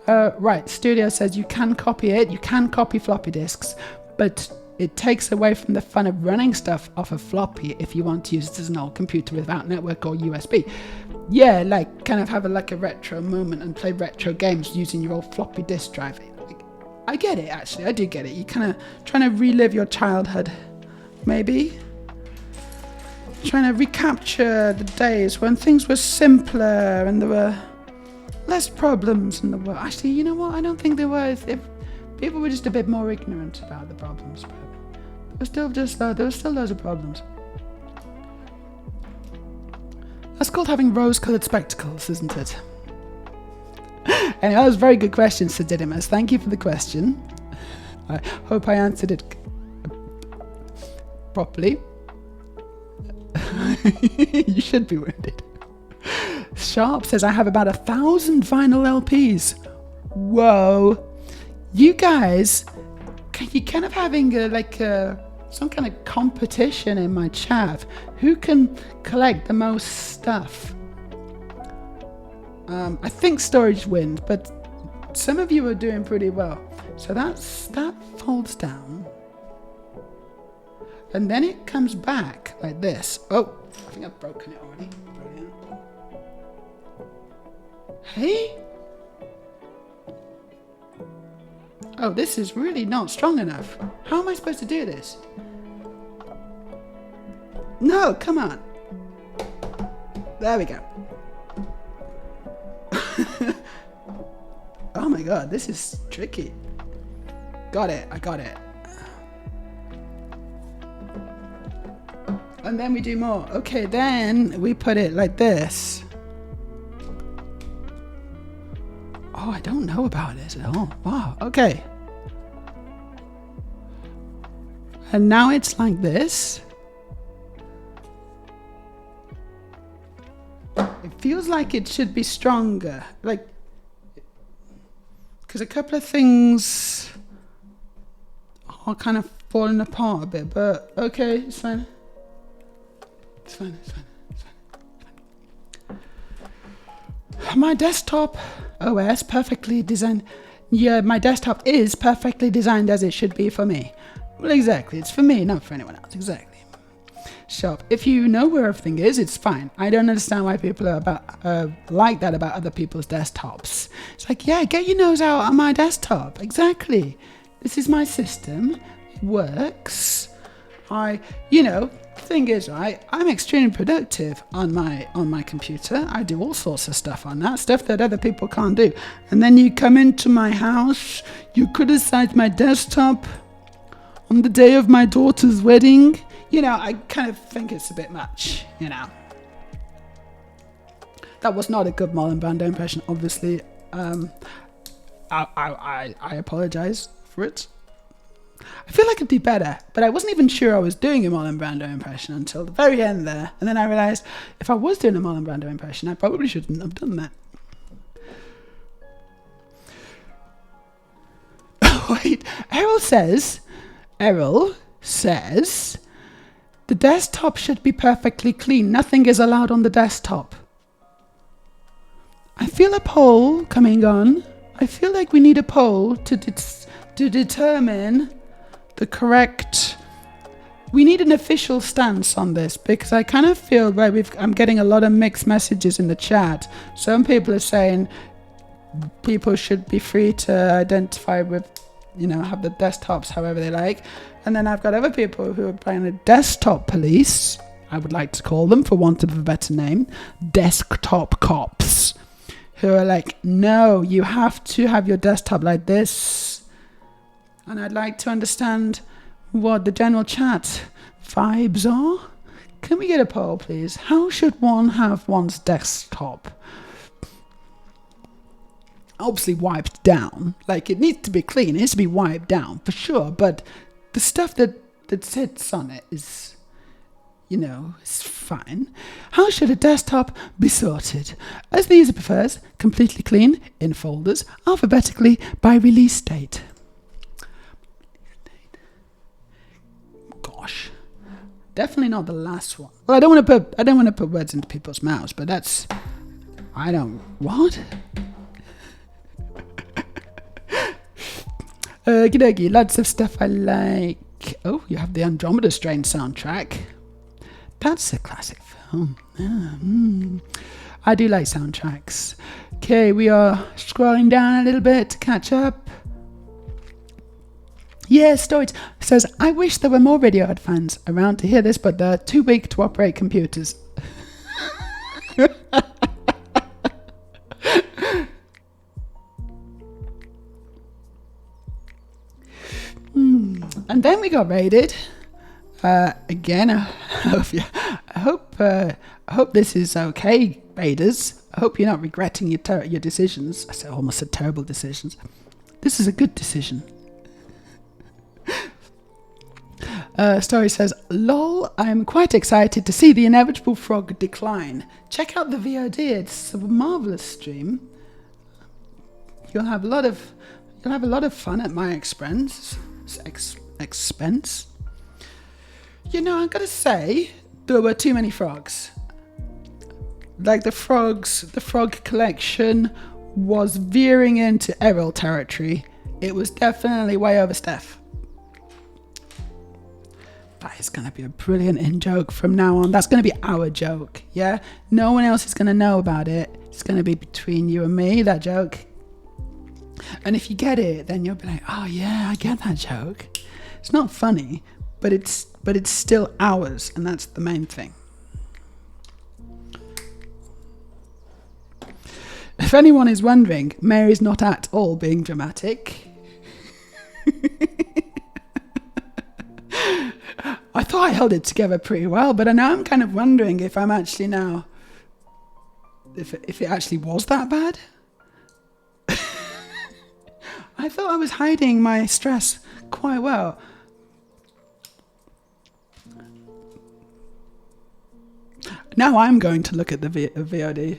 A: Right, Studio says you can copy it. You can copy floppy disks, but it takes away from the fun of running stuff off a floppy if you want to use it as an old computer without network or USB. Yeah, like kind of have a retro moment and play retro games using your old floppy disk drive. I get it, actually. I do get it. You're kind of trying to relive your childhood, maybe. Trying to recapture the days when things were simpler and there were less problems in the world. Actually, you know what? I don't think there were. If people were just a bit more ignorant about the problems, but there were still loads of problems. That's called having rose-coloured spectacles, isn't it? Anyway, that was a very good question, Sir Didymus. Thank you for the question. I hope I answered it properly. You should be wounded. Sharp says, I have about 1,000 vinyl LPs. Whoa. You guys, you're kind of having some kind of competition in my chat. Who can collect the most stuff? I think Storage wins, but some of you are doing pretty well. So that folds down. And then it comes back like this. Oh, I think I've broken it already. Brilliant. Hey? Oh, this is really not strong enough. How am I supposed to do this? No, come on. There we go. Oh my god, this is tricky. Got it, I got it. And then we do more. Okay, then we put it like this. Oh, I don't know about this at all. Wow, okay. And now it's like this. It feels like it should be stronger. Like, because a couple of things are kind of falling apart a bit, but okay, it's fine. It's fine, it's fine, it's fine. My desktop OS perfectly designed. Yeah, my desktop is perfectly designed as it should be for me. Well, exactly. It's for me, not for anyone else. Exactly. Sharp. If you know where everything is, it's fine. I don't understand why people are like that about other people's desktops. It's like, yeah, get your nose out on my desktop. Exactly. This is my system. It works. Thing is, right, I'm extremely productive on my computer. I do all sorts of stuff on that, stuff that other people can't do. And then you come into my house, you criticize my desktop on the day of my daughter's wedding. I kind of think it's a bit much, That was not a good Marlon Brando impression, obviously. I apologize for it. I feel like it'd be better, but I wasn't even sure I was doing a Marlon Brando impression until the very end there. And then I realized if I was doing a Marlon Brando impression, I probably shouldn't have done that. Wait, Errol says the desktop should be perfectly clean. Nothing is allowed on the desktop. I feel a poll coming on. I feel like we need a poll to determine the correct. We need an official stance on this, because I kind of feel like I'm getting a lot of mixed messages in the chat. Some people are saying people should be free to identify with, have the desktops however they like. And then I've got other people who are playing the desktop police, I would like to call them for want of a better name, desktop cops, who are like, no, you have to have your desktop like this. And I'd like to understand what the general chat vibes are. Can we get a poll, please? How should one have one's desktop? Obviously wiped down. Like, it needs to be clean. It needs to be wiped down, for sure. But the stuff that sits on it is, is fine. How should a desktop be sorted? As the user prefers, completely clean, in folders, alphabetically by release date. Gosh. Definitely not the last one. Well, I don't want to put words into people's mouths, but what? Okie lots of stuff I like. Oh, you have the Andromeda Strain soundtrack. That's a classic film. I do like soundtracks. Okay, we are scrolling down a little bit to catch up. Yeah, Storage says, I wish there were more Radiohead fans around to hear this, but they're too weak to operate computers. And then we got raided. Again, I hope this is okay, raiders. I hope you're not regretting your decisions. I almost said terrible decisions. This is a good decision. Story says, lol, I'm quite excited to see the inevitable frog decline. Check out the VOD, it's a marvellous stream. You'll have a lot of fun at my expense. I'm gonna say there were too many frogs. Like the frog collection was veering into Errol territory. It was definitely way over Steph. That is going to be a brilliant in-joke from now on. That's going to be our joke, yeah? No one else is going to know about it. It's going to be between you and me, that joke. And if you get it, then you'll be like, oh yeah, I get that joke. It's not funny, but it's still ours, and that's the main thing. If anyone is wondering, Mary's not at all being dramatic. I thought I held it together pretty well, but now I'm kind of wondering if I'm actually now... If it actually was that bad? I thought I was hiding my stress quite well. Now I'm going to look at the VOD.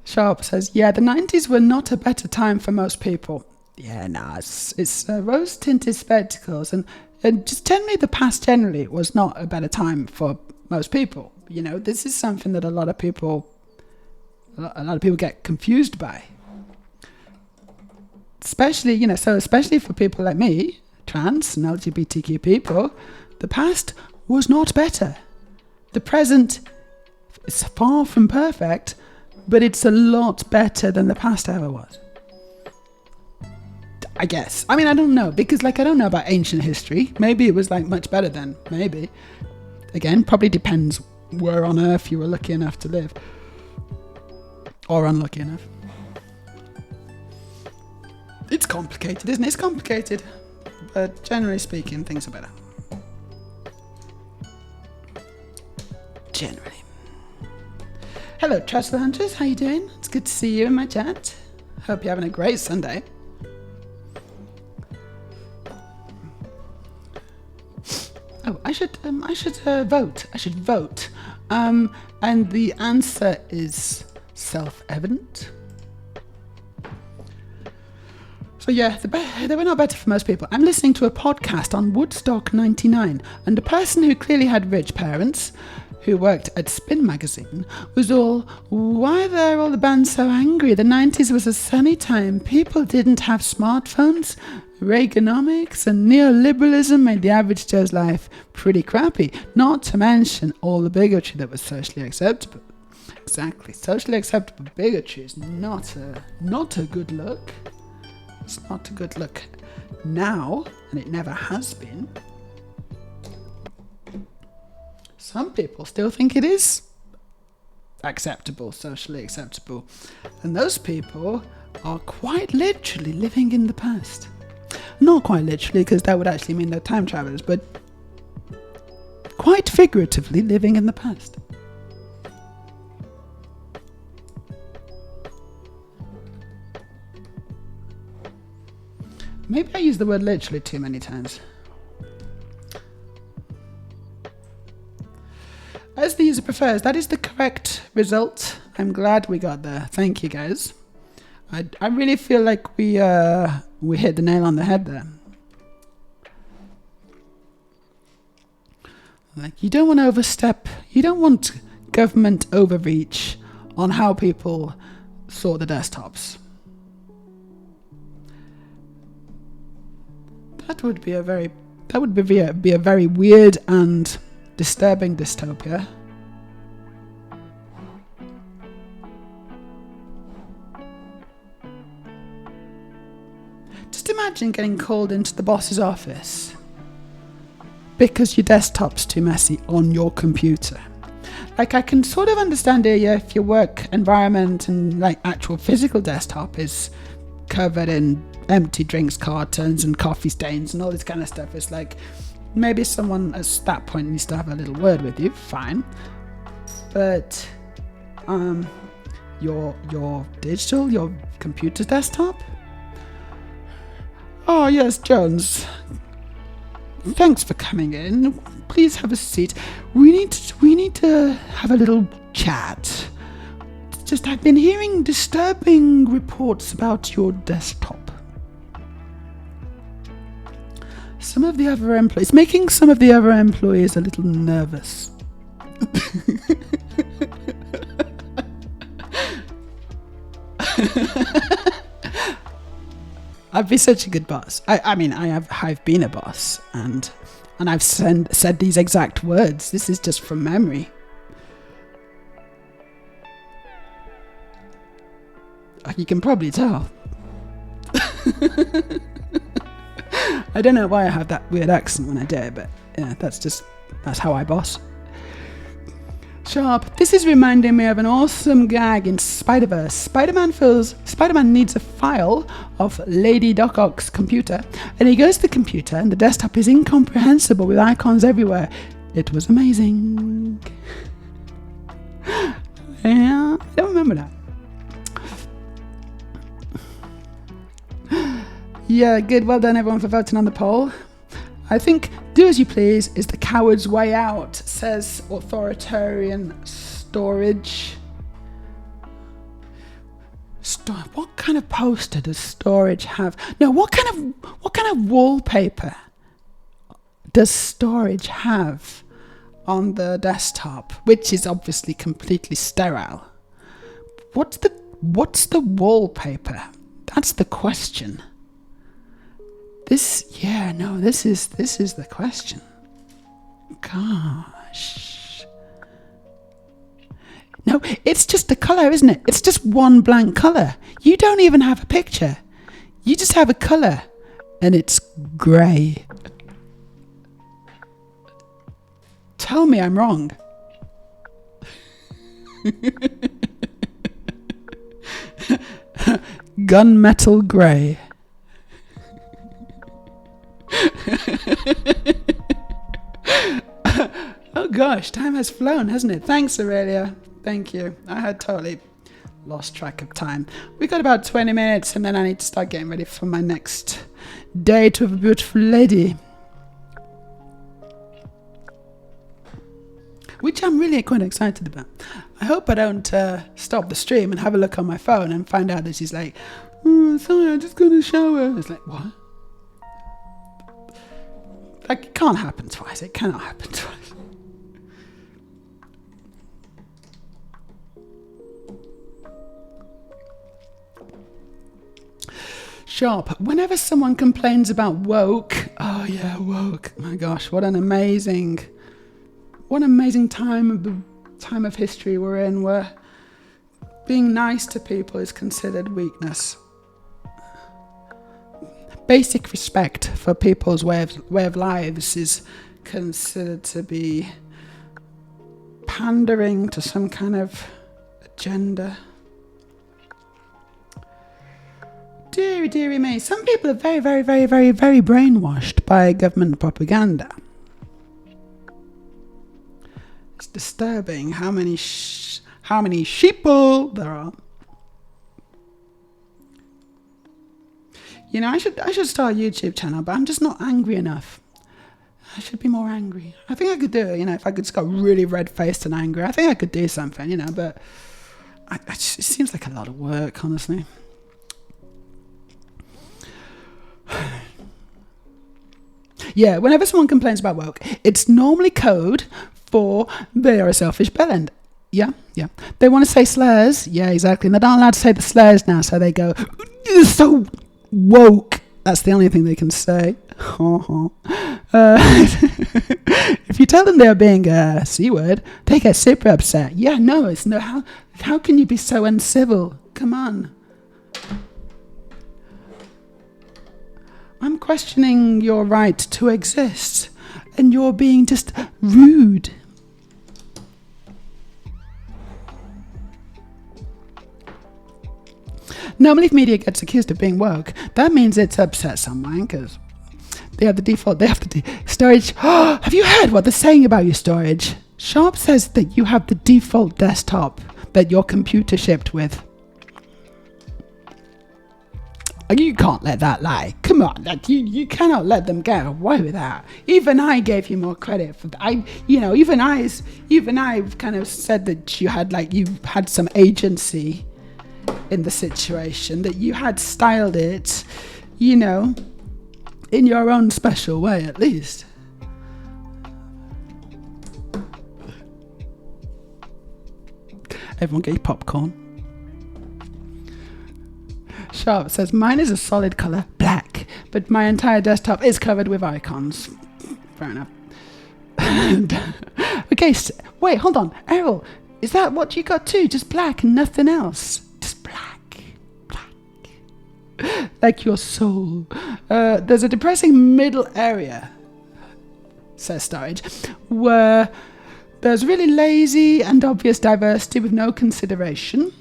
A: Sharp says, yeah, the 90s were not a better time for most people. Yeah, nah, it's rose-tinted spectacles. And just generally, the past generally was not a better time for most people. You know, this is something that a lot of people get confused by. Especially, you know, so especially for people like me, trans and LGBTQ people, the past was not better. The present is far from perfect, but it's a lot better than the past ever was. I guess. I mean, I don't know, because I don't know about ancient history. Maybe it was much better then. Maybe. Again, probably depends where on earth you were lucky enough to live. Or unlucky enough. It's complicated, isn't it? It's complicated. But generally speaking, things are better. Generally. Hello, Trustful Hunters. How you doing? It's good to see you in my chat. Hope you're having a great Sunday. Oh, I should vote. I should vote. And the answer is self-evident. So yeah, they were not better for most people. I'm listening to a podcast on Woodstock 99, and a person who clearly had rich parents, who worked at Spin Magazine, was all, why are all the bands so angry? The 90s was a sunny time. People didn't have smartphones. Reaganomics and neoliberalism made the average Joe's life pretty crappy, not to mention all the bigotry that was socially acceptable. Exactly. Socially acceptable bigotry is not a good look. It's not a good look now, and it never has been. Some people still think it is acceptable, socially acceptable. And those people are quite literally living in the past. Not quite literally, because that would actually mean they're time travelers, but quite figuratively living in the past. Maybe I use the word literally too many times. As the user prefers, that is the correct result. I'm glad we got there. Thank you, guys. I really feel like we hit the nail on the head there. You don't want to overstep. You don't want government overreach on how people saw the desktops. That would be a very weird and disturbing dystopia. Just imagine getting called into the boss's office because your desktop's too messy on your computer. I can sort of understand it if your work environment and actual physical desktop is covered in empty drinks cartons and coffee stains and all this kind of stuff. It's maybe someone at that point needs to have a little word with you, fine. But your digital, your computer desktop? Oh yes, Jones. Thanks for coming in. Please have a seat. We need to have a little chat. Just I've been hearing disturbing reports about your desktop. Some of the other employees, making some of the other employees a little nervous. I'd be such a good boss. I've been a boss, and I've said these exact words. This is just from memory. You can probably tell. I don't know why I have that weird accent when I do it, but yeah, that's how I boss. Sharp. This is reminding me of an awesome gag in Spider-Verse. Spider-Man needs a file of Lady Doc Ock's computer, and he goes to the computer, and the desktop is incomprehensible with icons everywhere. It was amazing. Yeah, I don't remember that. Yeah, good. Well done, everyone, for voting on the poll. I think do as you please is the coward's way out, says authoritarian storage. What kind of poster does storage have? No, what kind of wallpaper does storage have on the desktop, which is obviously completely sterile? What's the wallpaper? That's the question. This is the question. Gosh. No, it's just a colour, isn't it? It's just one blank colour. You don't even have a picture. You just have a colour, and it's grey. Tell me I'm wrong. Gunmetal grey. Oh gosh, time has flown, hasn't it? Thanks, Aurelia. Thank you. I had totally lost track of time. We got about 20 minutes and then I need to start getting ready for my next date with a beautiful lady, which I'm really quite excited about. I hope I don't stop the stream and have a look on my phone and find out that she's like, sorry, I just got a shower. It's like, what? Like, it can't happen twice. It cannot happen twice. Sharp. Whenever someone complains about woke, oh yeah, woke. My gosh, what an amazing time of history we're in, where being nice to people is considered weakness. Basic respect for people's way of lives is considered to be pandering to some kind of agenda. Deary me. Some people are very, very, very, very, very brainwashed by government propaganda. It's disturbing how many sheeple there are. You know, I should start a YouTube channel, but I'm just not angry enough. I should be more angry. I think I could do it, you know, if I could just got really red-faced and angry. I think I could do something, you know, but it seems like a lot of work, honestly. Yeah, whenever someone complains about woke, it's normally code for they are a selfish bellend. Yeah. They want to say slurs. Yeah, exactly. And they're not allowed to say the slurs now, so they go, you're so woke. That's the only thing they can say. If you tell them they're being a C word, they get super upset. Yeah, no, it's no. How can you be so uncivil? Come on. I'm questioning your right to exist, and you're being just rude. Normally, if media gets accused of being woke, that means it's upset some wankers. They have the storage. Have you heard what they're saying about your storage? Sharp says that you have the default desktop that your computer shipped with. You can't let that lie. Come on, you cannot let them get away with that. Even I gave you more credit for that. Even I've kind of said that you had some agency in the situation, that you had styled it, you know, in your own special way, at least. Everyone get your popcorn. Sharp says, mine is a solid colour, black, but my entire desktop is covered with icons. Fair enough. Okay, wait, hold on. Errol, is that what you got too? Just black and nothing else? Just black. Like your soul. There's a depressing middle area, says Storage, where there's really lazy and obvious diversity with no consideration.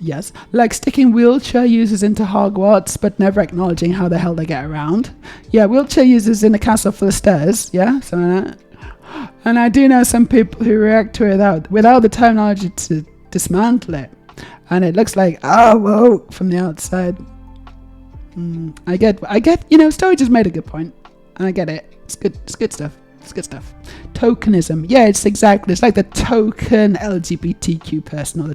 A: Yes, like sticking wheelchair users into Hogwarts, but never acknowledging how the hell they get around. Yeah, wheelchair users in a castle full of stairs. Yeah, something like that. And I do know some people who react to it without the terminology to dismantle it. And it looks like, whoa, from the outside. I get. Story just made a good point, and I get it. It's good stuff. Tokenism. Yeah, it's like the token LGBTQ person or the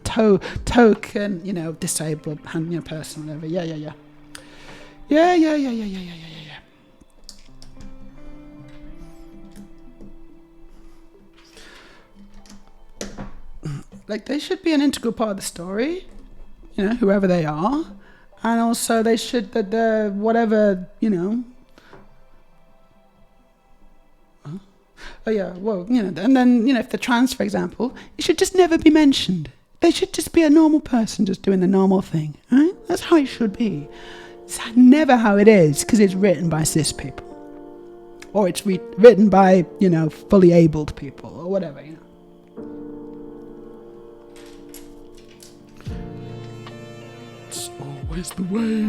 A: token, disabled person, whatever. Yeah. Like, they should be an integral part of the story, whoever they are. And also they should, whatever, Oh yeah, well, and then, if they're trans, for example, it should just never be mentioned. They should just be a normal person just doing the normal thing, right? That's how it should be. It's never how it is, because it's written by cis people. Or it's written by, fully abled people, or whatever, It's always the way.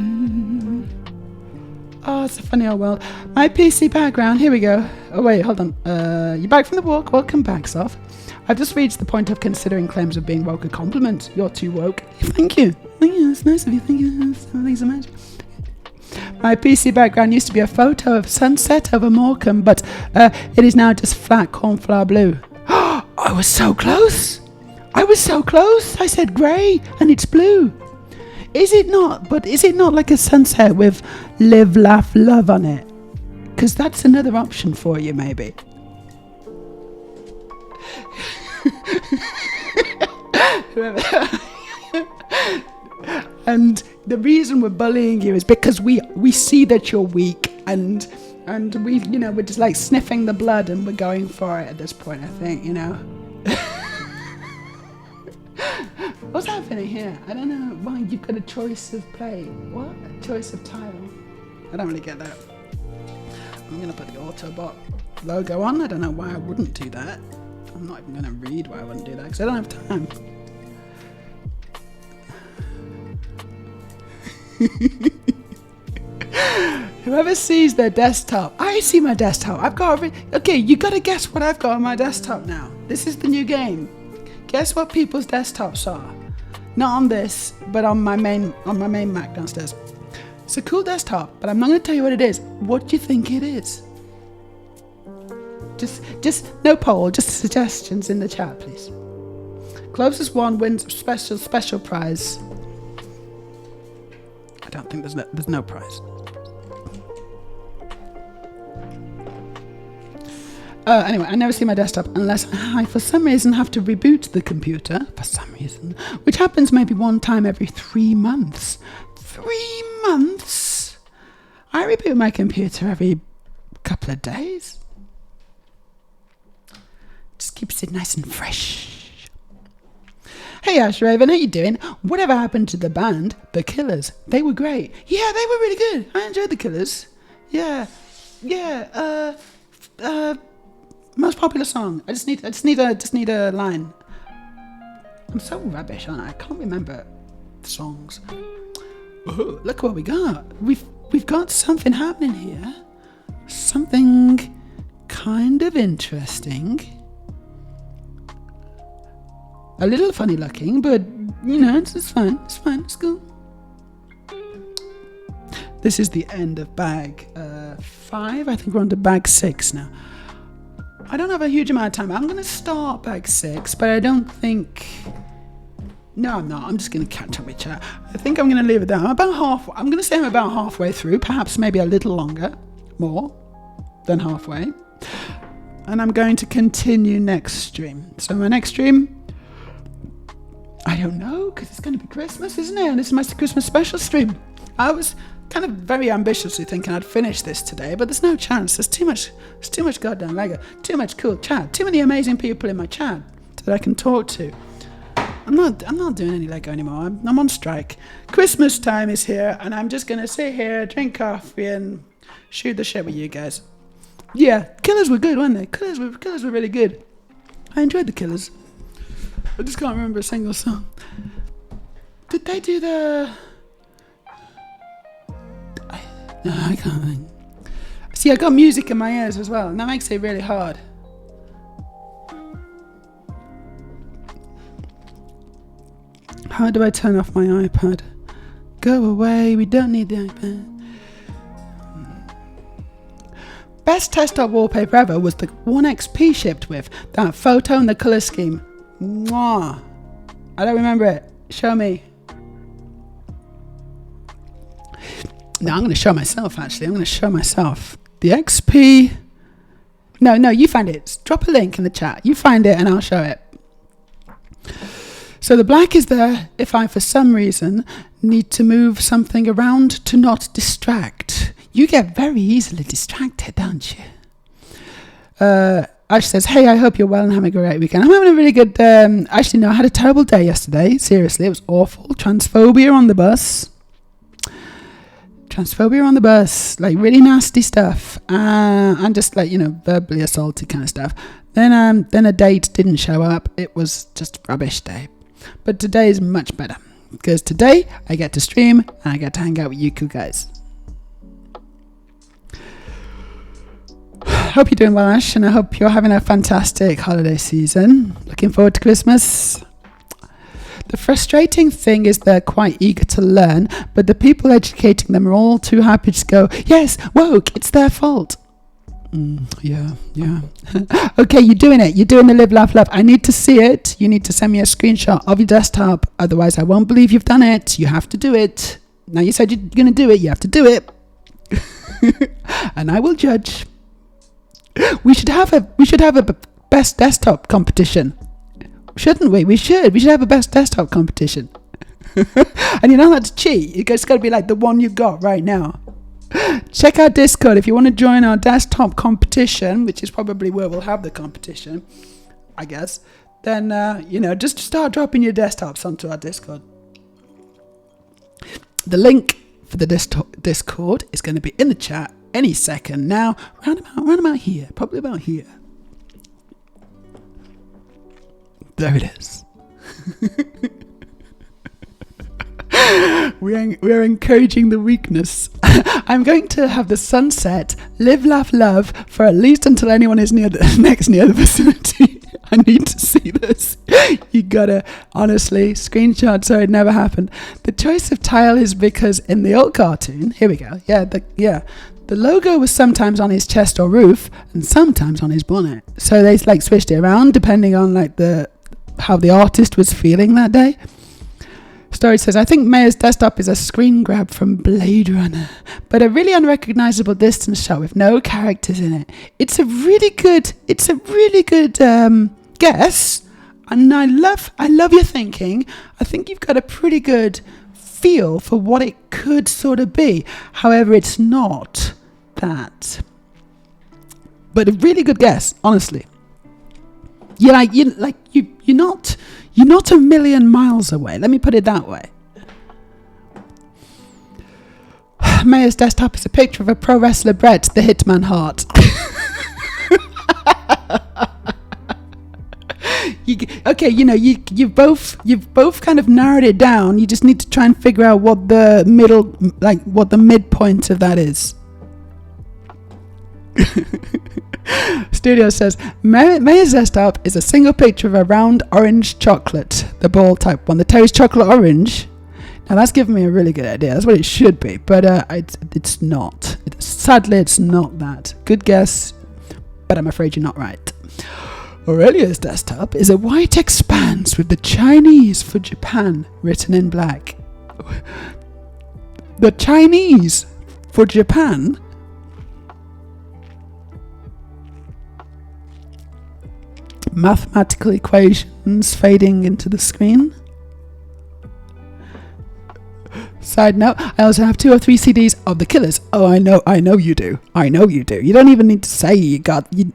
A: Oh, it's a funny old world. My PC background, here we go. Oh wait, hold on. You're back from the walk. Welcome back, Soph. I've just reached the point of considering claims of being woke a compliment. You're too woke. Thank you. It's nice of you. Thank you. Thanks so much. My PC background used to be a photo of sunset over Morecambe, but it is now just flat cornflower blue. I was so close. I said grey, and it's blue. Is it not? But is it not like a sunset with live, laugh, love on it? Because that's another option for you, maybe. And the reason we're bullying you is because we see that you're weak, and we're just like sniffing the blood, and we're going for it at this point, I think, What's happening here? I don't know. Why you've got a choice of play? What? A choice of title? I don't really get that. I'm gonna put the Autobot logo on. I don't know why I wouldn't do that. I'm not even gonna read why I wouldn't do that, because I don't have time. Whoever sees their desktop, I see my desktop. I've got okay. You gotta guess what I've got on my desktop now. This is the new game. Guess what people's desktops are. Not on this, but on my main Mac downstairs. It's a cool desktop, but I'm not going to tell you what it is. What do you think it is? Just no poll, just suggestions in the chat, please. Closest one wins a special prize. I don't think there's no prize. Anyway, I never see my desktop unless I, for some reason, have to reboot the computer. For some reason. Which happens maybe one time every 3 months. 3 months? I reboot my computer every couple of days. Just keeps it nice and fresh. Hey Ash Raven, how you doing? Whatever happened to the band, The Killers? They were great. Yeah, they were really good. I enjoyed The Killers. Yeah. Most popular song. I just need a line. I'm so rubbish, aren't I? I can't remember the songs. Oh, look what we got. We've got something happening here. Something kind of interesting. A little funny looking, but it's fine. It's fine. It's cool. This is the end of bag 5. I think we're on to bag 6 now. I don't have a huge amount of time. I'm going to start bag 6, but I don't think... No, I'm not. I'm just going to catch up with chat. I think I'm going to leave it there. I'm going to say I'm about halfway through, perhaps maybe a little longer, more than halfway. And I'm going to continue next stream. So my next stream, I don't know, because it's going to be Christmas, isn't it? And this is my Christmas special stream. I was kind of very ambitiously thinking I'd finish this today, but there's no chance. There's too much goddamn Lego, too much cool chat, too many amazing people in my chat that I can talk to. I'm not doing any Lego anymore. I'm on strike. Christmas time is here, and I'm just gonna sit here, drink coffee, and shoot the shit with you guys. Yeah, Killers were good, weren't they? Killers were really good. I enjoyed the Killers. I just can't remember a single song. Did they do the... No, I can't think. See, I got music in my ears as well, and that makes it really hard. How do I turn off my iPad? Go away, we don't need the iPad. best desktop wallpaper ever was the one XP shipped with that photo and the color scheme. Mwah. I don't remember it. Show me. No, I'm going to show myself, actually. I'm going to show myself. The XP... No, you find it. Drop a link in the chat. You find it and I'll show it. So the black is there if I, for some reason, need to move something around to not distract. You get very easily distracted, don't you? Ash says, hey, I hope you're well and having a great weekend. I'm having a really good... actually, no, I had a terrible day yesterday. Seriously, it was awful. Transphobia on the bus. Like really nasty stuff. And just like, verbally assaulted kind of stuff. Then a date didn't show up. It was just a rubbish day. But today is much better. Because today, I get to stream and I get to hang out with you cool guys. Hope you're doing well, Ash, and I hope you're having a fantastic holiday season. Looking forward to Christmas. The frustrating thing is they're quite eager to learn, but the people educating them are all too happy to go, yes, woke, it's their fault. Yeah. Okay, you're doing it. You're doing the live, laugh, love. I need to see it. You need to send me a screenshot of your desktop. Otherwise, I won't believe you've done it. You have to do it. Now you said you're going to do it. You have to do it. And I will judge. We should have a best desktop competition. Shouldn't we? We should have a best desktop competition. And you're not allowed to cheat. It's got to be like the one you've got right now. Check out Discord if you want to join our desktop competition, which is probably where we'll have the competition, I guess. Then, just start dropping your desktops onto our Discord. The link for the Discord is going to be in the chat any second now. Round about here. Probably about here. There it is. We're encouraging the weakness. I'm going to have the sunset, live, laugh, love for at least until anyone is near the vicinity. I need to see this. You gotta, honestly, screenshot so it never happened. The choice of tile is because in the old cartoon, here we go. The logo was sometimes on his chest or roof and sometimes on his bonnet. So they switched it around depending on how the artist was feeling that day. Story says, I think Meja's desktop is a screen grab from Blade Runner, but a really unrecognizable distance shot with no characters in it. It's a really good guess, and I love your thinking. I think you've got a pretty good feel for what it could sort of be. However, it's not that. But a really good guess, honestly. You're not a million miles away. Let me put it that way. Meja's desktop is a picture of a pro wrestler Brett, the Hitman Hart. You've both kind of narrowed it down. You just need to try and figure out what the midpoint of that is. Studio says, Meja's desktop is a single picture of a round orange chocolate, the ball type one. The taste chocolate orange. Now that's giving me a really good idea. That's what it should be, but it's not. Sadly, it's not that. Good guess, but I'm afraid you're not right. Aurelia's desktop is a white expanse with the Chinese for Japan written in black. The Chinese for Japan? Mathematical equations fading into the screen. Side note, I also have 2 or 3 CDs of The Killers. Oh, I know you do. You don't even need to say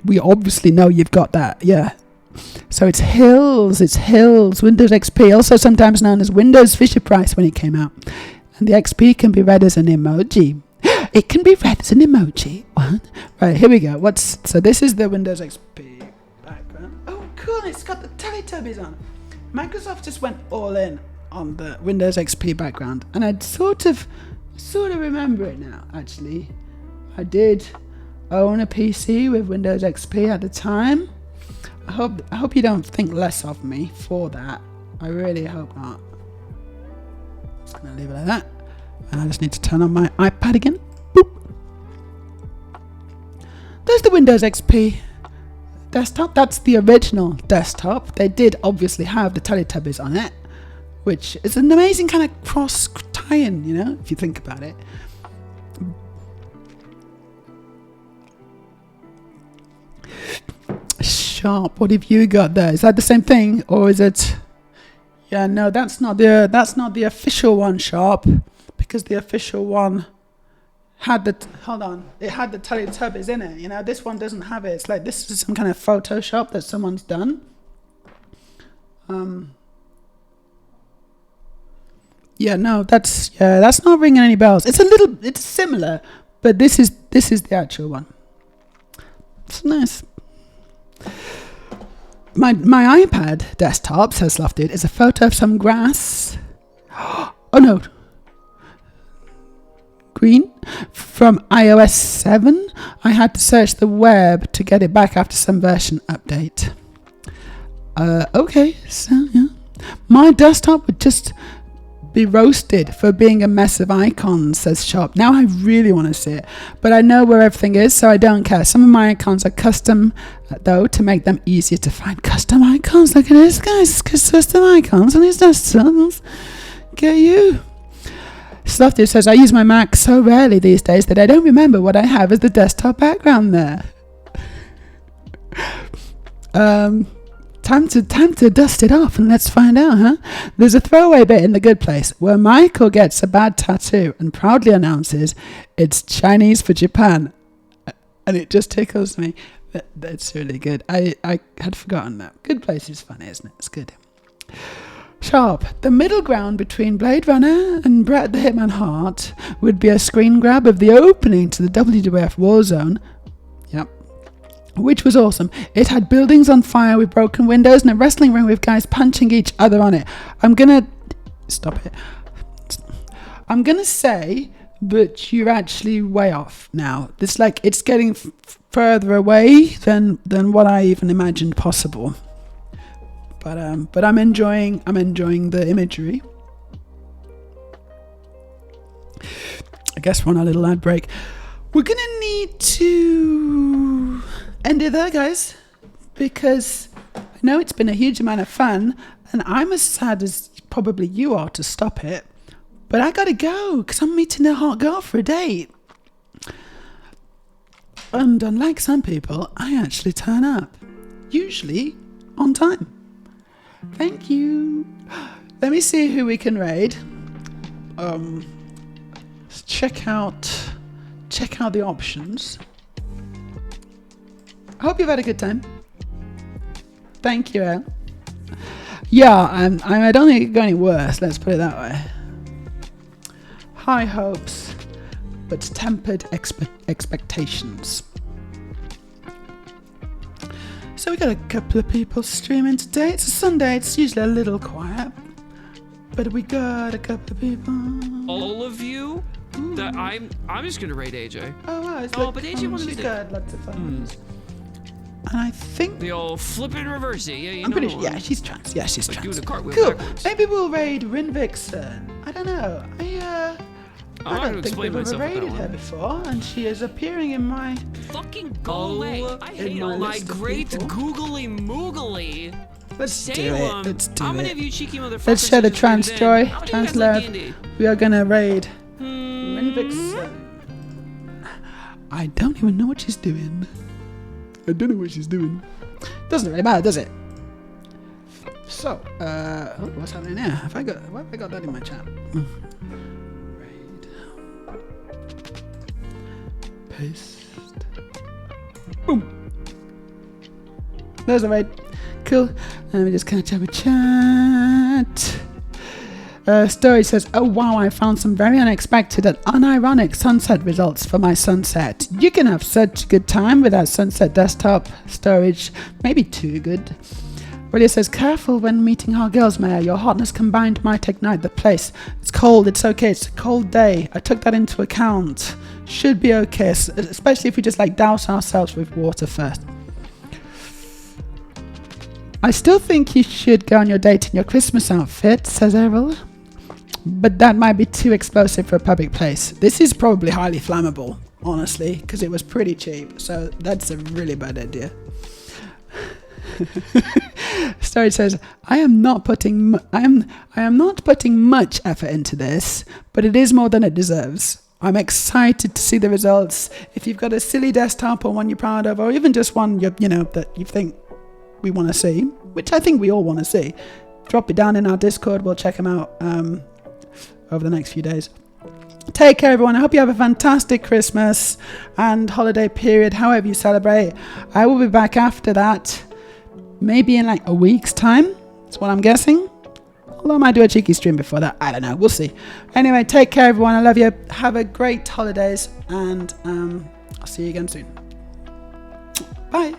A: we obviously know you've got that, yeah. So it's Hills, Windows XP, also sometimes known as Windows Fisher-Price when it came out. And the XP can be read as an emoji. It can be read as an emoji. What? Right, here we go. So this is the Windows XP. Cool, it's got the Teletubbies on. Microsoft just went all in on the Windows XP background, and I sort of remember it now. Actually, I did own a PC with Windows XP at the time. I hope you don't think less of me for that. I really hope not. I'm just gonna leave it like that, and I just need to turn on my iPad again. Boop. there's the Windows XP desktop. That's the original desktop. They did obviously have the Teletubbies on it, which is an amazing kind of cross tie-in, you know, if you think about it. Sharp, what have you got there? Is that the same thing, or is it? Yeah, no, that's not the official one, Sharp, because the official one had the it had the Teletubbies in it. You know, this one doesn't have it. It's like this is some kind of Photoshop that someone's done. Yeah, no, that's not ringing any bells. It's similar, but this is the actual one. It's nice. My iPad desktop, says Lofted, is a photo of some grass. Oh no. Green. From iOS 7. I had to search the web to get it back after some version update. Okay, so yeah. My desktop would just be roasted for being a mess of icons, says Sharp. Now I really want to see it, but I know where everything is, so I don't care. Some of my icons are custom, though, to make them easier to find. Custom icons? Look at this, guys. Custom icons on his desktops. Get you. Slofty says, I use my Mac so rarely these days that I don't remember what I have as the desktop background there. Time to dust it off and let's find out, huh? There's a throwaway bit in The Good Place where Michael gets a bad tattoo and proudly announces it's Chinese for Japan. And it just tickles me. That's really good. I had forgotten that. Good Place is funny, isn't it? It's good. Sharp. The middle ground between Blade Runner and Bret the Hitman Hart would be a screen grab of the opening to the WWF Warzone. Yep. Which was awesome. It had buildings on fire with broken windows and a wrestling ring with guys punching each other on it. I'm gonna say, but you're actually way off now. It's getting further away than what I even imagined possible. But I'm enjoying the imagery. I guess we're on a little ad break. We're gonna need to end it there, guys, because I know it's been a huge amount of fun, and I'm as sad as probably you are to stop it. But I gotta go because I'm meeting a hot girl for a date. And unlike some people, I actually turn up, usually on time. Thank you. Let me see who we can raid. Let's check out the options. I hope you've had a good time. Thank you, El. Yeah, I don't think it could go any worse. Let's put it that way. High hopes, but tempered expectations. So we got a couple of people streaming today. It's a Sunday. It's usually a little quiet, but we got a couple of people.
E: All of you? That I'm just gonna raid AJ.
A: Oh wow!
E: But AJ wanted
A: she's
E: to.
A: got lots of fun. And I think
E: The old flippin' reversey. Yeah, you
A: I'm
E: know.
A: pretty sure. Yeah, she's trans. Yeah, she's
E: Like
A: trans.
E: doing a cartwheel
A: Cool.
E: backwards.
A: Maybe we'll raid Rinvixen. I don't know. I
E: had to
A: don't think
E: explain
A: we've ever
E: myself with that
A: raided her
E: one.
A: before, and she is appearing in my.
E: Fucking go away. I
A: in
E: hate
A: my
E: all my
A: list of
E: great
A: people.
E: googly moogly.
A: Let's do
E: Salem.
A: it. Let's do
E: How many
A: it.
E: of you cheeky motherfuckers?
A: Let's share the
E: just
A: trans
E: raided
A: joy,
E: in? How many of you
A: trans
E: guys like
A: love.
E: D&D?
A: We are gonna raid
E: Hmm.
A: Rinvixen. I don't even know what she's doing. Doesn't really matter, does it? So, what's happening here? Why have I got that in my chat? Raid. Paste. Boom. There's the raid. Cool. Let me just catch up a chat. Story says, oh wow, I found some very unexpected and unironic sunset results for my sunset. You can have such a good time with that sunset desktop storage, maybe too good. Really says, careful when meeting hot girls, Meja. Your hotness combined might ignite the place. It's cold, it's okay, it's a cold day. I took that into account. Should be okay, especially if we just douse ourselves with water first. I still think you should go on your date in your Christmas outfit, says Errol. But that might be too explosive for a public place. This is probably highly flammable. honestly, because it was pretty cheap. So that's a really bad idea. Story says, I am not putting much effort into this, but it is more than it deserves. I'm excited to see the results. If you've got a silly desktop or one you're proud of, or even just one that you think we want to see, which I think we all want to see, drop it down in our Discord. We'll check them out over the next few days. Take care, everyone. I hope you have a fantastic Christmas and holiday period, however you celebrate. I will be back after that, maybe in like a week's time. That's what I'm guessing. Although I might do a cheeky stream before that. I don't know. We'll see. Anyway, take care, everyone. I love you. Have a great holidays, and I'll see you again soon. Bye.